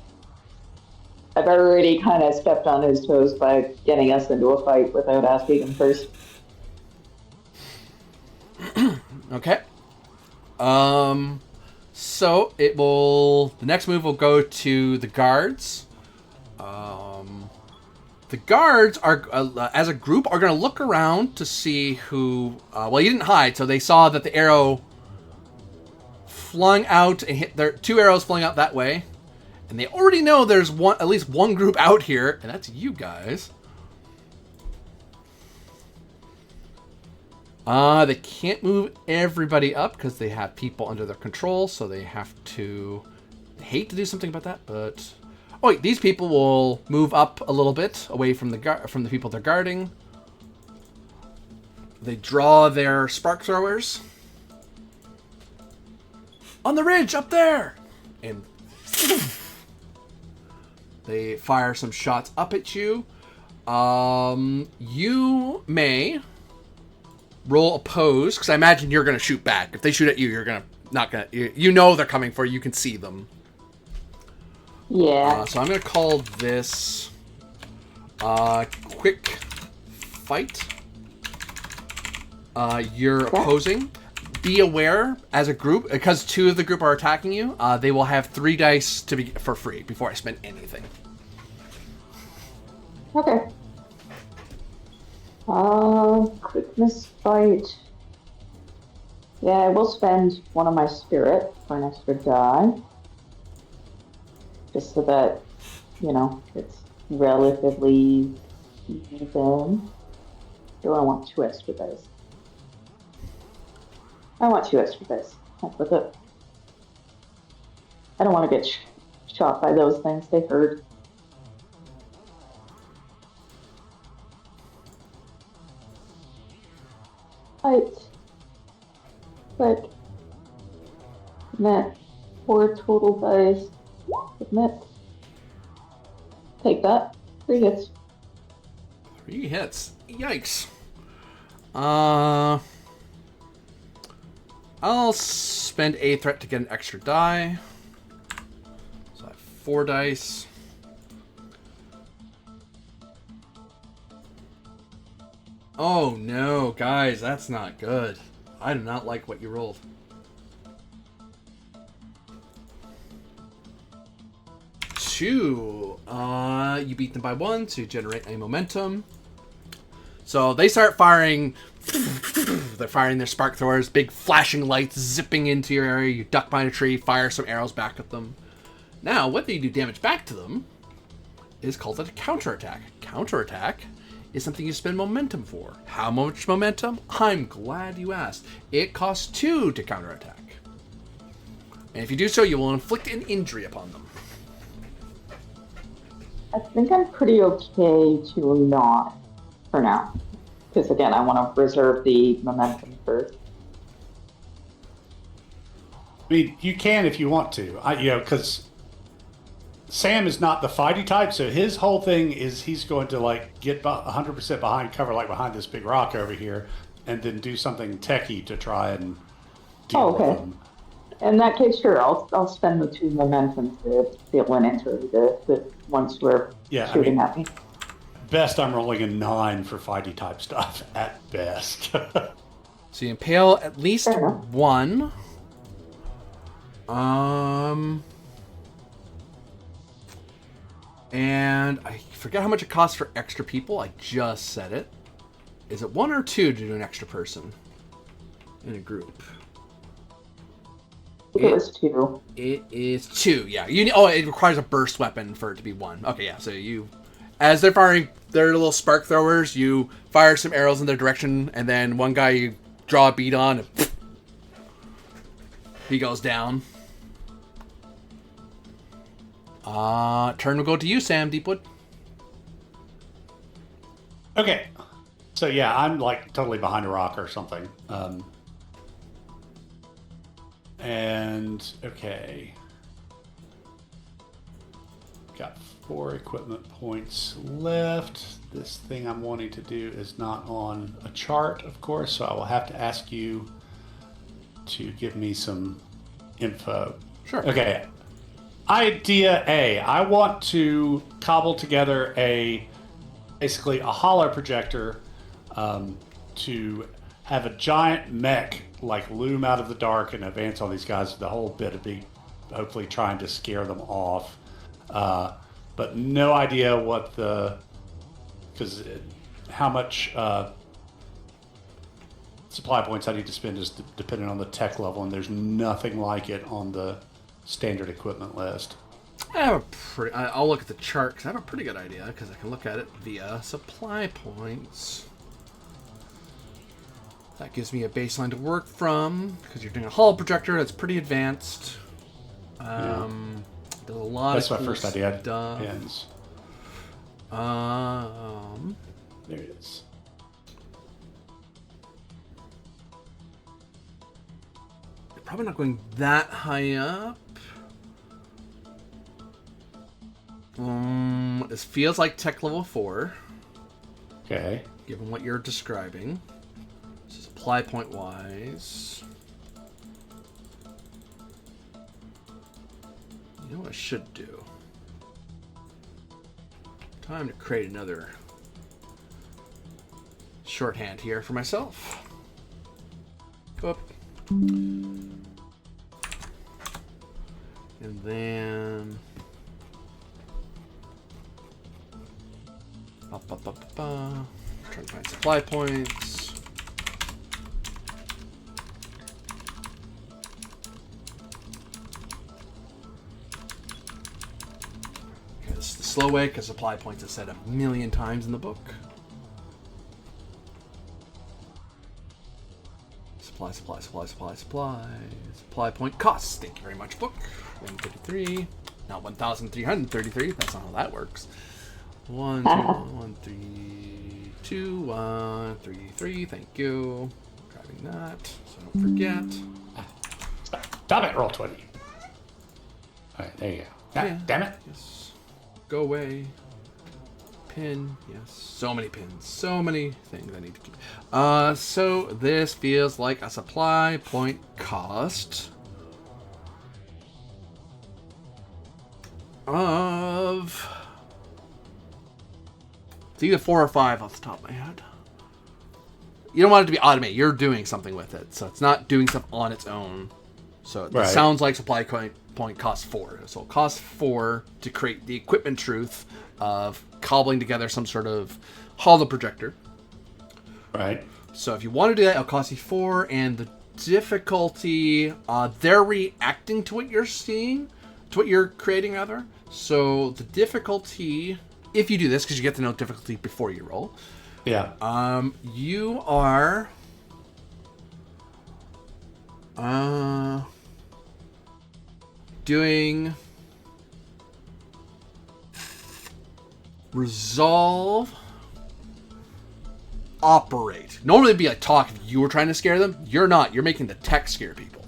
I've already kind of stepped on his toes by getting us into a fight without asking him first. Okay. So the next move will go to the guards. The guards are, as a group, are going to look around to see who. Well, you didn't hide, so they saw that the arrow flung out and hit. There 2 arrows flung out that way, and they already know there's at least one group out here, and that's you guys. They can't move everybody up because they have people under their control, so they have to. They hate to do something about that, but oh wait, these people will move up a little bit away from the people they're guarding. They draw their spark throwers on the ridge up there, and they fire some shots up at you. You may roll oppose, because I imagine you're going to shoot back. If they shoot at you, you're not going to. You know they're coming for you. You can see them. Yeah. So I'm going to call this quick fight. You're opposing. Be aware, as a group, because 2 of the group are attacking you, they will have 3 dice for free before I spend anything. Okay. Quickness fight. Yeah, I will spend 1 of my spirit for an extra die. Just so that, it's relatively even. Do I want 2 extra dice? I want 2 extra dice. Heck with it. I don't want to get shot by those things. They hurt. Fight. Click. Net. 4 total dice. Submit. Take that. 3 hits. 3 hits. Yikes. I'll spend a threat to get an extra die. So I have 4 dice. Oh no, guys, that's not good. I do not like what you rolled. Two. You beat them by 1 to generate a momentum. So they start firing. They're firing their spark throwers, big flashing lights zipping into your area. You duck behind a tree, fire some arrows back at them. Now, whether you do damage back to them is called a counterattack. Counterattack is something you spend momentum for. How much momentum? I'm glad you asked. It costs 2 to counterattack. And if you do so, you will inflict an injury upon them. I think I'm pretty okay to not for now. Because again, I want to reserve the momentum first. I mean, you can if you want to. Because Sam is not the fighty type, so his whole thing is he's going to like get 100% behind cover, like behind this big rock over here, and then do something techie to try and deal with them. In that case, sure, I'll spend the 2 momentum to deal an injury the once we're shooting at me. Best, I'm rolling a 9 for fighty type stuff at best. So you impale at least one. And I forget how much it costs for extra people. I just said it. Is it 1 or 2 to do an extra person in a group? It was 2. It is 2. Yeah. It requires a burst weapon for it to be 1. Okay. Yeah. So as they're firing their little spark throwers, you fire some arrows in their direction, and then one guy you draw a bead on, and he goes down. Turn will go to you, Sam Deepwood. Okay. So yeah, I'm like totally behind a rock or something. And okay. Got 4 equipment points left. This thing I'm wanting to do is not on a chart, of course, so I will have to ask you to give me some info. Sure. Okay. Idea A. I want to cobble together basically a hollow projector to have a giant mech like loom out of the dark and advance on these guys. The whole bit of be hopefully trying to scare them off. But no idea how much supply points I need to spend is dependent on the tech level, and there's nothing like it on the standard equipment list. I'll look at the chart because I have a pretty good idea because I can look at it via supply points. That gives me a baseline to work from because you're doing a Hall projector that's pretty advanced. Does a lot That's of my cool first idea. stuff. There it is. You're probably not going that high up. This feels like tech level 4. Okay. Given what you're describing. So supply point wise. You know what I should do? Time to create another shorthand here for myself. Go up. And then trying to find supply points. Okay, this is the slow way because supply points is said 1,000,000 times in the book. Supply point costs. Thank you very much, book. 133. Not 1,333. That's not how that works. 1, 2, 1, 3, 2, 1, 3, 3. Thank you. Grabbing that so I don't forget. Stop it, roll 20. Alright, there you go. Yeah. Damn it. Yes. Go away. Pin. Yes. So many pins. So many things I need to keep. So this feels like a supply point cost of... It's either 4 or 5 off the top of my head. You don't want it to be automated. You're doing something with it. So it's not doing stuff on its own. So it sounds like supply point costs 4. So it costs 4 to create the equipment truth of cobbling together some sort of hollow projector. Right. So if you want to do that, it'll cost you 4. And the difficulty, they're reacting to what you're seeing, to what you're creating, rather. So the difficulty... If you do this, because you get to know difficulty before you roll. Yeah. You are... doing... Resolve... Operate. Normally it'd be like talk if you were trying to scare them. You're not. You're making the tech scare people.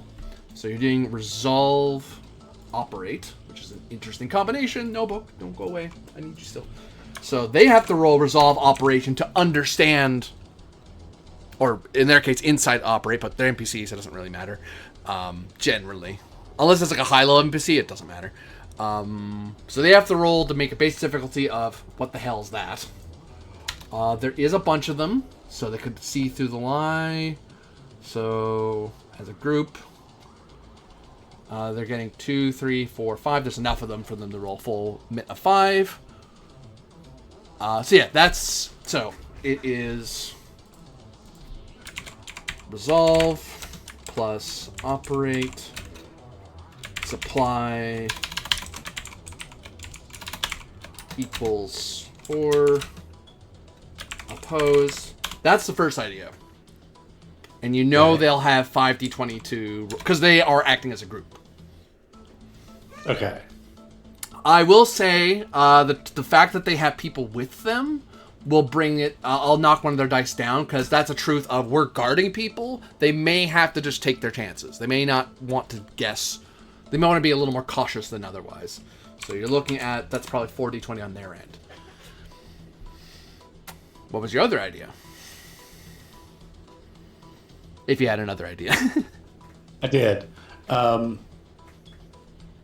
So you're doing resolve... Operate. which is an interesting combination. No book, don't go away. I need you still. So they have to roll resolve operation to understand, or in their case, insight operate, but they're NPCs, so it doesn't really matter, generally. Unless it's like a high-level NPC, it doesn't matter. So they have to roll to make a base difficulty of what the hell is that. There is a bunch of them, so they could see through the lie. So as a group, they're getting 2, 3, 4, 5. There's enough of them for them to roll full of 5. So yeah, so it is resolve plus operate, supply equals 4, oppose. That's the first idea. And you know they'll have 5d22 because they are acting as a group. Okay. I will say the fact that they have people with them will bring it. I'll knock one of their dice down because that's a truth of we're guarding people. They may have to just take their chances. They may not want to guess. They may want to be a little more cautious than otherwise. So you're looking at that's probably 4d20 on their end. What was your other idea? If you had another idea. I did.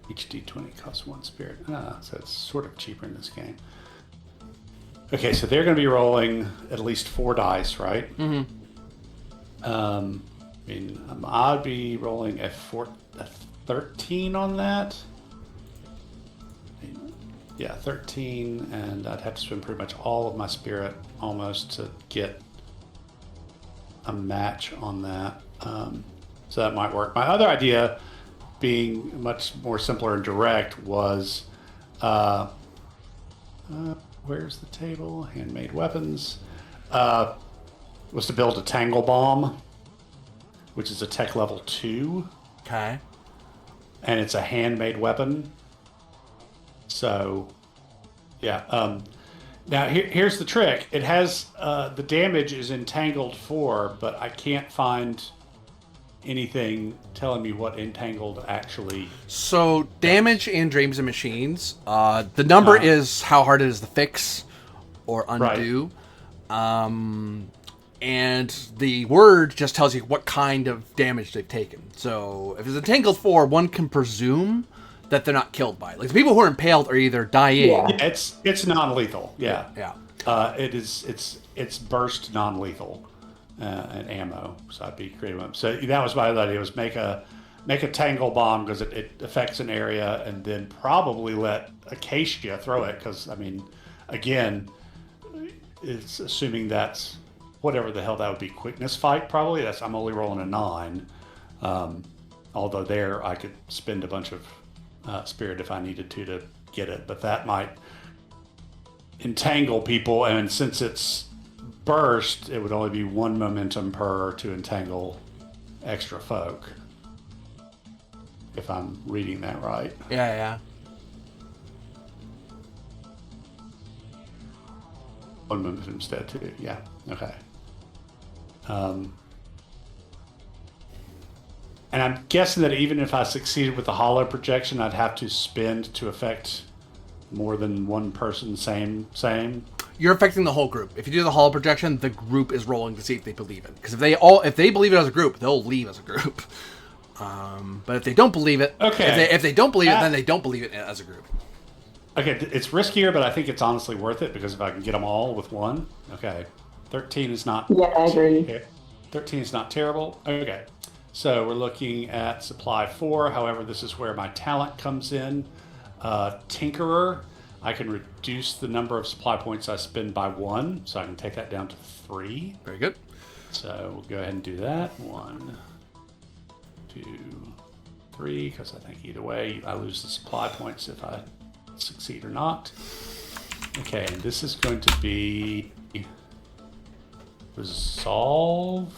Each d20 costs 1 spirit. So it's sort of cheaper in this game. Okay, so they're going to be rolling at least 4 dice, right? Mm-hmm. I'd be rolling a 13 on that. Yeah, 13, and I'd have to spend pretty much all of my spirit almost to get a match on that. So that might work. My other idea, being much more simpler and direct, was where's the table? Handmade weapons. Was to build a tangle bomb, which is a tech level 2. Okay. And it's a handmade weapon. So, yeah. Now, here's the trick. It has, the damage is entangled 4, but I can't find anything telling me what entangled actually... So, damage in Dreams and Machines, the number is how hard it is to fix or undo. Right. And the word just tells you what kind of damage they've taken. So, if it's entangled 4, one can presume that they're not killed by it. Like, the people who are impaled are either dying... Yeah, it's non-lethal, yeah. Yeah. It's burst non-lethal and ammo, so I'd be creating one. So that was my other idea, was make a tangle bomb, because it affects an area, and then probably let Acacia throw it, because, again, it's assuming that's whatever the hell that would be, quickness fight, probably. I'm only rolling a 9. Although there I could spend a bunch of spirit if I needed to get it, but that might entangle people, and since it's burst, it would only be 1 momentum per to entangle extra folk, if I'm reading that right. Yeah. 1 momentum instead too, yeah, okay. And I'm guessing that even if I succeeded with the hollow projection, I'd have to spend to affect more than one person. Same. You're affecting the whole group. If you do the hollow projection, the group is rolling to see if they believe it. Because if they believe it as a group, they'll leave as a group. But if they don't believe it, if they don't believe it, then they don't believe it as a group. Okay, it's riskier, but I think it's honestly worth it, because if I can get them all with 1, okay. 13 is not... Yeah, I agree. Okay. 13 is not terrible. Okay. So we're looking at supply 4. However, this is where my talent comes in. Tinkerer, I can reduce the number of supply points I spend by 1, so I can take that down to 3. Very good. So we'll go ahead and do that. 1, 2, 3, because I think either way I lose the supply points if I succeed or not. Okay, and this is going to be resolve.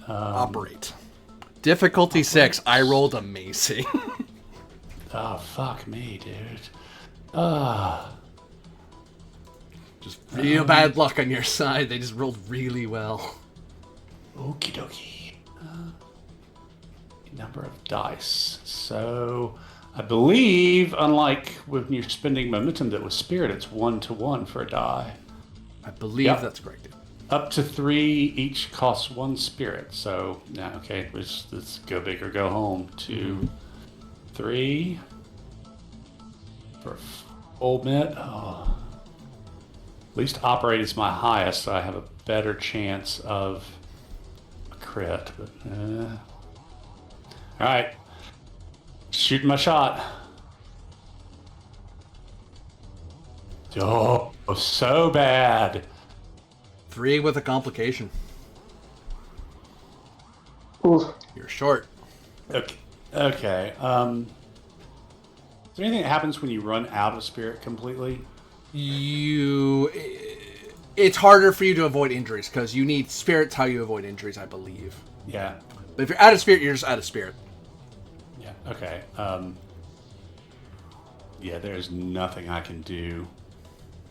Operate. Difficulty 6. I rolled amazing. Oh, fuck me, dude. Just real bad luck on your side. They just rolled really well. Okie dokie. number of dice. So I believe, unlike when you're spending momentum that was spirit, it's 1-to-1 for a die. I believe that's correct. Up to 3, each costs 1 spirit. So, yeah, okay, let's go big or go home. 2, 3. For a full minute. Oh. At least operate is my highest, so I have a better chance of a crit. But, all right. Shooting my shot. Oh, so bad. 3 with a complication. Oof. You're short. Okay. Is there anything that happens when you run out of spirit completely? It's harder for you to avoid injuries because you need spirits how you avoid injuries, I believe. Yeah. But if you're out of spirit, you're just out of spirit. Yeah. Okay. Yeah, there's nothing I can do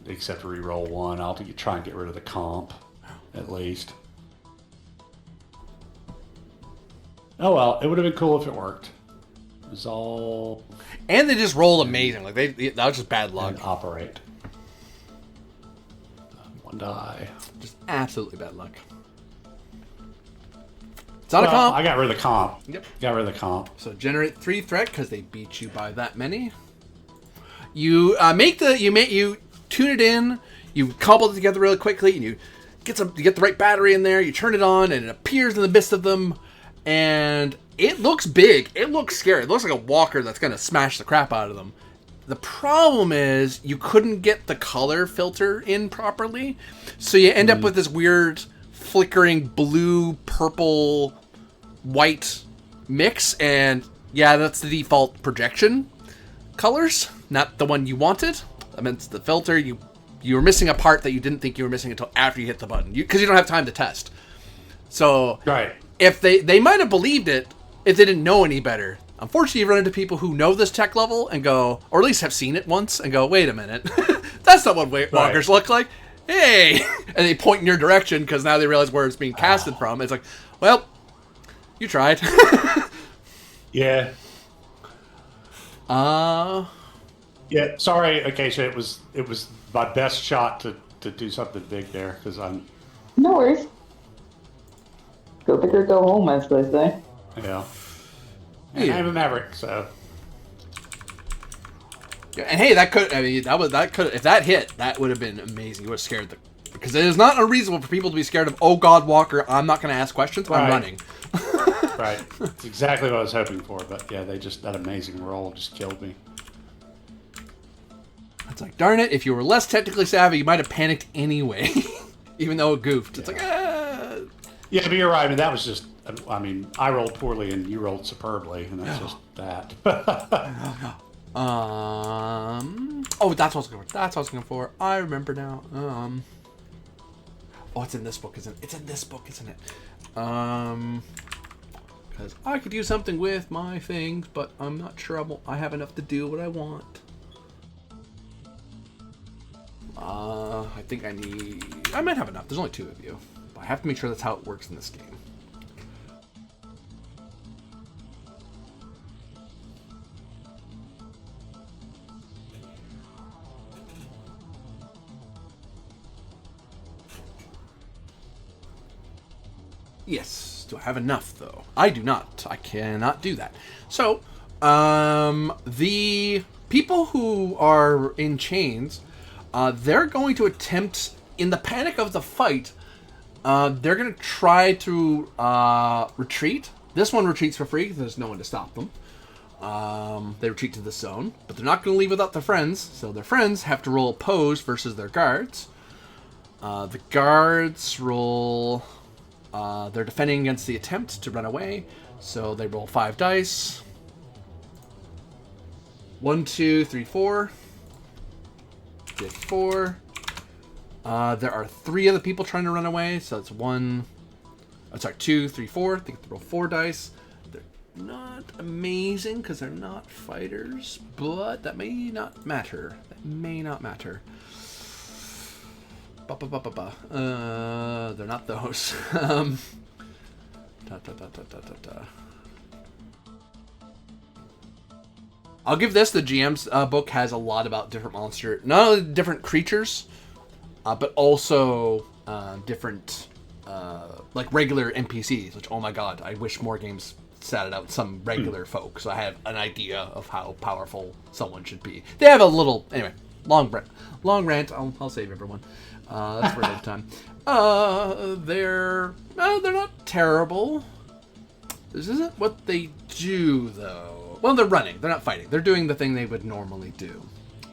except re-roll 1. I'll try and get rid of the comp, at least. Oh well, it would have been cool if it worked. It was all... And they just roll amazing. Like that was just bad luck. And operate. 1 die. Just absolutely bad luck. It's not a comp. I got rid of the comp. Yep. Got rid of the comp. So generate 3 threat because they beat you by that many. You you tune it in. You cobble it together really quickly, and you get the right battery in there. You turn it on, and it appears in the midst of them, and it looks big. It looks scary. It looks like a walker that's gonna smash the crap out of them. The problem is you couldn't get the color filter in properly, so you end up with this weird flickering blue, purple, white mix, and yeah, that's the default projection colors, not the one you wanted. I meant the filter. You were missing a part that you didn't think you were missing until after you hit the button, because you don't have time to test. So right. If they might have believed it if they didn't know any better. Unfortunately, you run into people who know this tech level and go, or at least have seen it once and go, wait a minute, that's not what walkers look like. Hey, and they point in your direction because now they realize where it's being casted from. It's like, well, you tried. Yeah. Yeah. Sorry, Acacia. It was my best shot to do something big there because I'm. No worries. Go big or go home, as they say. Yeah. And I'm a maverick, so. Yeah, and hey, that could if that hit, that would have been amazing. You would have scared because it is not unreasonable for people to be scared of, oh God, Walker, I'm not going to ask questions, I'm running. Right. That's exactly what I was hoping for, but yeah, that amazing roll just killed me. It's like, darn it, if you were less technically savvy, you might have panicked anyway, even though it goofed. It's like, Yeah, but you're right. I mean, that was just, I rolled poorly and you rolled superbly, and that's just that. Oh, that's what I was looking for. I remember now. Oh, it's in this book, isn't it? It's in this book, isn't it? Because I could do something with my things, but I'm not sure I have enough to do what I want. I think I might have enough. There's only 2 of you. But I have to make sure that's how it works in this game. Yes. Do I have enough, though? I do not. I cannot do that. So, the people who are in chains, they're going to attempt, in the panic of the fight, they're going to try to retreat. This one retreats for free because there's no one to stop them. They retreat to the zone, but they're not going to leave without their friends, so their friends have to roll opposed versus their guards. The guards roll... they're defending against the attempt to run away, so they roll 5 dice. 1, 2, 3, 4. Get 4. There are 3 other people trying to run away, so it's 2, 3, 4. They get to roll 4 dice. They're not amazing because they're not fighters, but that may not matter. They're not those. I'll give this. The GM's book has a lot about different monster, not only different creatures, but also different like regular NPCs. Which, oh my god, I wish more games sat it out some regular folk, so I have an idea of how powerful someone should be. They have a little anyway. Long rant. I'll save everyone. That's for another time. They're not terrible. This isn't what they do, though. Well, they're running. They're not fighting. They're doing the thing they would normally do.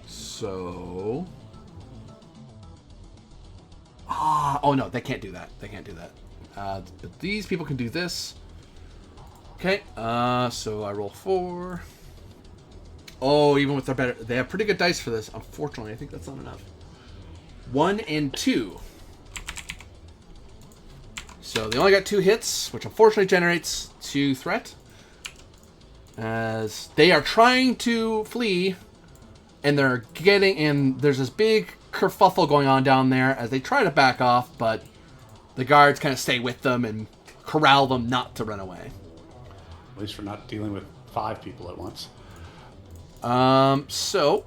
So... oh, no. They can't do that. They can't do that. But these people can do this. Okay. So I roll 4. Oh, even with their better... They have pretty good dice for this. Unfortunately, I think that's not enough. 1 and 2. So they only got 2 hits, which unfortunately generates 2 threat. As they are trying to flee, and they're getting in. There's this big kerfuffle going on down there as they try to back off, but the guards kind of stay with them and corral them not to run away. At least we're not dealing with 5 people at once. So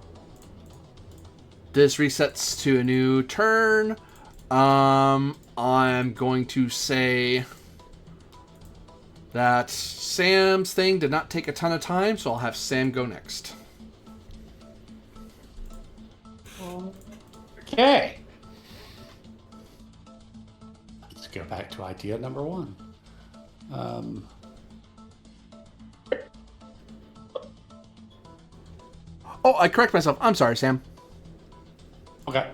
this resets to a new turn. I'm going to say that Sam's thing did not take a ton of time, so I'll have Sam go next. Okay. Let's go back to idea number 1. Oh, I correct myself. I'm sorry, Sam. Okay.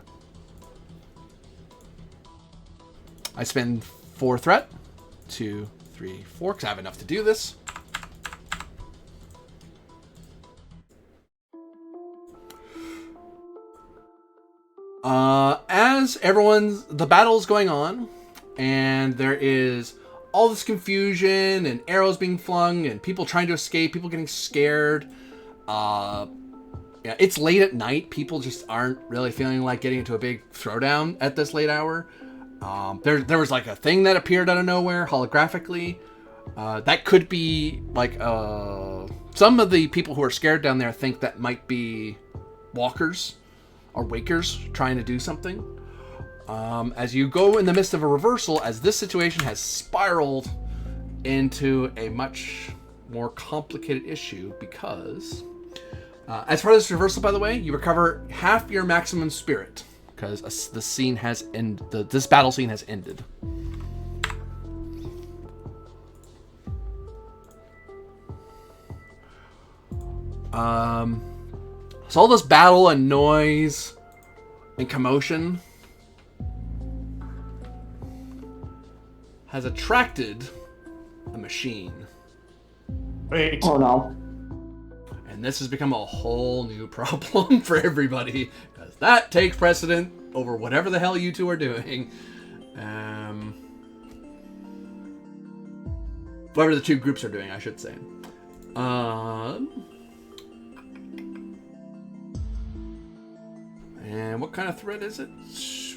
I spend 4 threat. 2, 3, 4, because I have enough to do this. As the battle's going on, and there is all this confusion and arrows being flung and people trying to escape, people getting scared. Yeah, it's late at night. People just aren't really feeling like getting into a big throwdown at this late hour. There was like a thing that appeared out of nowhere holographically. That could be like some of the people who are scared down there think that might be walkers or wakers trying to do something. As you go in the midst of a reversal, as this situation has spiraled into a much more complicated issue because as part of this reversal, by the way, you recover half your maximum spirit because the scene has ended. This battle scene has ended. So all this battle and noise and commotion has attracted a machine. Wait. Oh no. And this has become a whole new problem for everybody, because that takes precedent over whatever the hell you two are doing. Whatever the two groups are doing, I should say. And what kind of threat is it?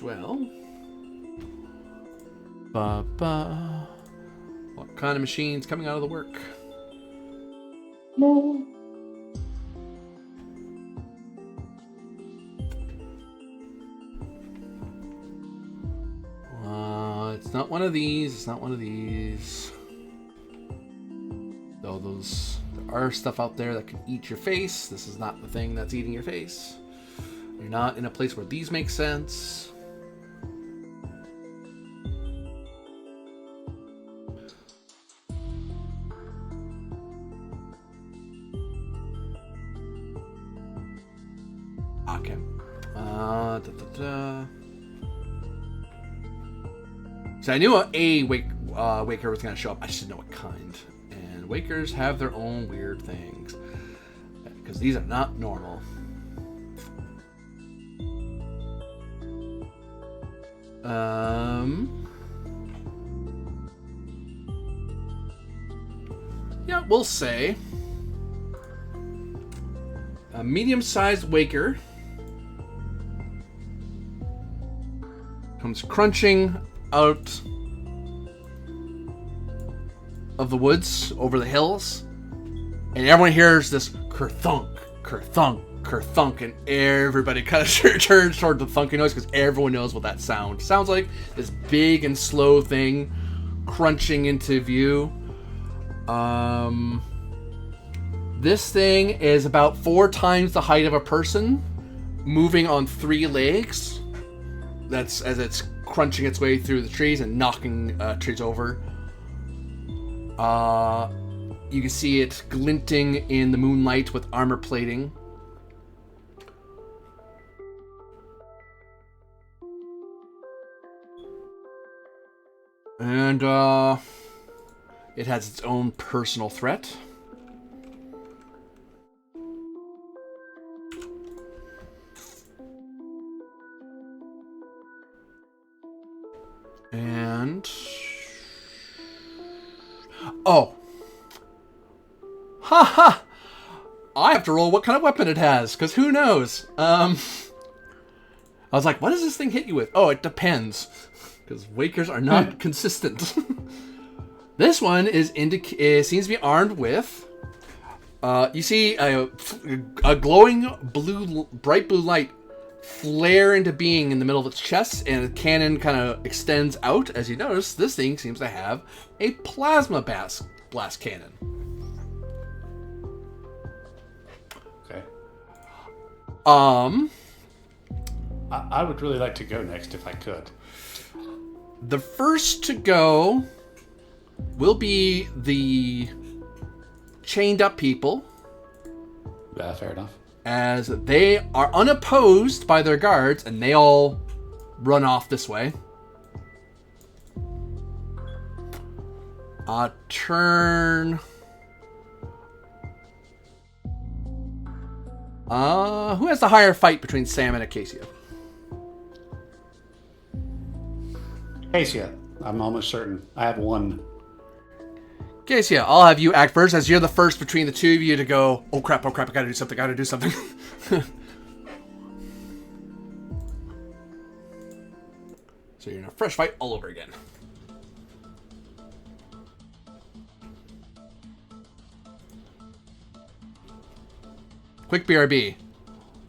Well... What kind of machine's coming out of the work? No. It's not one of these. It's not one of these. Though there are stuff out there that can eat your face. This is not the thing that's eating your face. You're not in a place where these make sense. Okay. So I knew a Waker was going to show up. I just didn't know what kind. And Wakers have their own weird things. Because these are not normal. Yeah, we'll say a medium-sized Waker comes crunching out of the woods over the hills, and everyone hears this kerthunk Kerthunk, kerthunk, and everybody kind of turns toward the thunking noise because everyone knows what that sounds like. This big and slow thing crunching into view. This thing is about 4 times the height of a person, moving on 3 legs. That's as it's crunching its way through the trees and knocking trees over. You can see it glinting in the moonlight with armor plating. And it has its own personal threat. And oh, ha! I have to roll what kind of weapon it has, because who knows? I was like, what does this thing hit you with? Oh, it depends, because Wakers are not consistent. This one seems to be armed with. You see a glowing bright blue light flare into being in the middle of its chest, and the cannon kind of extends out. As you notice, this thing seems to have a plasma blast cannon. Okay. I would really like to go next if I could. The first to go will be the chained up people. Yeah, fair enough. As they are unopposed by their guards, and they all run off this way. Turn. Who has the higher fight between Sam and Acacia? Acacia, I'm almost certain. I have 1. Acacia, I'll have you act first, as you're the first between the two of you to go, oh crap, I gotta do something. So you're in a fresh fight all over again. Quick BRB.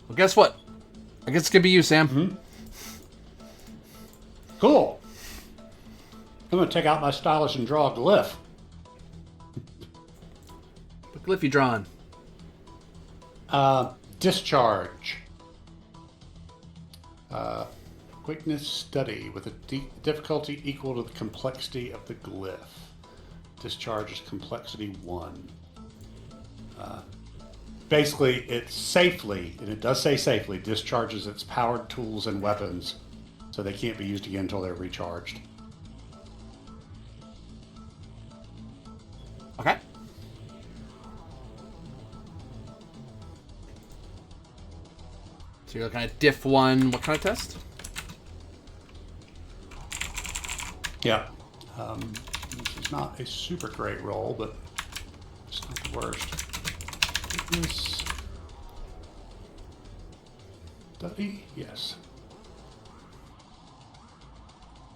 Well, guess what? I guess it's gonna be you, Sam. Mm-hmm. Cool. I'm gonna take out my stylus and draw a glyph. What glyph you drawing? Discharge. Quickness study with a difficulty equal to the complexity of the glyph. Discharge is complexity 1. Basically, it safely, and it does say safely, discharges its powered tools and weapons, so they can't be used again until they're recharged. Okay. So you're looking at diff 1. What kind of test? Yeah. This is not a super great roll, but it's not the worst. Quickness study? Yes.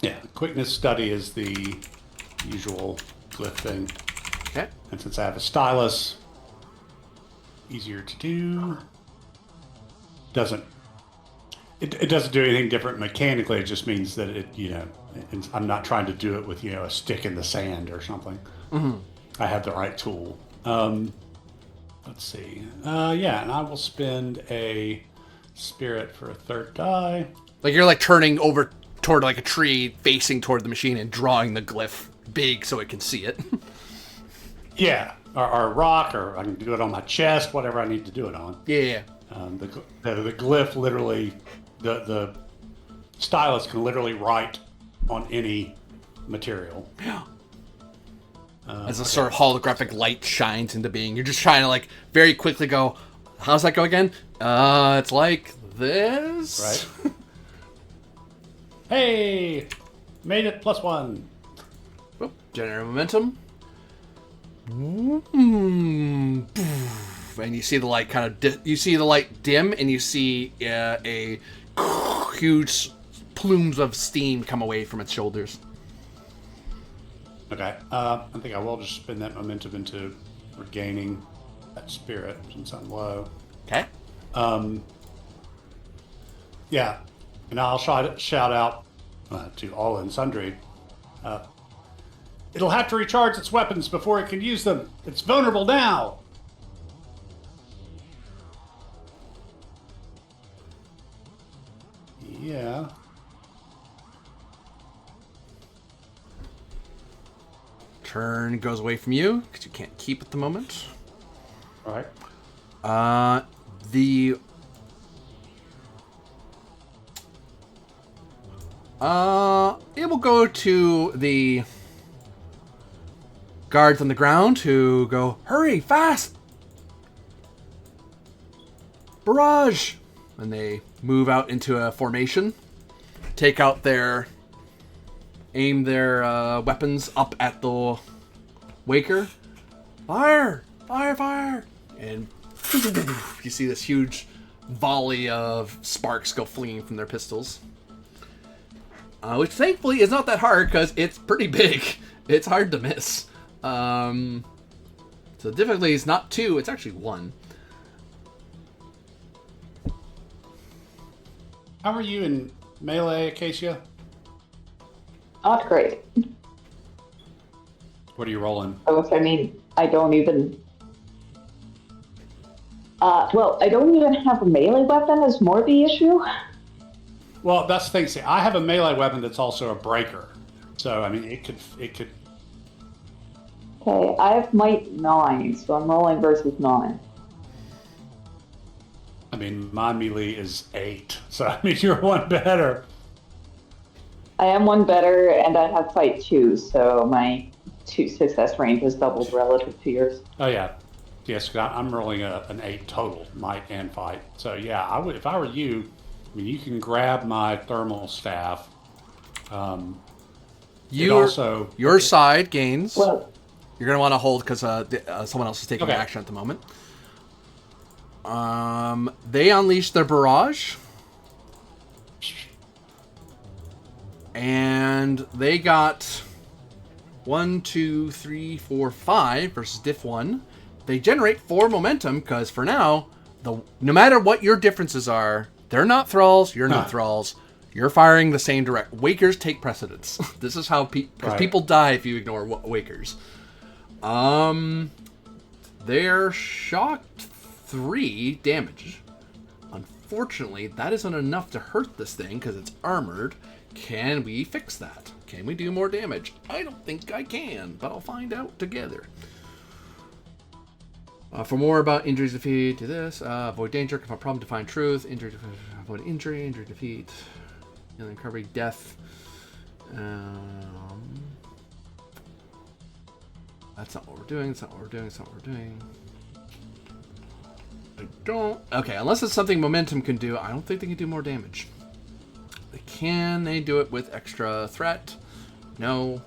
Yeah, the quickness study is the usual glyph thing. Okay. And since I have a stylus, easier to do. It doesn't do anything different mechanically. It just means that I'm not trying to do it with, a stick in the sand or something. Mm-hmm. I have the right tool. Let's see. Yeah, and I will spend a spirit for a 3rd die. Like you're like turning over toward like a tree, facing toward the machine and drawing the glyph big so it can see it. Yeah, or a rock, or I can do it on my chest, whatever I need to do it on. Yeah. The glyph literally, the stylus can literally write on any material. Yeah. As a sort of holographic light shines into being, you're just trying to like very quickly go, how's that go again? It's like this. Right. Hey, made it +1. Oh, generate momentum. And you see the light kind of you see the light dim, and you see a huge plumes of steam come away from its shoulders. Okay, I think I will just spend that momentum into regaining that spirit since I'm low. Okay. Yeah, and I'll shout out to all and sundry. It'll have to recharge its weapons before it can use them. It's vulnerable now. Yeah. Turn goes away from you because you can't keep at the moment. All right. It will go to the guards on the ground who go, hurry, fast! Barrage! And they move out into a formation, aim their weapons up at the Waker. Fire! Fire, fire! And you see this huge volley of sparks go fleeing from their pistols. Which thankfully is not that hard because it's pretty big. It's hard to miss. So the difficulty is not 2, it's actually 1. How are you in melee, Acacia? Not great. What are you rolling? I mean, I don't even... I don't even have a melee weapon is more the issue. Well, that's the thing. See, I have a melee weapon that's also a breaker. So, I mean, it could... Okay, I have might 9, so I'm rolling versus 9. I mean, my melee is 8. So, I mean, you're one better. I am one better, and I have fight 2, so my 2 success range is doubled relative to yours. Oh, yeah. Yes, I'm rolling an 8 total, might and fight. So, yeah, I would, if I were you, I mean, you can grab my thermal staff. Your side gains. Well, You're going to want to hold because someone else is taking action at the moment. They unleash their barrage. And they got 1, 2, 3, 4, 5 versus diff 1. They generate 4 momentum because for now, no matter what your differences are, they're not thralls, you're not thralls. You're firing the same direct. Wakers take precedence. This is how people die if you ignore Wakers. They're shocked 3 damage. Unfortunately, that isn't enough to hurt this thing because it's armored. Can we fix that? Can we do more damage? I don't think I can, but I'll find out together. For more about injuries, defeat, do this. Avoid danger, confront problem, define truth. Injury, avoid injury, defeat. Healing, recovery, death. That's not what we're doing. I don't... Okay, unless it's something momentum can do, I don't think they can do more damage. Can they do it with extra threat? No.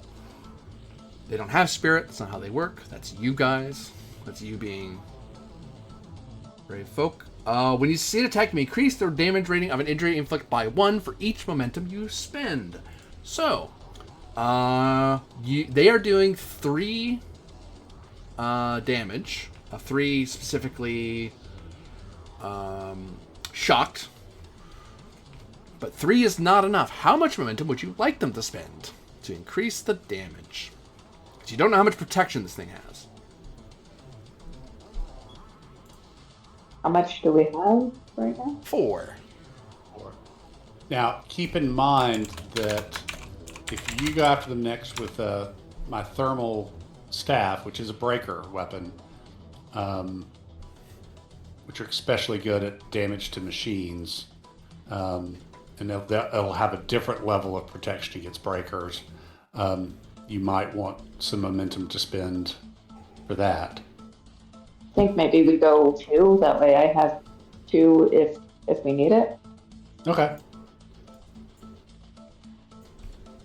They don't have spirit. That's not how they work. That's you guys. That's you being brave folk. When you see an attack, you may increase the damage rating of an injury inflicted by 1 for each momentum you spend. So, they are doing 3 damage. 3 specifically shocked. But 3 is not enough. How much momentum would you like them to spend to increase the damage? Because you don't know how much protection this thing has. how much do we have right now? 4. Now, keep in mind that if you go after them next with my thermal staff, which is a breaker weapon, which are especially good at damage to machines, and it'll have a different level of protection against breakers. You might want some momentum to spend for that. I think maybe we go 2. That way I have 2 if we need it. Okay.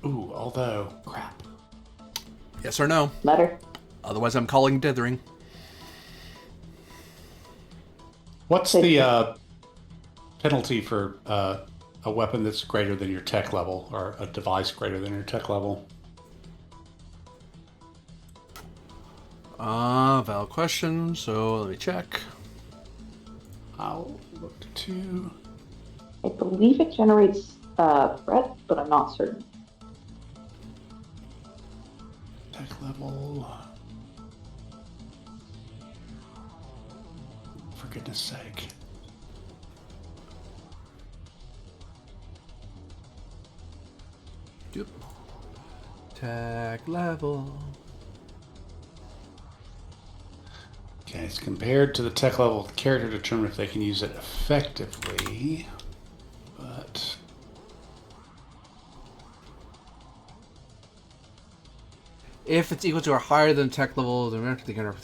Ooh, although, crap. Yes or no? Letter. Otherwise, I'm calling dithering. What's the penalty for a weapon that's greater than your tech level, or a device greater than your tech level? Valid question. So let me check. I'll look to... I believe it generates threat, but I'm not certain. Tech level... For goodness sake. Doop. Tech level. Okay, it's compared to the tech level of the character to determine if they can use it effectively. But If it's equal to or higher than tech level, they can.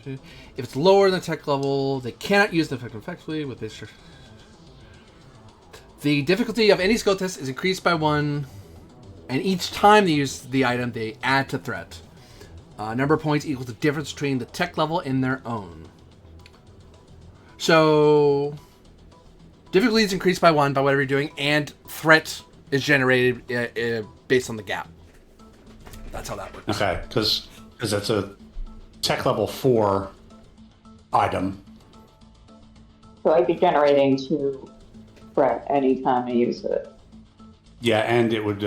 If it's lower than tech level, they cannot use the effect effectively with base. The difficulty of any skill test is increased by 1, and each time they use the item, they add to threat. Number of points equal to the difference between the tech level and their own. So, difficulty is increased by 1 by whatever you're doing, and threat is generated based on the gap. That's how that works. okay, because it's a tech level 4 item. So I'd be generating 2 threat anytime I use it. Yeah, and it would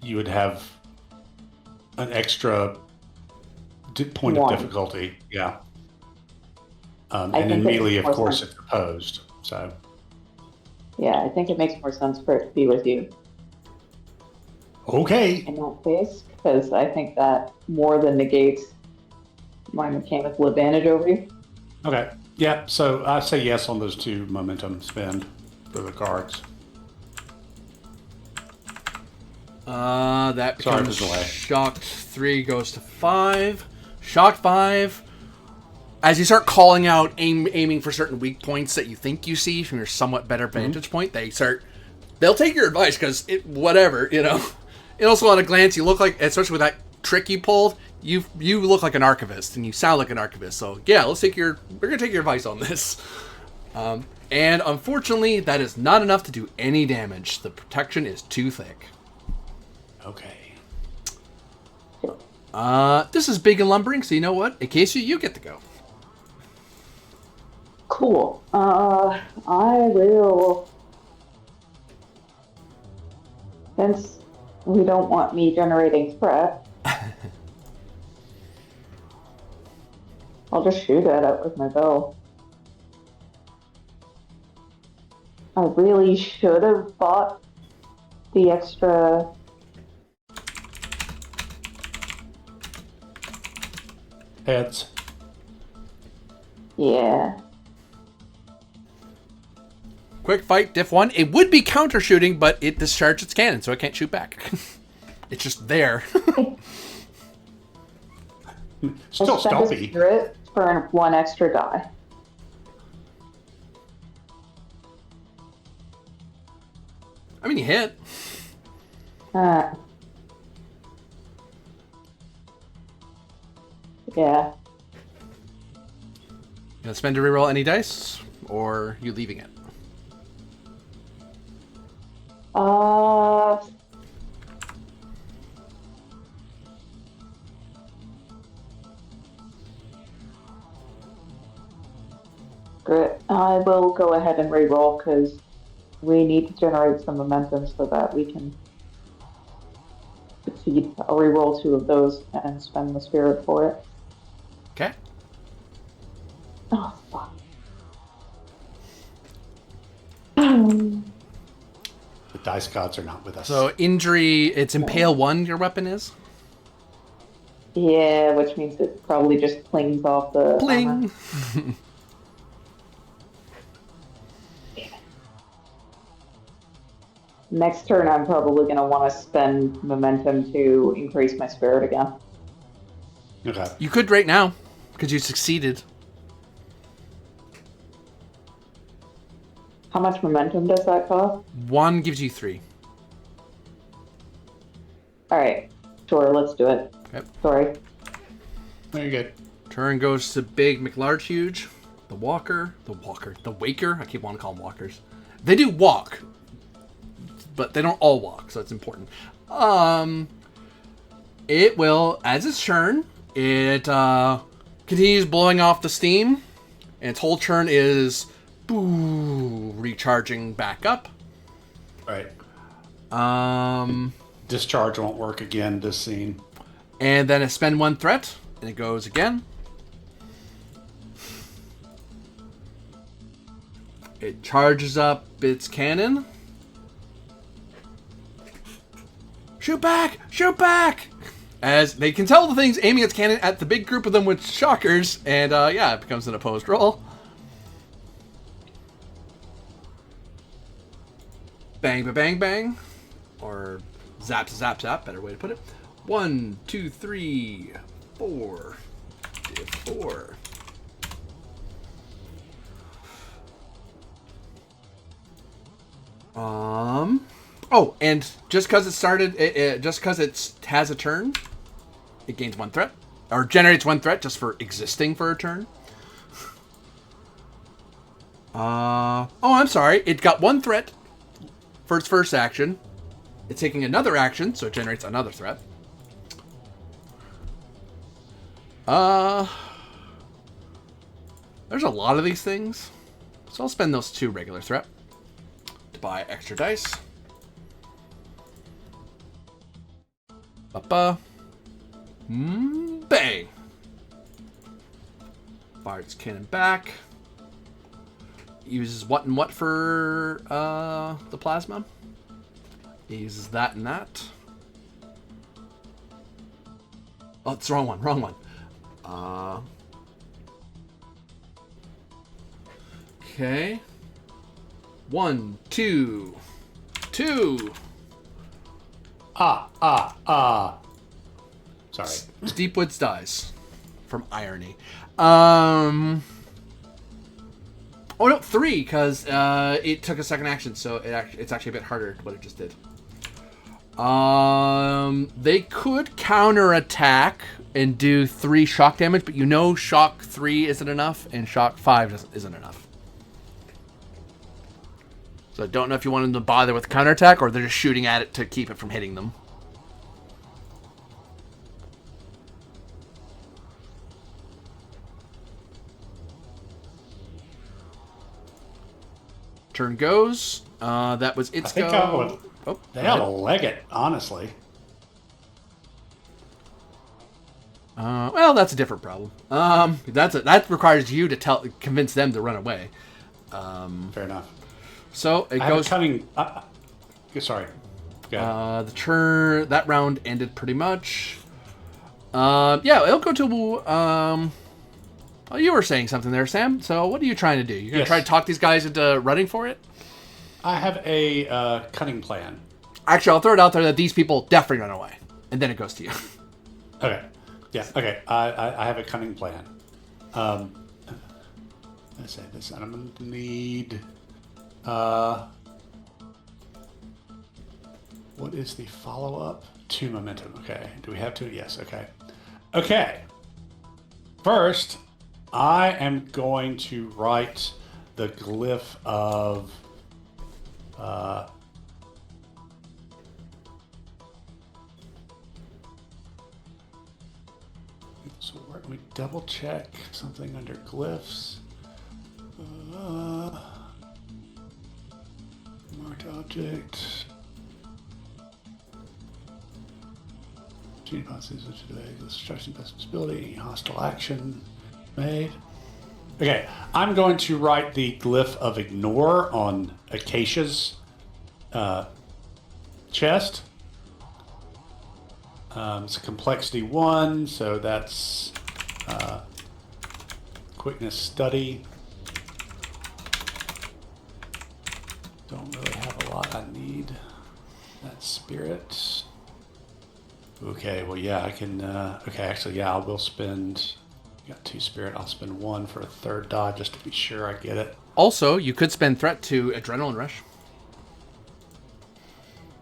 you would have an extra point of 1. difficulty. Yeah. And think then it melee, makes of more course, sense. if opposed. So Yeah, I think it makes more sense for it to be with you okay. in that case, because I think that more than negates my mechanical advantage over you. Okay. Yeah. So I say yes on those 2 momentum spend for the cards. That Sorry becomes for the delay. shocked 3 goes to 5. Shocked 5. As you start calling out, aiming for certain weak points that you think you see from your somewhat better vantage point, they'll take your advice because whatever, you know. And also at a glance, you look like, especially with that trick you pulled, you look like an archivist and you sound like an archivist. So yeah, we're gonna take your advice on this. And unfortunately, that is not enough to do any damage. The protection is too thick. Okay. This is big and lumbering, so you know what? In case you get to go. Cool. I will. Since we don't want me generating threat, I'll just shoot at it with my bow. I really should have bought the extra. Heads. Yeah. Quick fight, diff 1. It would be counter shooting, but it discharged its cannon, so it can't shoot back. It's just there. Still I'll spend a stealthy. spirit for 1 extra die. I mean, you hit. Yeah. You gonna spend to reroll any dice, or you leaving it? Great. I will go ahead and re-roll because we need to generate some momentum so that we can succeed. I'll re-roll 2 of those and spend the spirit for it. Okay. Oh, fuck. The dice gods are not with us. So injury, it's impale 1. Your weapon is Yeah, which means it probably just clings off the armor. bling. Next turn, I'm probably going to want to spend momentum to increase my spirit again. Okay. You could right now, because you succeeded. How much momentum does that cost? 1 gives you 3. Alright, sure, let's do it. Okay. Sorry. Very good. Turn goes to Big McLarge Huge. The Waker. I keep wanting to call them walkers. They do walk, but they don't all walk, so it's important. It will, as its turn, it continues blowing off the steam, And its whole turn is recharging back up. Right. Um, Discharge won't work again this scene. And then it spend 1 threat, and it goes again. It charges up its cannon. Shoot back! Shoot back! As they can tell the thing's aiming its cannon at the big group of them with shockers, and yeah, it becomes an opposed roll. Bang, ba, bang, bang. Or zap, zap, zap, better way to put it. 1, 2, 3, 4. 4. Oh, and just because it started, just because it has a turn, it gains 1 threat, or generates 1 threat just for existing for a turn. Oh, I'm sorry. It got 1 threat for its first action. It's taking another action, so it generates another threat. There's a lot of these things, so I'll spend those 2 regular threat to buy extra dice. Bang! Fires its cannon back. Uses what and what for the plasma? It uses that and that. Oh, it's the wrong one. Wrong one. Okay. 1, 2, 2. Sorry. Deepwoods dies from irony. Oh no, 3 because it took a second action, so it's actually a bit harder what it just did. They could counterattack and do 3 shock damage, but you know shock 3 isn't enough, and shock 5 isn't enough. So I don't know if you want them to bother with counterattack, or they're just shooting at it to keep it from hitting them. Turn goes. That was its go. I think I would. Oh, they ought to leg it, honestly. Well, that's a different problem. That requires you to convince them to run away. Fair enough. So it I goes. Have a cunning. Sorry. The turn that round ended pretty much. Yeah, it'll go to. Well, you were saying something there, Sam. So what are you trying to do? You're gonna try to talk these guys into running for it? I have a cunning plan. Actually, I'll throw it out there that these people definitely run away, and then it goes to you. Okay. Yeah. Okay. I have a cunning plan. Let's say this. I'm gonna need. What is the follow-up? 2 momentum. Okay. Do we have 2? Yes. Okay. Okay. First, I am going to write the glyph of. So let me double check something under glyphs. Marked object. Gene policies of today. Destruction, possibility, hostile action made. Okay, I'm going to write the glyph of ignore on Acacia's chest. It's a complexity 1, so that's quickness study. Don't really have a lot I need. That's spirit. Okay, well, yeah, I can. Okay, actually, yeah, I will spend. Got 2 spirit. I'll spend 1 for a 3rd dodge just to be sure I get it. Also, you could spend threat to adrenaline rush.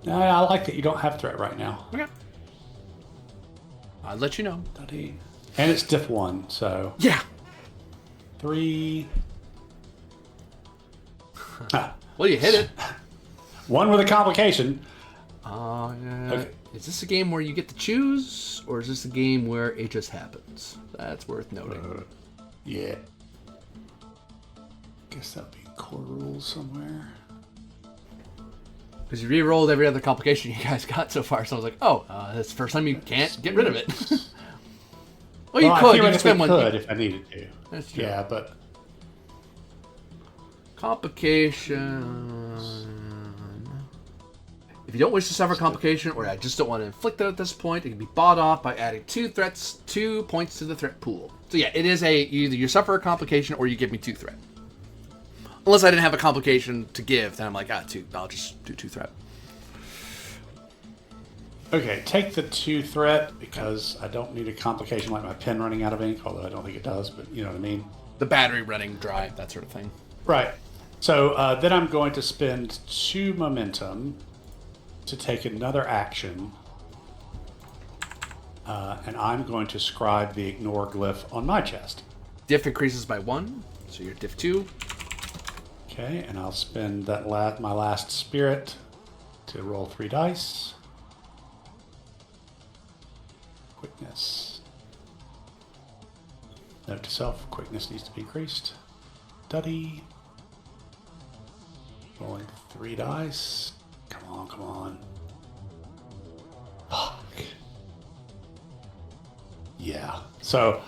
No, I like that you don't have threat right now. Okay. I'll let you know. Study. And it's diff 1, so. Yeah. 3. Well, you hit it. 1 with a complication. Okay. Is this a game where you get to choose, or is this a game where it just happens? That's worth noting. Yeah. guess that would be core rules somewhere. Because you re-rolled every other complication you guys got so far, so I was like, oh, that's the first time you can't get rid of it. Well, you could. You could spend one. If I needed to. That's true. Yeah, but complication. If you don't wish to suffer complication, or I just don't want to inflict it at this point, it can be bought off by adding 2 points to the threat pool. So yeah, it is either you suffer a complication or you give me 2 threat. Unless I didn't have a complication to give, then I'm like, 2. I'll just do 2 threat. okay, take the 2 threat because I don't need a complication like my pen running out of ink, although I don't think it does, but you know what I mean. The battery running dry, that sort of thing. Right. So then I'm going to spend 2 momentum to take another action, and I'm going to scribe the ignore glyph on my chest. Diff increases by 1, so you're diff 2. Okay, and I'll spend that my last spirit to roll 3 dice. Quickness. Note to self, quickness needs to be increased. Study. Rolling 3 dice. Come on. Fuck. Yeah. So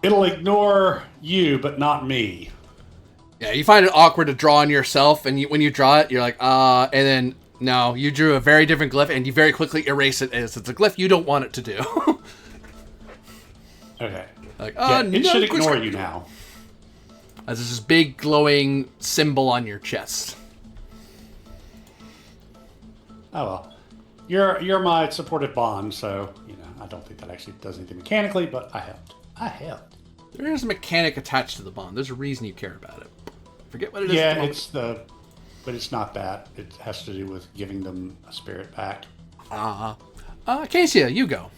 it'll ignore you, but not me. Yeah, you find it awkward to draw on yourself, and when you draw it, you're like, and then, no, you drew a very different glyph, and you very quickly erase it as it's a glyph you don't want it to do. Okay. Like, it should ignore you now. As this big glowing symbol on your chest. Oh well. You're my supportive bond, so I don't think that actually does anything mechanically, but I helped. There is a mechanic attached to the bond. There's a reason you care about it. Forget what it is. Yeah, but it's not that. It has to do with giving them a spirit back. Cassia, you go.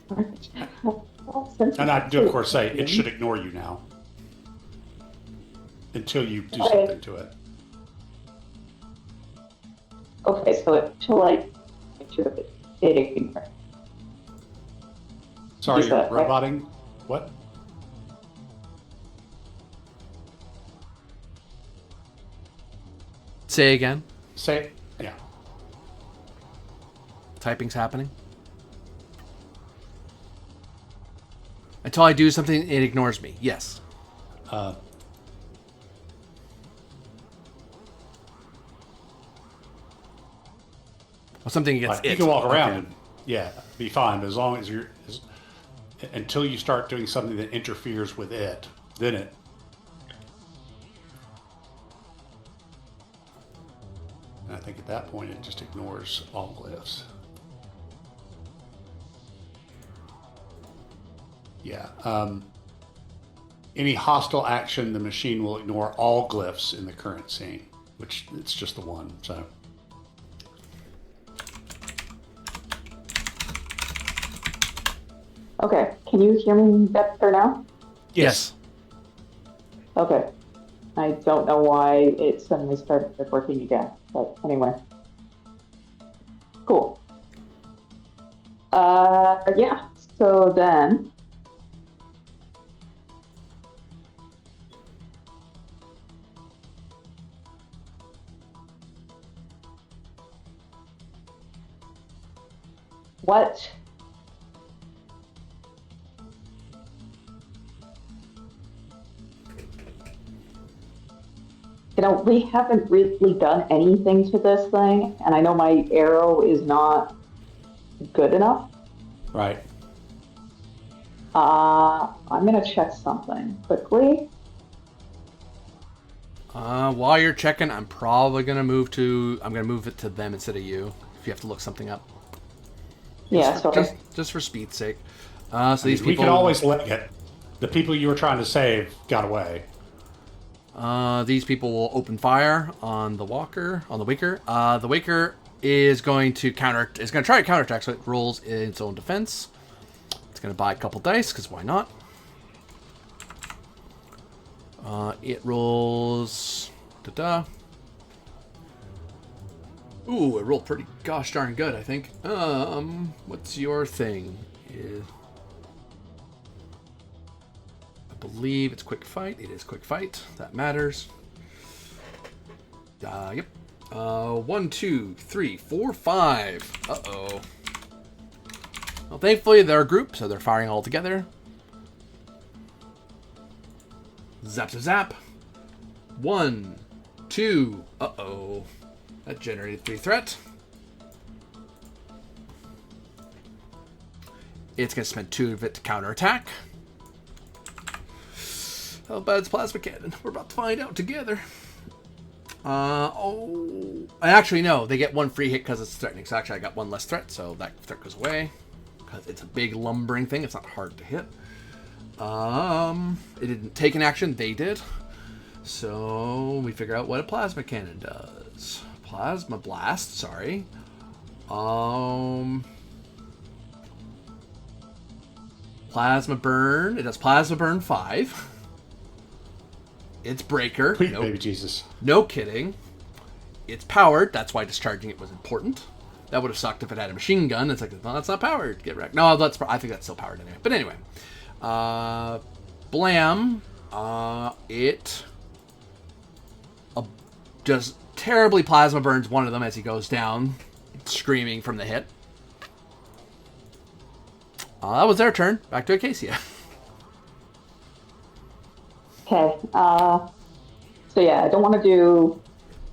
And I do, of course, say it should ignore you now until you do something to it. Okay, so it should make sure that it ignores. Sorry, you're roboting? What? Say again. Yeah. Typing's happening. Until I do something, it ignores me. Yes. Well, something against it. You can walk around and be fine, but as long as until you start doing something that interferes with it, then it. And I think at that point it just ignores all glyphs. Yeah. Any hostile action, the machine will ignore all glyphs in the current scene, which it's just the one, so. Okay, can you hear me better now? Yes. Okay. I don't know why it suddenly started working again, but anyway. Cool. Yeah, so then... What? We haven't really done anything to this thing, and I know my arrow is not good enough. Right. I'm gonna check something quickly. While you're checking, I'm probably gonna move it to them instead of you. If you have to look something up. Yeah, sorry. Just for speed's sake. So these people. We can always let it. The people you were trying to save got away. These people will open fire on the Waker. The Waker is going to try to counterattack, so it rolls in its own defense. It's going to buy a couple dice, because why not? It rolls... Ooh, it rolled pretty gosh darn good, I think. What's your thing? I believe it's quick fight. It is quick fight. That matters. Yep. 1, 2, 3, 4, 5. Uh-oh. Well, thankfully they're a group, so they're firing all together. Zap, zap, zap. 1, 2. Uh-oh. That generated 3 threat. It's going to spend 2 of it to counterattack. How bad's plasma cannon? We're about to find out together. Actually, no. They get 1 free hit because it's threatening. So actually, I got 1 less threat, so that threat goes away. Because it's a big lumbering thing. It's not hard to hit. It didn't take an action. They did. So we figure out what a plasma cannon does. Plasma blast, sorry. Plasma burn. It does plasma burn 5. It's breaker. Sweet baby Jesus. No kidding. It's powered. That's why discharging it was important. That would have sucked if it had a machine gun. It's like, well, that's not powered. Get wrecked. No, I think that's still powered anyway. But anyway. Blam. It just terribly plasma burns one of them as he goes down, screaming from the hit. That was their turn. Back to Acacia. Okay. So yeah, I don't want to do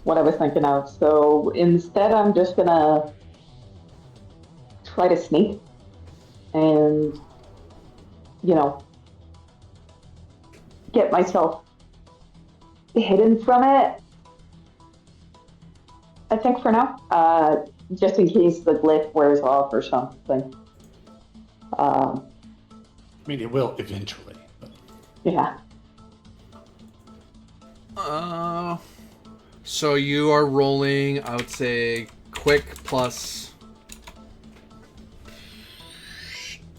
what I was thinking of. So instead, I'm just gonna try to sneak and, get myself hidden from it. I think for now, just in case the glyph wears off or something. I mean, it will eventually. But... Yeah. So you are rolling, I would say, quick plus...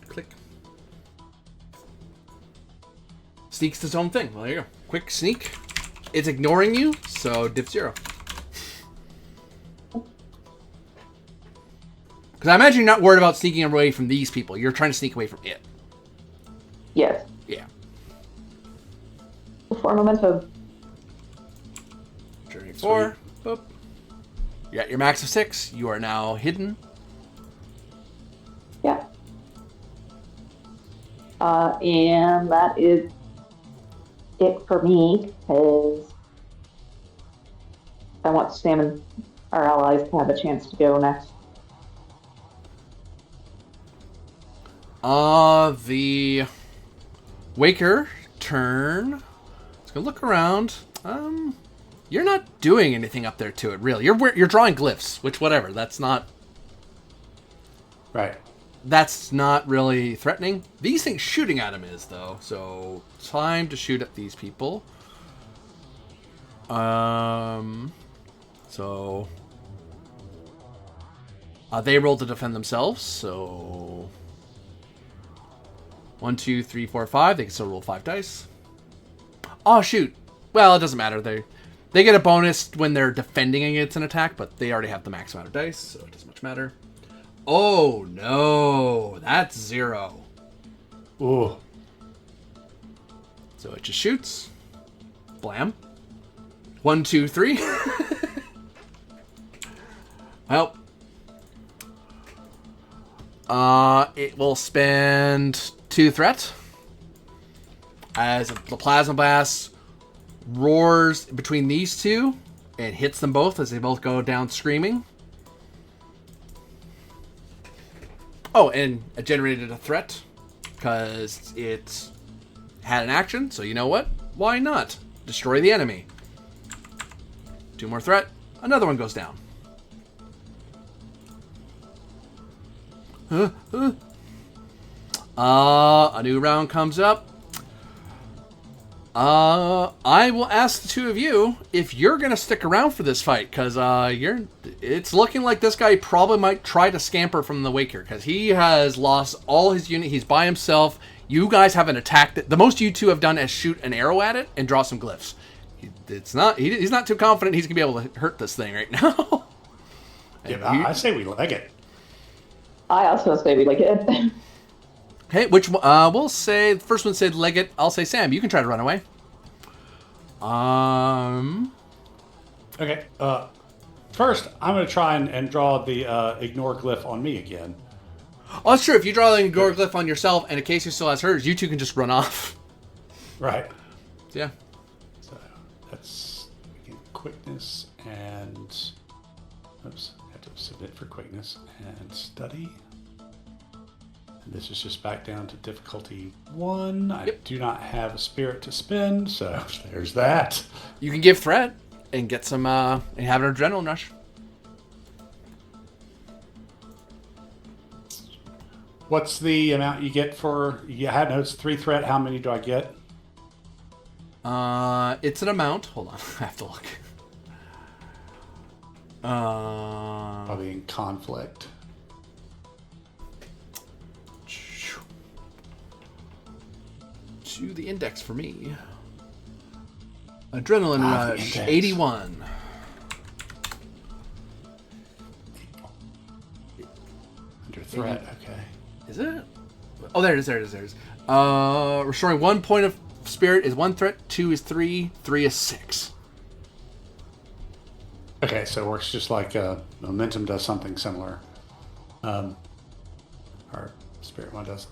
Click. Sneak's his own thing. Well, there you go. Quick sneak. It's ignoring you, so diff 0. Because I imagine you're not worried about sneaking away from these people. You're trying to sneak away from it. Yes. Yeah. Before momentum. Journey 4. Boop. You got your max of 6. You are now hidden. Yeah. And that is it for me, because I want Sam and our allies to have a chance to go next. The Waker turn. Let's go look around. You're not doing anything up there to it, really. You're drawing glyphs, which whatever. That's not Right. That's not really threatening. These things shooting at him is though. So time to shoot at these people. So they roll to defend themselves. So 1, 2, 3, 4, 5. They can still roll 5 dice. Oh shoot! Well, it doesn't matter. They get a bonus when they're defending against an attack, but they already have the max amount of dice, so it doesn't much matter. Oh no, that's 0. Ooh. So it just shoots. Blam. 1, 2, 3. Well, it will spend 2 threat as the plasma blast roars between these two and hits them both as they both go down screaming. Oh, and it generated a threat because it had an action. So you know what? Why not? Destroy the enemy. 2 more threat. Another one goes down. A new round comes up. I will ask the two of you if you're gonna stick around for this fight, because it's looking like this guy probably might try to scamper from the Waker, because he has lost all his unit. He's by himself. You guys haven't attacked it. The most you two have done is shoot an arrow at it and draw some glyphs. He's not too confident he's gonna be able to hurt this thing right now. Yeah, I say we leg it. I also say we like it. Okay, which we'll say the first one said Leggett. I'll say Sam. You can try to run away. Okay. First, I'm going to try and draw the ignore glyph on me again. Oh, that's true. If you draw the ignore glyph on yourself, and Acacia still has hers, you two can just run off. Right. Yeah. So that's again, quickness and oops, I have to submit for quickness and study. And this is just back down to difficulty 1. I do not have a spirit to spend, so there's that. You can give threat and get some and have an adrenaline rush. What's the amount you get for? Yeah, no, it's 3 threat. How many do I get? It's an amount. Hold on, I have to look. Probably in conflict. To the index for me. Adrenaline rush, 81. Under threat, okay. Is it? Oh, there it is. Restoring 1 point of spirit is 1 threat, 2 is 3, 3 is 6. Okay, so it works just like momentum does something similar. Or spirit one does.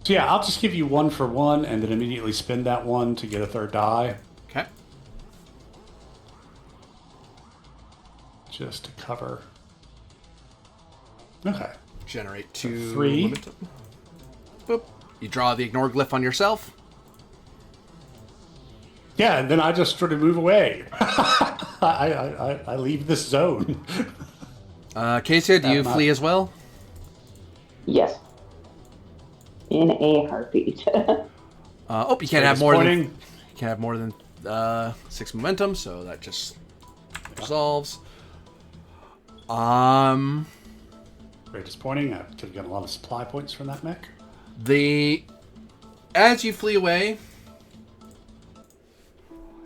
So yeah, I'll just give you 1 for 1 and then immediately spend that 1 to get a 3rd die. Okay. Just to cover. Okay. Generate 2 3. momentum. Boop. You draw the ignore glyph on yourself. Yeah, and then I just sort of move away. I leave this zone. Casey, do you flee as well? Yes. In a heartbeat. You can't have more than 6 momentum, so that just resolves. Very disappointing. I could have gotten a lot of supply points from that mech. As you flee away,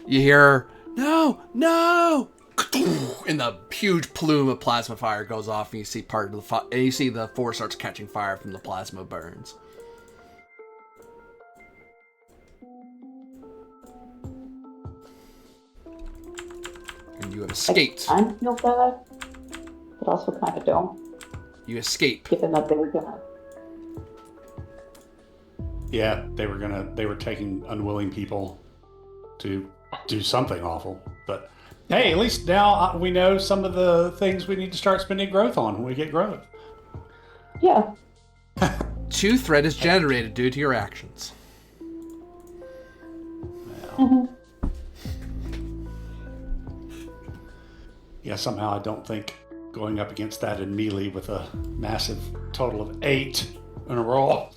you hear no, and the huge plume of plasma fire goes off, and you see part of the and you see the forest starts catching fire from the plasma burns. And you have escaped. I kind of feel bad, but also kind of don't. You escape. Given that they were gonna. Yeah, they were taking unwilling people to do something awful. But hey, at least now we know some of the things we need to start spending growth on when we get growth. Yeah. 2 threat is generated due to your actions. Well, yeah, somehow I don't think going up against that in melee with a massive total of 8 in a row.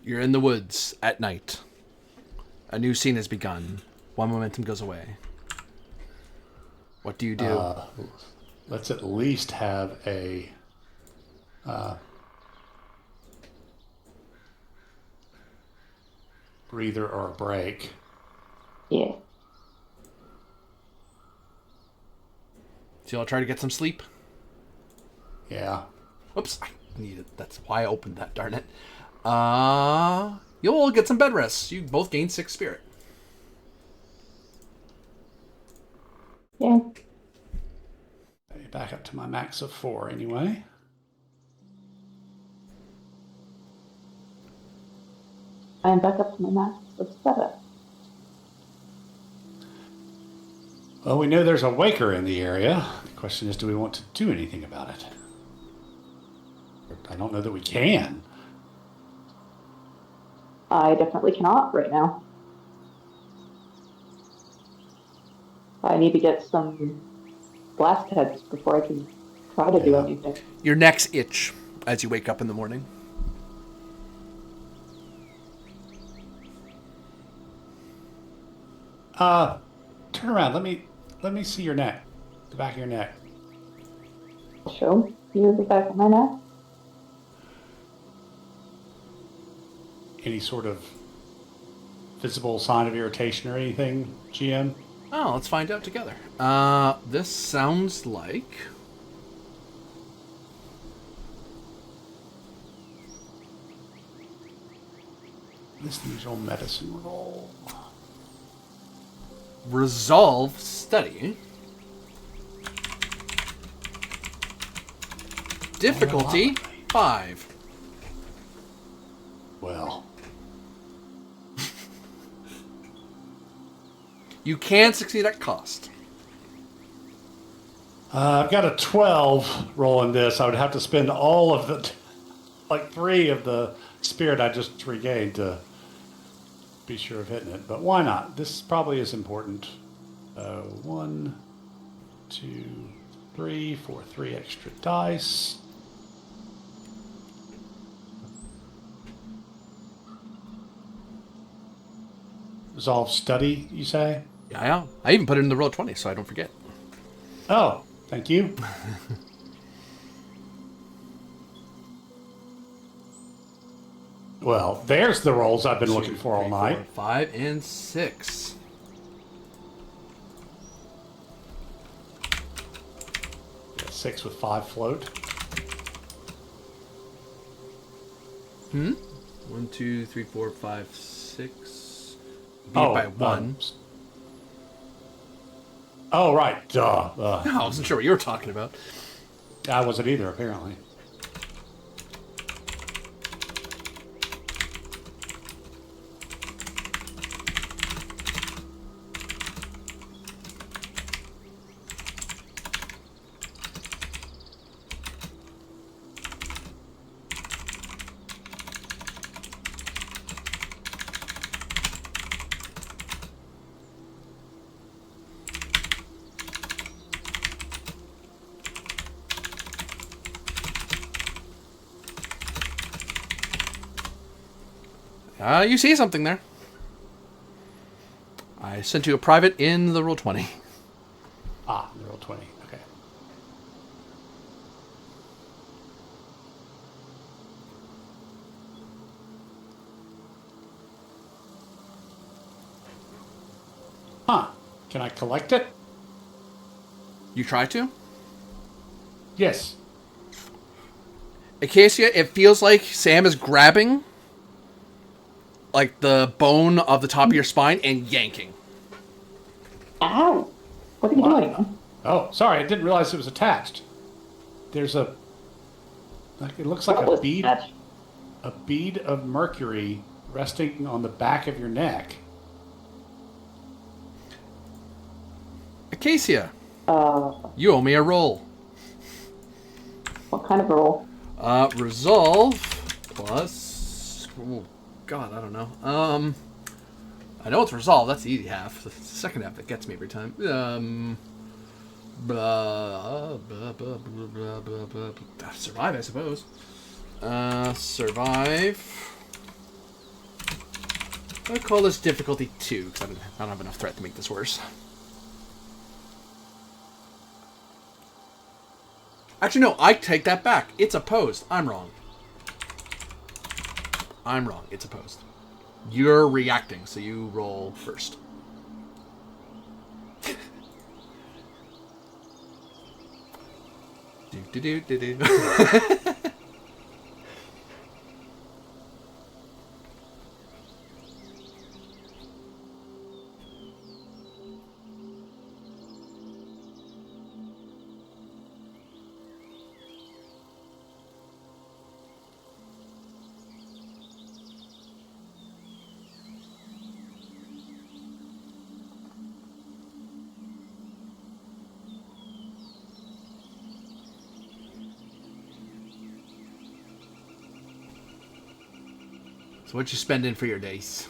You're in the woods at night. A new scene has begun. 1 momentum goes away. What do you do? Let's at least have a breather or a break. Yeah. So you'll try to get some sleep? Yeah. Whoops, I need it. That's why I opened that, darn it. You'll get some bed rest. You both gain 6 spirit. Yeah. Back up to my max of 4 anyway. I'm back up to my max of 7. Well, we know there's a waker in the area. The question is, do we want to do anything about it? I don't know that we can. I definitely cannot right now. I need to get some blast heads before I can try to do anything. Your necks itch as you wake up in the morning. Turn around. Let me see your neck. The back of your neck. Show you the back of my neck. Any sort of visible sign of irritation or anything, GM? Oh, let's find out together. This sounds like... This usual medicine roll. Resolve study. Difficulty 5. Well, You can succeed at cost. I've got a 12 rolling this. I would have to spend all of the, like 3 of the spirit I just regained to be sure of hitting it. But why not? This probably is important. 1, 2, 3 for 3 extra dice. Resolve study, you say? Yeah. I even put it in the roll 20, so I don't forget. Oh, thank you. Well, there's the rolls I've been looking for all night. 4, 5, and 6. Yeah, 6 with 5 float. 1, 2, 3, 4, 5, 6. Beat by 1. Oh, right. Duh. I wasn't sure what you were talking about. I wasn't either, apparently. You see something there. I sent you a private in the roll 20. Ah, the roll 20. Okay. Huh. Can I collect it? You try to? Yes. Acacia, it feels like Sam is grabbing like the bone of the top of your spine and yanking. Ow! What are you doing? Oh, sorry. I didn't realize it was attached. There's a... Like, it looks like What a was bead... that? A bead of mercury resting on the back of your neck. Acacia, you owe me a roll. What kind of roll? Resolve plus... Oh, God, I don't know. I know it's resolve. That's the easy half. The second half that gets me every time. Survive, I suppose. Survive. I'll call this difficulty 2, because I don't have enough threat to make this worse. Actually, no, I take that back. It's opposed. I'm wrong. It's opposed. You're reacting, so you roll first. Do. So what you spending for your days?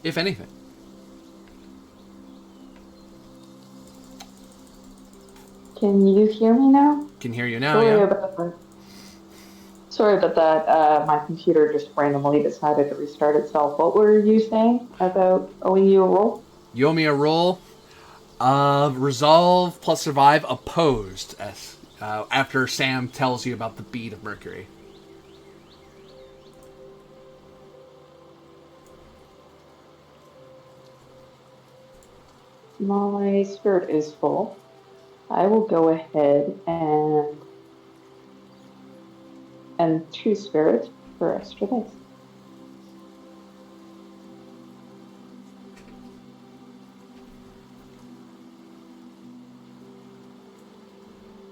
If anything. Can you hear me now? Can hear you now, Sorry yeah? about that. Sorry about that. My computer just randomly decided to restart itself. What were you saying about owing you a roll? You owe me a roll. Resolve plus survive opposed. After Sam tells you about the bead of mercury. My spirit is full. I will go ahead and 2 spirit for extra dice.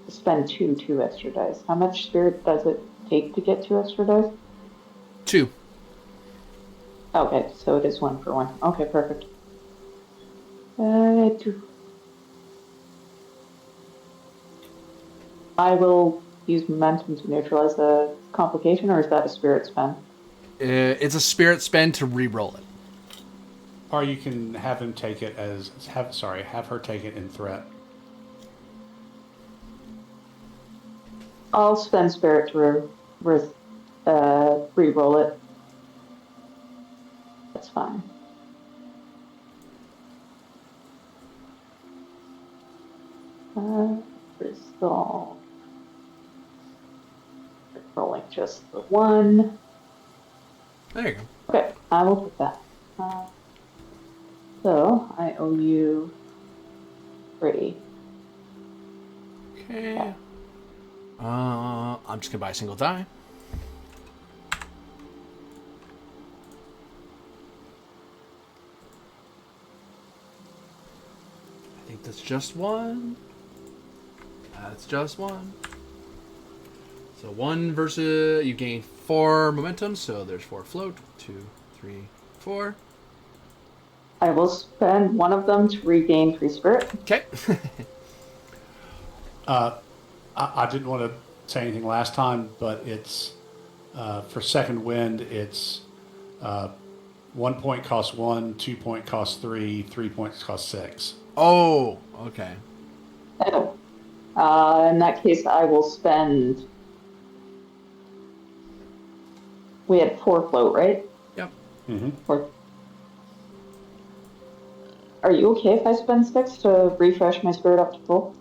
Spend two extra dice. How much spirit does it take to get 2 extra dice? 2. Okay, so it is 1 for 1. Okay, perfect. 2. I will use momentum to neutralize the complication, or is that a spirit spend? It's a spirit spend to re-roll it. Or you can have him take it as have her take it in threat. I'll spend spirit to re-roll it. That's fine. Resolve. Rolling just the 1. There you go. Okay, I will put that. So I owe you 3. Okay. I'm just gonna buy a single die. I think that's just 1. That's just 1. So 1 versus you gain 4 momentum, so there's 4 float. 2, 3, 4. I will spend 1 of them to regain 3 spirit. Okay. I didn't want to say anything last time, but it's for second wind. It's 1 point costs 1, 2 point costs 3, 3 points cost 6. Oh, okay. Oh. In that case, I will spend. We had 4 float, right? Yep. Mm-hmm. 4. Are you okay if I spend 6 to refresh my spirit up to full?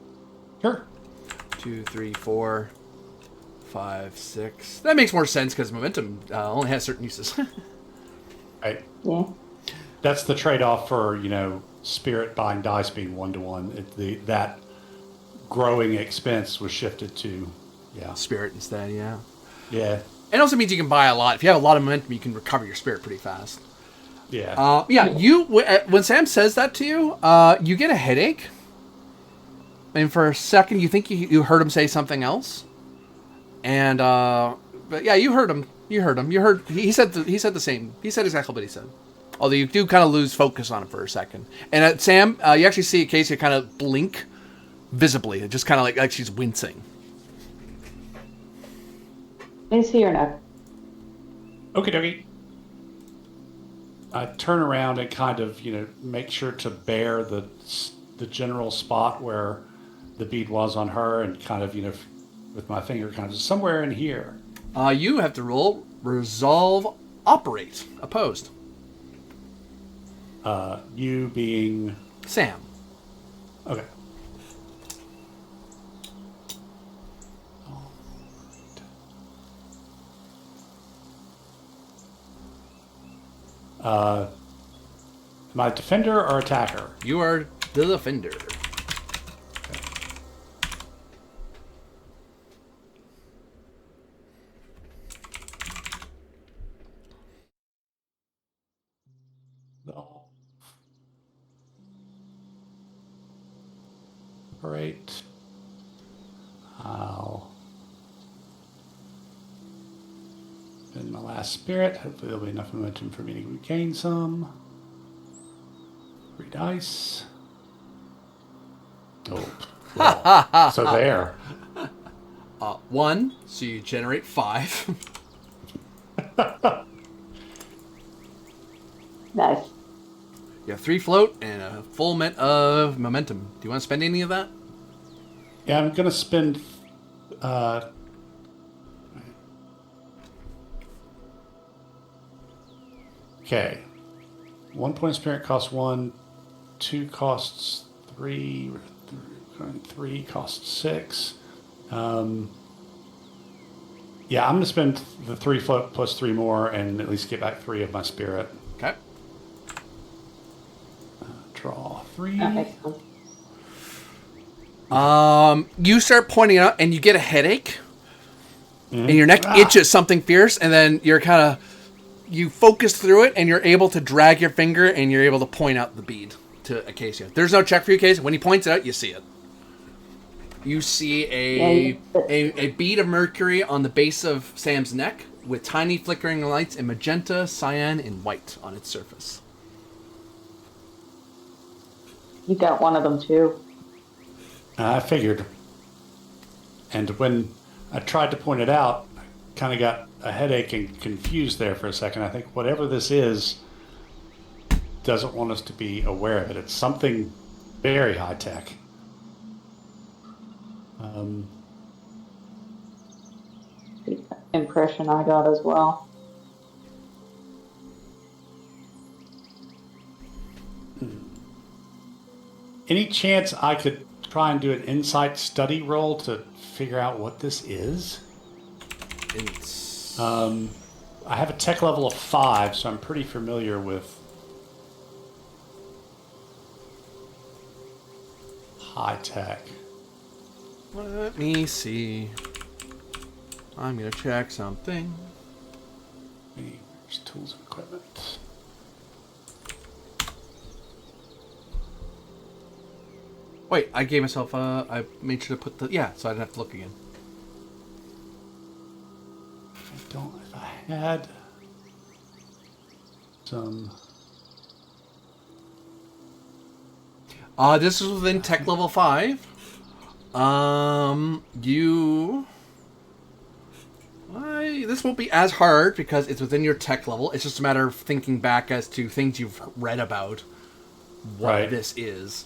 Sure. 2, 3, 4, 5, 6. That makes more sense because momentum only has certain uses. Right. Yeah. That's the trade-off for spirit buying dice being 1-to-1. That growing expense was shifted to Spirit instead, yeah. Yeah. It also means you can buy a lot. If you have a lot of momentum, you can recover your spirit pretty fast. Yeah. When Sam says that to you, you get a headache. And for a second, you think you heard him say something else. And, but yeah, you heard him. You heard, he said the same. He said exactly what he said. Although you do kind of lose focus on him for a second. And Sam, you actually see Casey kind of blink visibly. It just kind of like she's wincing. Is he or not? Okie dokie. I turn around and kind of, make sure to bear the general spot where the bead was on her, and kind of, with my finger kind of somewhere in here. You have to roll resolve operate opposed. You being Sam. Okay. Am I defender or attacker? You are the defender. No. Great. I'll spend my last spirit. Hopefully there'll be enough momentum for me to regain some. 3 dice. Oh. Well, so there. 1, so you generate 5. Nice. You have 3 float and a full mint of momentum. Do you want to spend any of that? Yeah, I'm going to spend... Okay. 1 point of spirit costs 1. 2 costs 3. 3 costs 6. Yeah, I'm going to spend the 3 float plus 3 more and at least get back 3 of my spirit. Okay. draw 3. That makes sense. You start pointing out, and you get a headache, and your neck itches something fierce, and then you're you focus through it, and you're able to drag your finger, and you're able to point out the bead to Acacia. There's no check for you, Acacia. When he points it out, you see it. You see a bead of mercury on the base of Sam's neck with tiny flickering lights in magenta, cyan, and white on its surface. You got one of them too. I figured. And when I tried to point it out, I kind of got a headache and confused there for a second. I think whatever this is doesn't want us to be aware of it. It's something very high tech. The impression I got as well. Any chance I could try and do an insight study roll to figure out what this is? I have a tech level of 5, so I'm pretty familiar with high tech. Let me see. I'm going to check something. There's tools and equipment. Wait, I gave myself I made sure to put the... Yeah, so I didn't have to look again. If I had some... This is within tech level 5. This won't be as hard because it's within your tech level. It's just a matter of thinking back as to things you've read about what this is.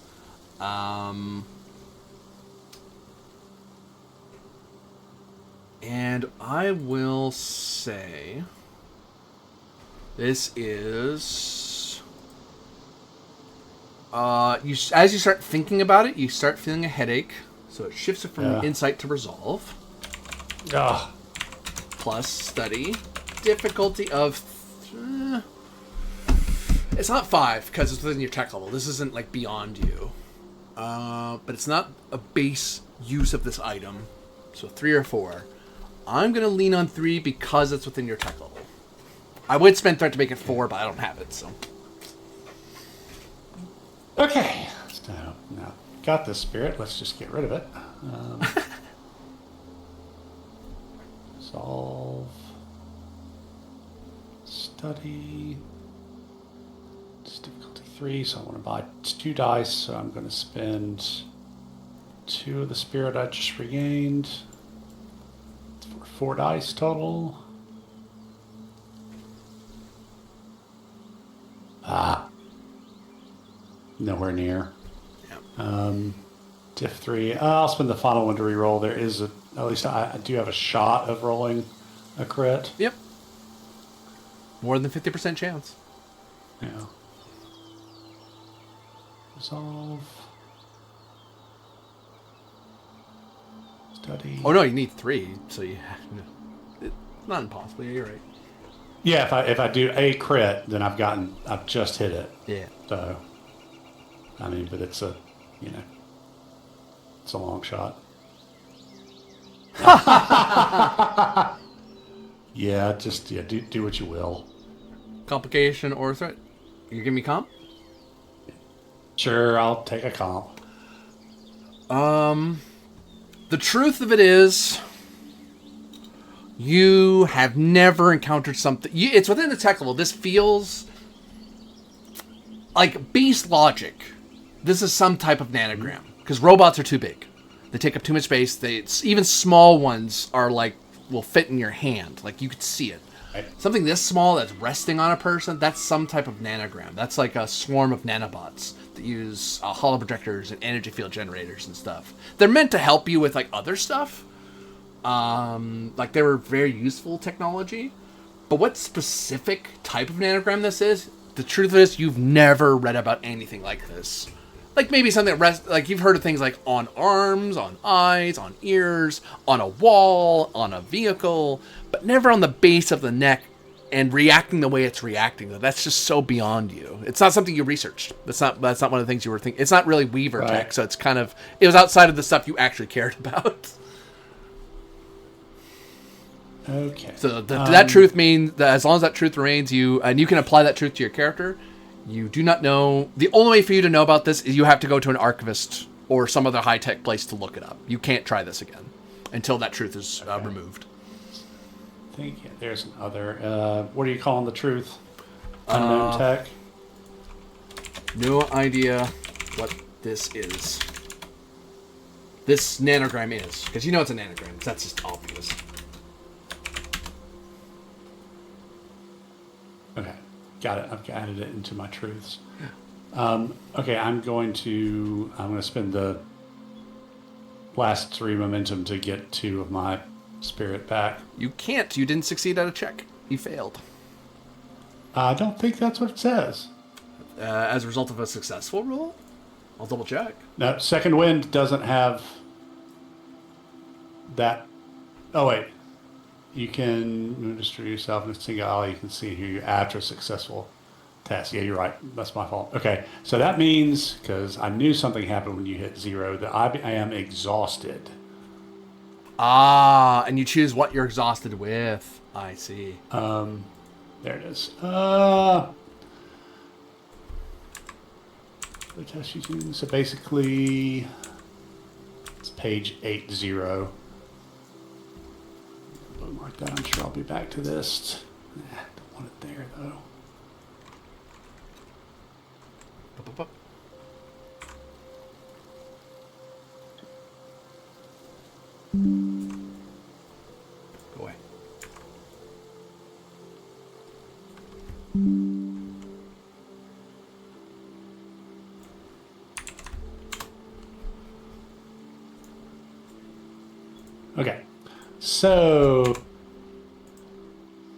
And I will say this is as you start thinking about it, you start feeling a headache, so it shifts it from insight to resolve. Plus study, difficulty of it's not 5 because it's within your tech level. This isn't like beyond you, but it's not a base use of this item, so 3 or 4. I'm gonna lean on 3 because it's within your tech level. I would spend threat to make it 4, but I don't have it, so. Okay. So, now, got this spirit. Let's just get rid of it. Solve. Study. It's difficulty 3, so I want to buy 2 dice, so I'm going to spend 2 of the spirit I just regained. 4 dice total. Nowhere near. Diff 3. I'll spend the final one to reroll. There is at least I do have a shot of rolling a crit. Yep. More than 50% chance. Yeah. Resolve. Study. Oh no, you need 3, so it's not impossible. Yeah, you're right. Yeah, if I do a crit, then I've just hit it. Yeah. So, I mean, but it's a long shot. Do what you will. Complication or threat? You give me comp? Sure, I'll take a comp. The truth of it is, you have never encountered something. It's within the tech level. This feels like base logic. This is some type of nanogram because robots are too big. They take up too much space. Even small ones will fit in your hand. Like you could see it. Right. Something this small that's resting on a person, that's some type of nanogram. That's like a swarm of nanobots that use holoprojectors and energy field generators and stuff. They're meant to help you with other stuff. They were very useful technology. But what specific type of nanogram this is, the truth is you've never read about anything like this. Like maybe something that you've heard of things like on arms, on eyes, on ears, on a wall, on a vehicle, but never on the base of the neck and reacting the way it's reacting, though. That's just so beyond you. It's not something you researched. That's not one of the things you were thinking. It's not really Weaver tech, so it was outside of the stuff you actually cared about. Okay. So that truth means that as long as that truth remains, you can apply that truth to your character. You do not know. The only way for you to know about this is you have to go to an archivist or some other high-tech place to look it up. You can't try this again until that truth is removed. I think there's another. What are you calling the truth? Unknown tech? No idea what this is. This nanogram is. Because you know it's a nanogram. That's just obvious. Okay. Got it. I've added it into my truths. Okay, I'm going to spend the last 3 momentum to get 2 of my spirit back. You can't. You didn't succeed at a check. You failed. I don't think that's what it says. As a result of a successful roll? I'll double check. No, second wind doesn't have that. Oh, wait. You can distribute yourself in a single alley. You can see here after a successful test. Yeah, you're right. That's my fault. Okay, so that means, because I knew something happened when you hit 0, that I am exhausted. And you choose what you're exhausted with. I see. There it is. The test using, so basically, it's page 80. Bookmark that. I'm sure I'll be back to this. Don't want it there though. Go away. Okay, so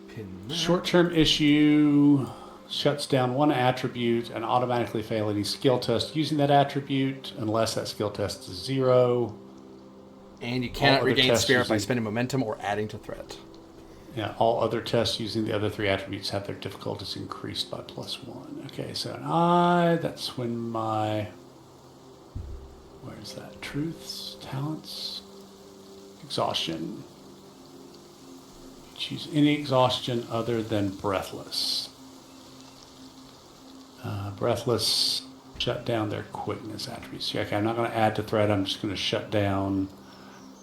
Pin short-term issue shuts down one attribute and automatically fail any skill test using that attribute unless that skill test is 0. And you cannot regain spirit by spending momentum or adding to threat. Yeah, all other tests using the other 3 attributes have their difficulties increased by +1. Okay, so that's when my, where's that? Truths, talents, exhaustion. Choose any exhaustion other than breathless. Breathless, shut down their quickness attributes. Okay, I'm not going to add to threat. I'm just going to shut down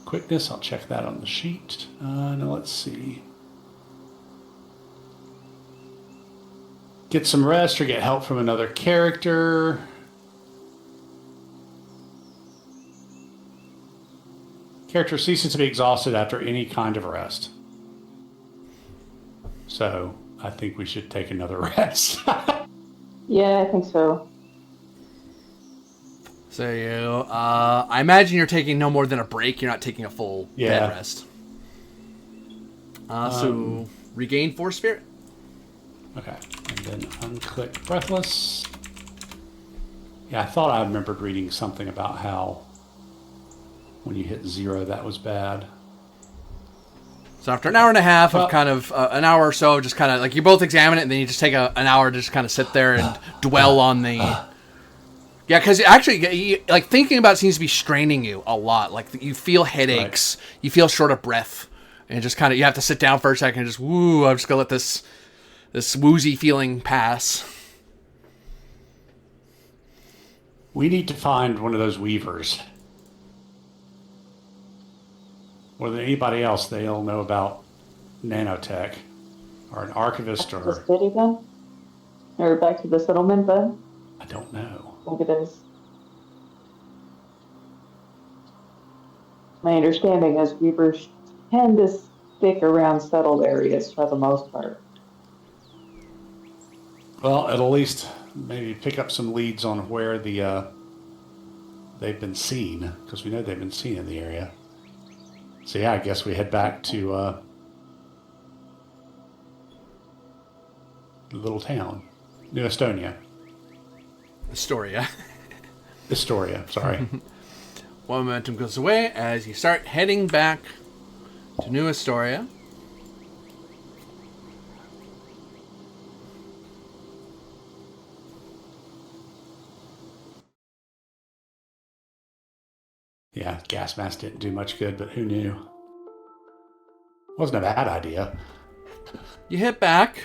quickness. I'll check that on the sheet. Now let's see. Get some rest or get help from another character. Character ceases to be exhausted after any kind of rest. So I think we should take another rest. Yeah, I think so. So you, I imagine you're taking no more than a break. You're not taking a full bed rest. So regain 4 spirit. Okay, and then unclick breathless. Yeah, I thought I remembered reading something about how when you hit 0, that was bad. So after an hour and a half of kind of an hour or so, just kind of like you both examine it, and then you just take an hour to just kind of sit there and dwell on the. Yeah, because actually, like thinking about it seems to be straining you a lot. Like you feel headaches, you feel short of breath, and just kind of you have to sit down for a second and just I'm just gonna let this woozy feeling pass. We need to find one of those weavers. More than anybody else, they'll know about nanotech, or an archivist, Back to or the city then? Or back to the settlement then? I don't know. I think it is. My understanding is weavers tend to stick around settled areas for the most part. Well, at least maybe pick up some leads on where they've been seen, because we know they've been seen in the area. So yeah, I guess we head back to the little town, New Estonia. Estoria. Estoria, sorry. One momentum goes away as you start heading back to New Estoria. Yeah, gas mask didn't do much good, but who knew? Wasn't a bad idea. You hit back,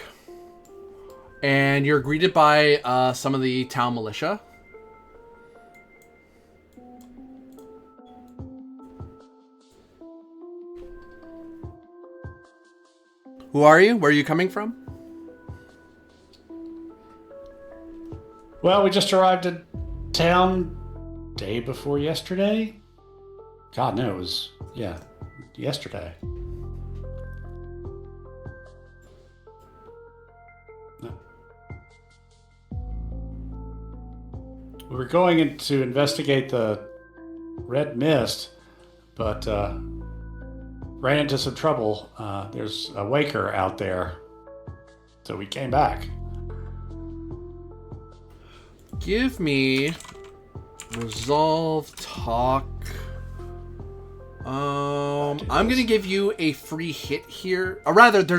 and you're greeted by some of the town militia. Who are you? Where are you coming from? Well, we just arrived at town day before yesterday. God, no, it was, yesterday. No. We were going in to investigate the red mist, but ran into some trouble. There's a waker out there, so we came back. Give me resolve talk. I'm gonna give you a free hit here. Or rather, they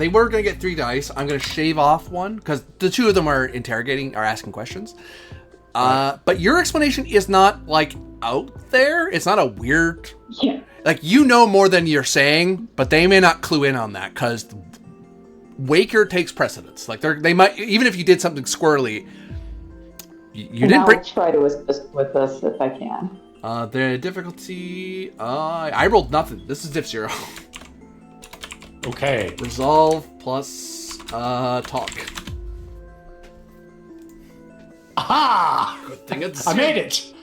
were gonna get 3 dice. I'm gonna shave off one because the 2 of them are asking questions. But your explanation is not like out there. It's not a weird. Yeah. Like, you know more than you're saying, but they may not clue in on that because Waker takes precedence. Like they might, even if you did something squirrely, you didn't bring. I'll try to assist with this if I can. The difficulty. I rolled nothing. This is diff 0. Okay. Resolve plus talk. Aha! Good thing it's. I made it.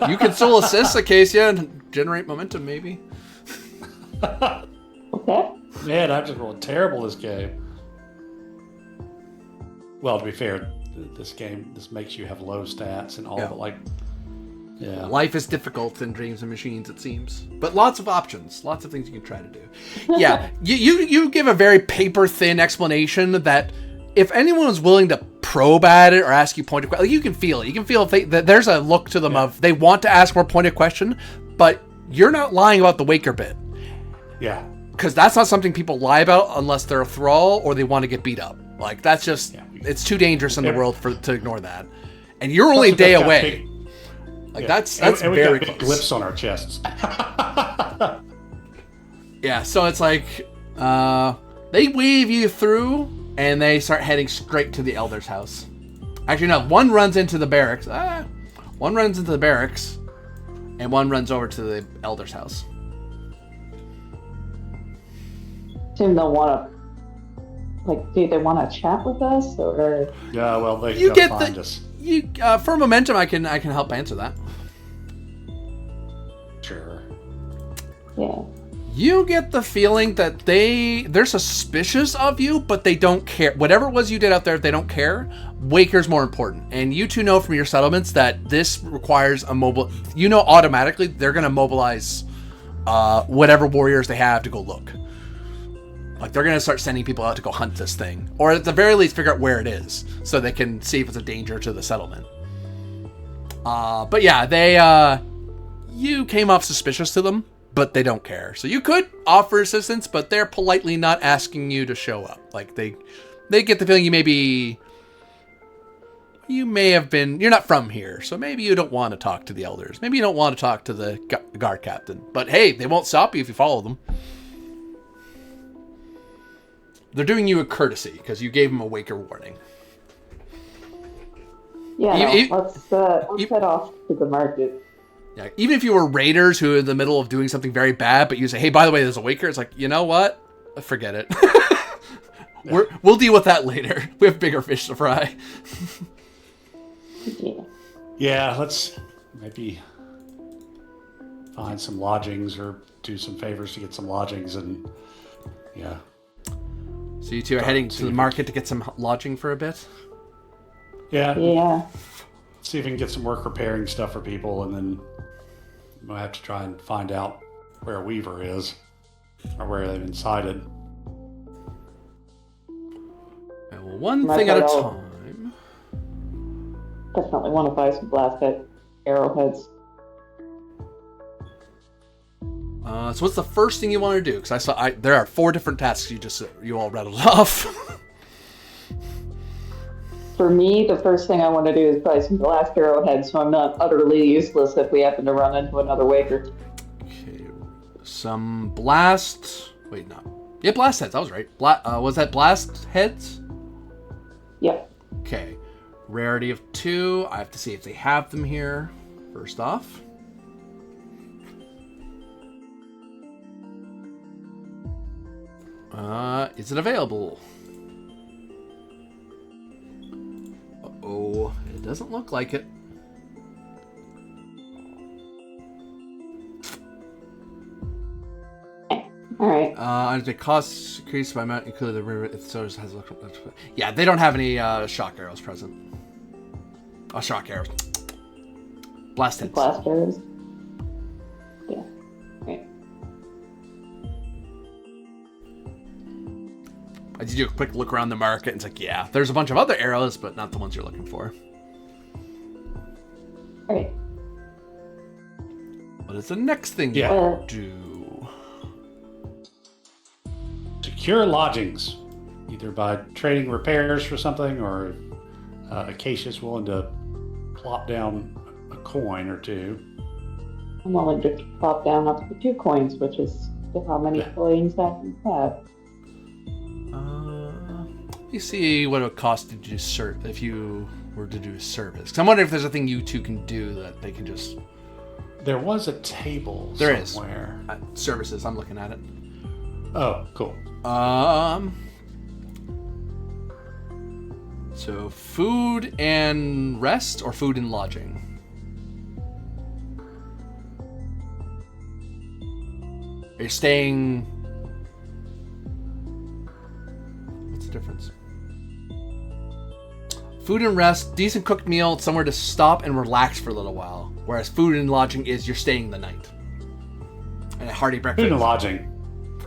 You can still assist, Acacia, and generate momentum, maybe. Okay. Man, I've just rolled terrible this game. Well, to be fair, this makes you have low stats and all, Yeah. but like, yeah. Life is difficult in Dreams and Machines, it seems. But lots of options. Lots of things you can try to do. Yeah, you give a very paper-thin explanation that if anyone was willing to probe at it or ask you pointed questions, like, you can feel it. You can feel if that there's a look to them of they want to ask more pointed question, but you're not lying about the Waker bit. Yeah. Because that's not something people lie about unless they're a thrall or they want to get beat up. Like, that's just, it's too dangerous in the world to ignore that. And you're only a day away. That's and very we got close. big lips on our chests. Yeah, so it's like, they wave you through, and they start heading straight to the Elder's house. Actually, no, one runs into the barracks. One runs into the barracks, and one runs over to the Elder's house. Assume they'll want to, do they want to chat with us, or? Yeah, well, they You can get find us. For momentum, I can help answer that. Sure. Yeah. You get the feeling that they're suspicious of you, but they don't care. Whatever it was you did out there, they don't care. Waker's more important. And you two know from your settlements that this requires automatically they're going to mobilize whatever warriors they have to go look. Like, they're going to start sending people out to go hunt this thing. Or at the very least, figure out where it is so they can see if it's a danger to the settlement. But yeah, you came off suspicious to them, but they don't care. So you could offer assistance, but they're politely not asking you to show up. Like, they get the feeling you may have been, you're not from here, so maybe you don't want to talk to the elders. Maybe you don't want to talk to the guard captain. But hey, they won't stop you if you follow them. They're doing you a courtesy because you gave them a Waker warning. Yeah, let's head off to the market. Yeah, even if you were raiders who are in the middle of doing something very bad, but you say, hey, by the way, there's a Waker, it's like, you know what? Forget it. We'll deal with that later. We have bigger fish to fry. Yeah, let's maybe find some lodgings or do some favors to get some lodgings and, yeah. So you two are heading to the market to get some lodging for a bit? Yeah. Yeah. See if we can get some work repairing stuff for people, and then we'll have to try and find out where Weaver is or where they've been sighted. Well, one thing at a time. Definitely want to buy some blast head arrowheads. So what's the first thing you want to do? Because there are 4 different tasks you all rattled off. For me, the first thing I want to do is buy some blast arrowheads so I'm not utterly useless if we happen to run into another waker. Okay, some blast. Wait, no. Yeah, blast heads. I was right. Was that blast heads? Yep. Okay. Rarity of 2. I have to see if they have them here. First off. Is it available? Uh-oh. It doesn't look like it. All right. The cost increased by amount including the river. It so has yeah, they don't have any shock arrows present. Oh, shock arrows. Blast heads. Blast arrows. Yeah. Right. I did do a quick look around the market and it's like, yeah, there's a bunch of other arrows, but not the ones you're looking for. All right. What is the next thing Yeah. you do? Secure lodgings, either by trading repairs for something, or Acacia's willing to plop down a coin or two. I'm willing to plop down up to 2 coins, which is how many coins I can have. You see what it would cost to do if you were to do a service. 'Cause I'm wondering if there's a thing you two can do that they can just. There was a table There somewhere. is. Services. I'm looking at it. Oh, cool. So food and rest, or food and lodging? Are you staying? What's the difference? Food and rest, decent cooked meal, somewhere to stop and relax for a little while. Whereas food and lodging is you're staying the night. And a hearty breakfast. Food and lodging,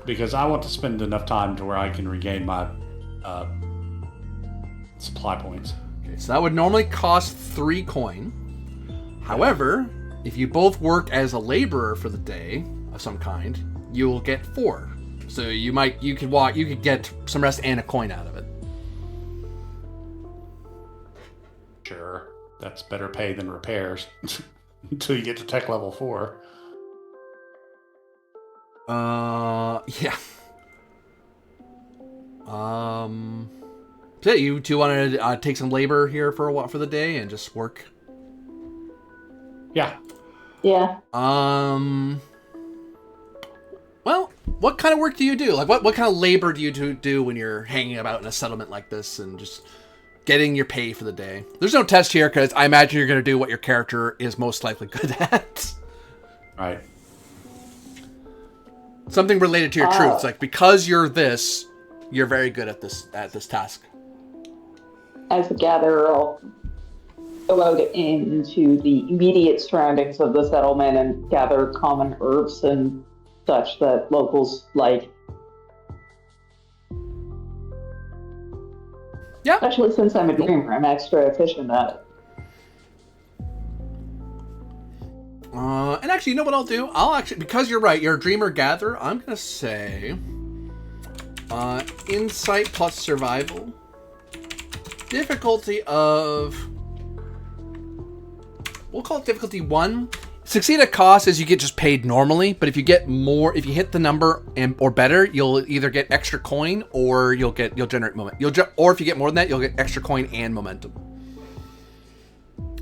because I want to spend enough time to where I can regain my supply points. Okay, so that would normally cost 3 coin. However, if you both work as a laborer for the day of some kind, you will get 4. So you could get some rest and a coin out of it. Sure, that's better pay than repairs until you get to tech level 4. Yeah. So you two want to take some labor here for a while for the day and just work? Yeah. Yeah. Well, what kind of work do you do? Like, what kind of labor do you do when you're hanging about in a settlement like this and just getting your pay for the day? There's no test here because I imagine you're going to do what your character is most likely good at. Right. Something related to your truths, like because you're this, you're very good at this task. As a gatherer, I'll go out into the immediate surroundings of the settlement and gather common herbs and such that locals like. Yeah. Especially since I'm a dreamer, I'm extra efficient at it. And actually, you know what I'll do? Because you're right, you're a dreamer gatherer, I'm going to say insight plus survival. Difficulty of, we'll call it difficulty 1. Succeed at cost is you get just paid normally, but if you get more, if you hit the number or better, you'll either get extra coin or you'll generate momentum. Or if you get more than that, you'll get extra coin and momentum.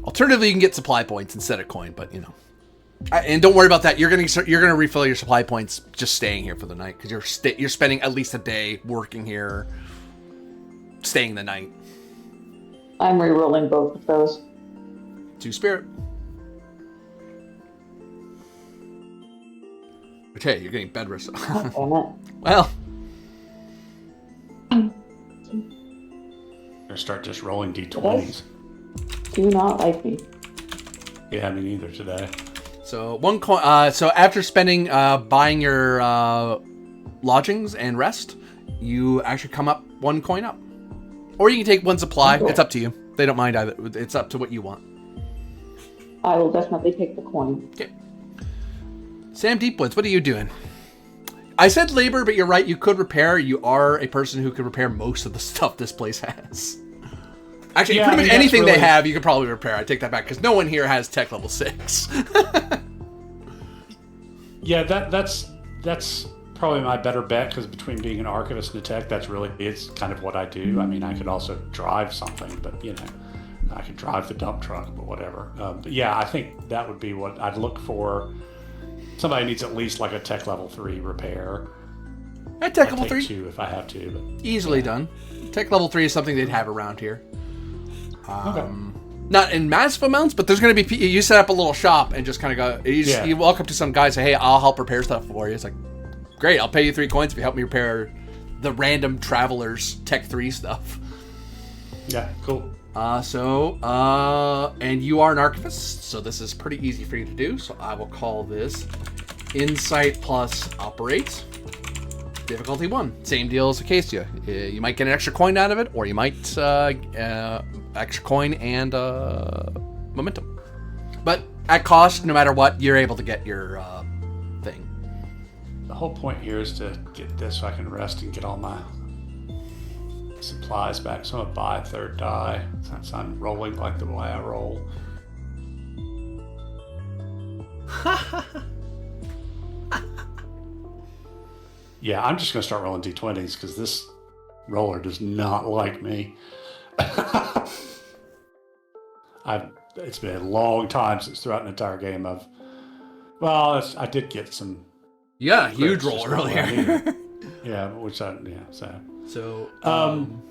Alternatively, you can get supply points instead of coin, but you know. And don't worry about that. You're gonna refill your supply points just staying here for the night because you're spending at least a day working here, staying the night. I'm re-rolling both of those. 2 spirit. Okay, you're getting bed rest. Oh, damn it. Well, I'm gonna start just rolling d20s. Do not like me. Yeah, me neither today. so 1 coin. So after spending buying your lodgings and rest, you actually come up 1 coin up, or you can take 1 supply. Okay. It's up to you. They don't mind either. It's up to what you want. I will definitely take the coin. Okay. Sam Deepwoods, what are you doing? I said labor, but you're right. You could repair. You are a person who could repair most of the stuff this place has. Actually, Yeah, pretty I much mean, anything that's they really- have, you could probably repair. I take that back, because no one here has tech level 6. Yeah, that's probably my better bet, because between being an archivist and a tech, it's kind of what I do. I mean, I could also drive something, but I could drive the dump truck, but whatever. But yeah, I think that would be what I'd look for. Somebody needs at least like a tech level 3 repair. At tech I'll level take 3, 2 if I have to. But easily done. Tech level 3 is something they'd have around here. okay. Not in massive amounts, but there's going to be... You set up a little shop and just kind of go... You walk up to some guy and say, hey, I'll help repair stuff for you. It's like, great, I'll pay you 3 coins if you help me repair the random traveler's Tech 3 stuff. Yeah, cool. And you are an archivist, so this is pretty easy for you to do. So I will call this Insight plus Operate. Difficulty 1. Same deal as Acacia. You might get an extra coin out of it, or you might extra coin and momentum. But at cost, no matter what, you're able to get your thing. The whole point here is to get this so I can rest and get all my supplies back. So I'm gonna buy a 3rd die since I'm rolling like the way I roll. Yeah, I'm just gonna start rolling d20s because this roller does not like me. It's been a long time since throughout an entire game of. Well, I did get some. Yeah, huge crits, roll just not what I earlier. needed. So. So, Um,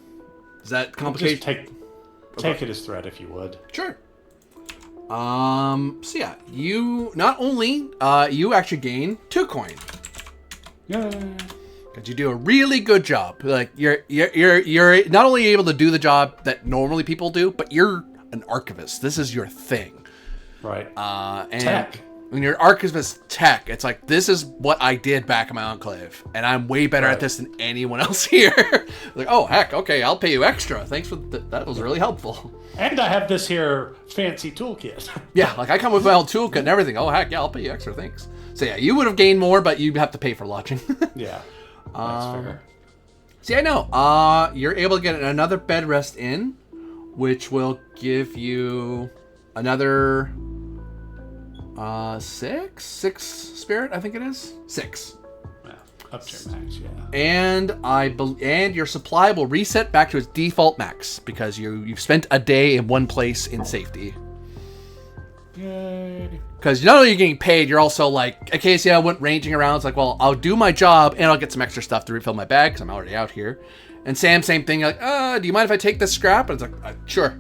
does that complicate? Just take it as threat if you would. Sure. So yeah, you not only you actually gain 2 coin. Yeah. Because you do a really good job. Like you're not only able to do the job that normally people do, but you're an archivist. This is your thing. Right. And Tech. when you're archivist tech, it's like, this is what I did back in my enclave, and I'm way better at this than anyone else here. Like, oh heck, okay, I'll pay you extra. Thanks for that was really helpful. And I have this here fancy toolkit. Yeah, like I come with my own toolkit and everything. Oh heck, yeah, I'll pay you extra. Thanks. So yeah, you would have gained more, but you'd have to pay for lodging. Yeah. That's fair. See, I know. You're able to get another bed rest in, which will give you another 6 spirit. I think it is 6. Yeah. Up to your max, yeah. And your supply will reset back to its default max because you've spent a day in one place in safety. Yay. Because not only are you getting paid, you're also like, Acacia went ranging around. It's like, well, I'll do my job and I'll get some extra stuff to refill my bag because I'm already out here. And Sam, same thing. Like, do you mind if I take this scrap? And it's like, sure.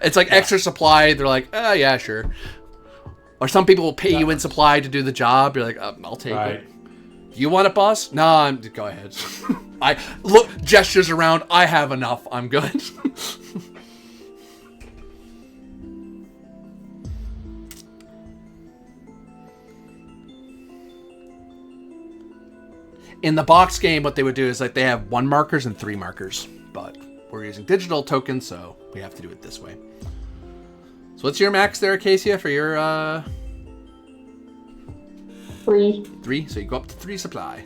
It's like extra supply. They're like, yeah, sure. Or some people will pay you in supply to do the job. You're like, I'll take it. You want it, boss? No, go ahead. I look, gestures around. I have enough. I'm good. In the box game, what they would do is like they have 1 markers and 3 markers, but we're using digital tokens, so we have to do it this way. So what's your max there, Acacia, for your 3. 3? So you go up to 3 supply.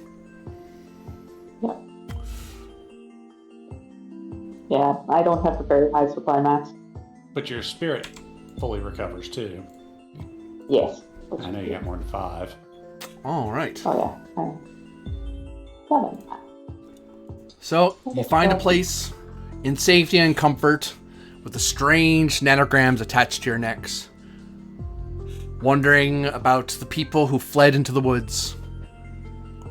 Yeah. Yeah, I don't have a very high supply max. But your spirit fully recovers too. Yes. I know you got more than 5. All right. Oh yeah. 7. So you find a place in safety and comfort with the strange nanograms attached to your necks, wondering about the people who fled into the woods,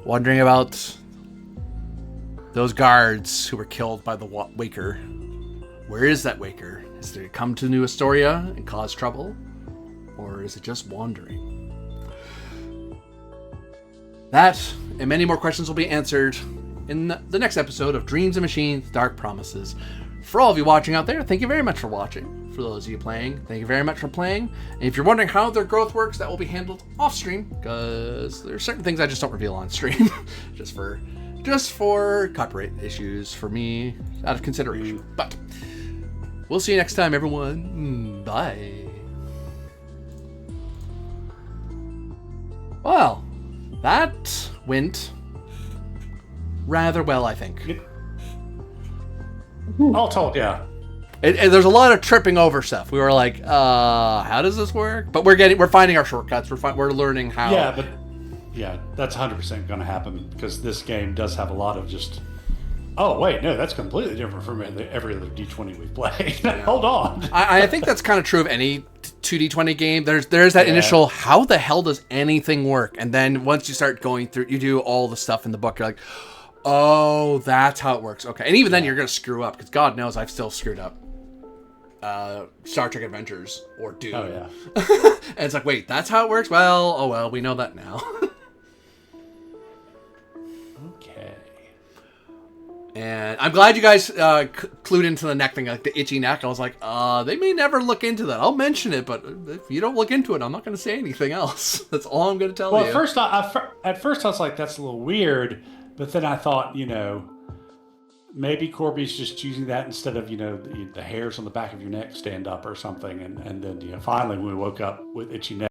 wondering about those guards who were killed by the Waker. Where is that Waker? Is it come to New Estoria and cause trouble? Or is it just wandering? That and many more questions will be answered in the next episode of Dreams and Machines, Dark Promises. For all of you watching out there, thank you very much for watching. For those of you playing, thank you very much for playing. And if you're wondering how their growth works, that will be handled off stream, because there are certain things I just don't reveal on stream. just for copyright issues for me, out of consideration. But we'll see you next time, everyone. Bye. Well, that went rather well, I think. All told, yeah. There's a lot of tripping over stuff. We were like, how does this work? But we're finding our shortcuts. We're learning how. Yeah, but that's 100% going to happen because this game does have a lot of just. Oh wait, no, that's completely different from every other D20 we've played. Hold on. I think that's kind of true of any 2D20 game. There's that initial, how the hell does anything work? And then once you start going through, you do all the stuff in the book. You're like, oh, that's how it works. Okay, and even then you're gonna screw up because God knows I've still screwed up. Star Trek Adventures or Dune. Oh yeah. And it's like, wait, that's how it works? Well, we know that now. Okay. And I'm glad you guys clued into the neck thing, like the itchy neck. I was like, they may never look into that. I'll mention it, but if you don't look into it, I'm not going to say anything else. That's all I'm going to tell you. Well, at first I was like, that's a little weird, but then I thought, maybe Corby's just choosing that instead of, the hairs on the back of your neck stand up or something. And then, finally when we woke up with itchy neck,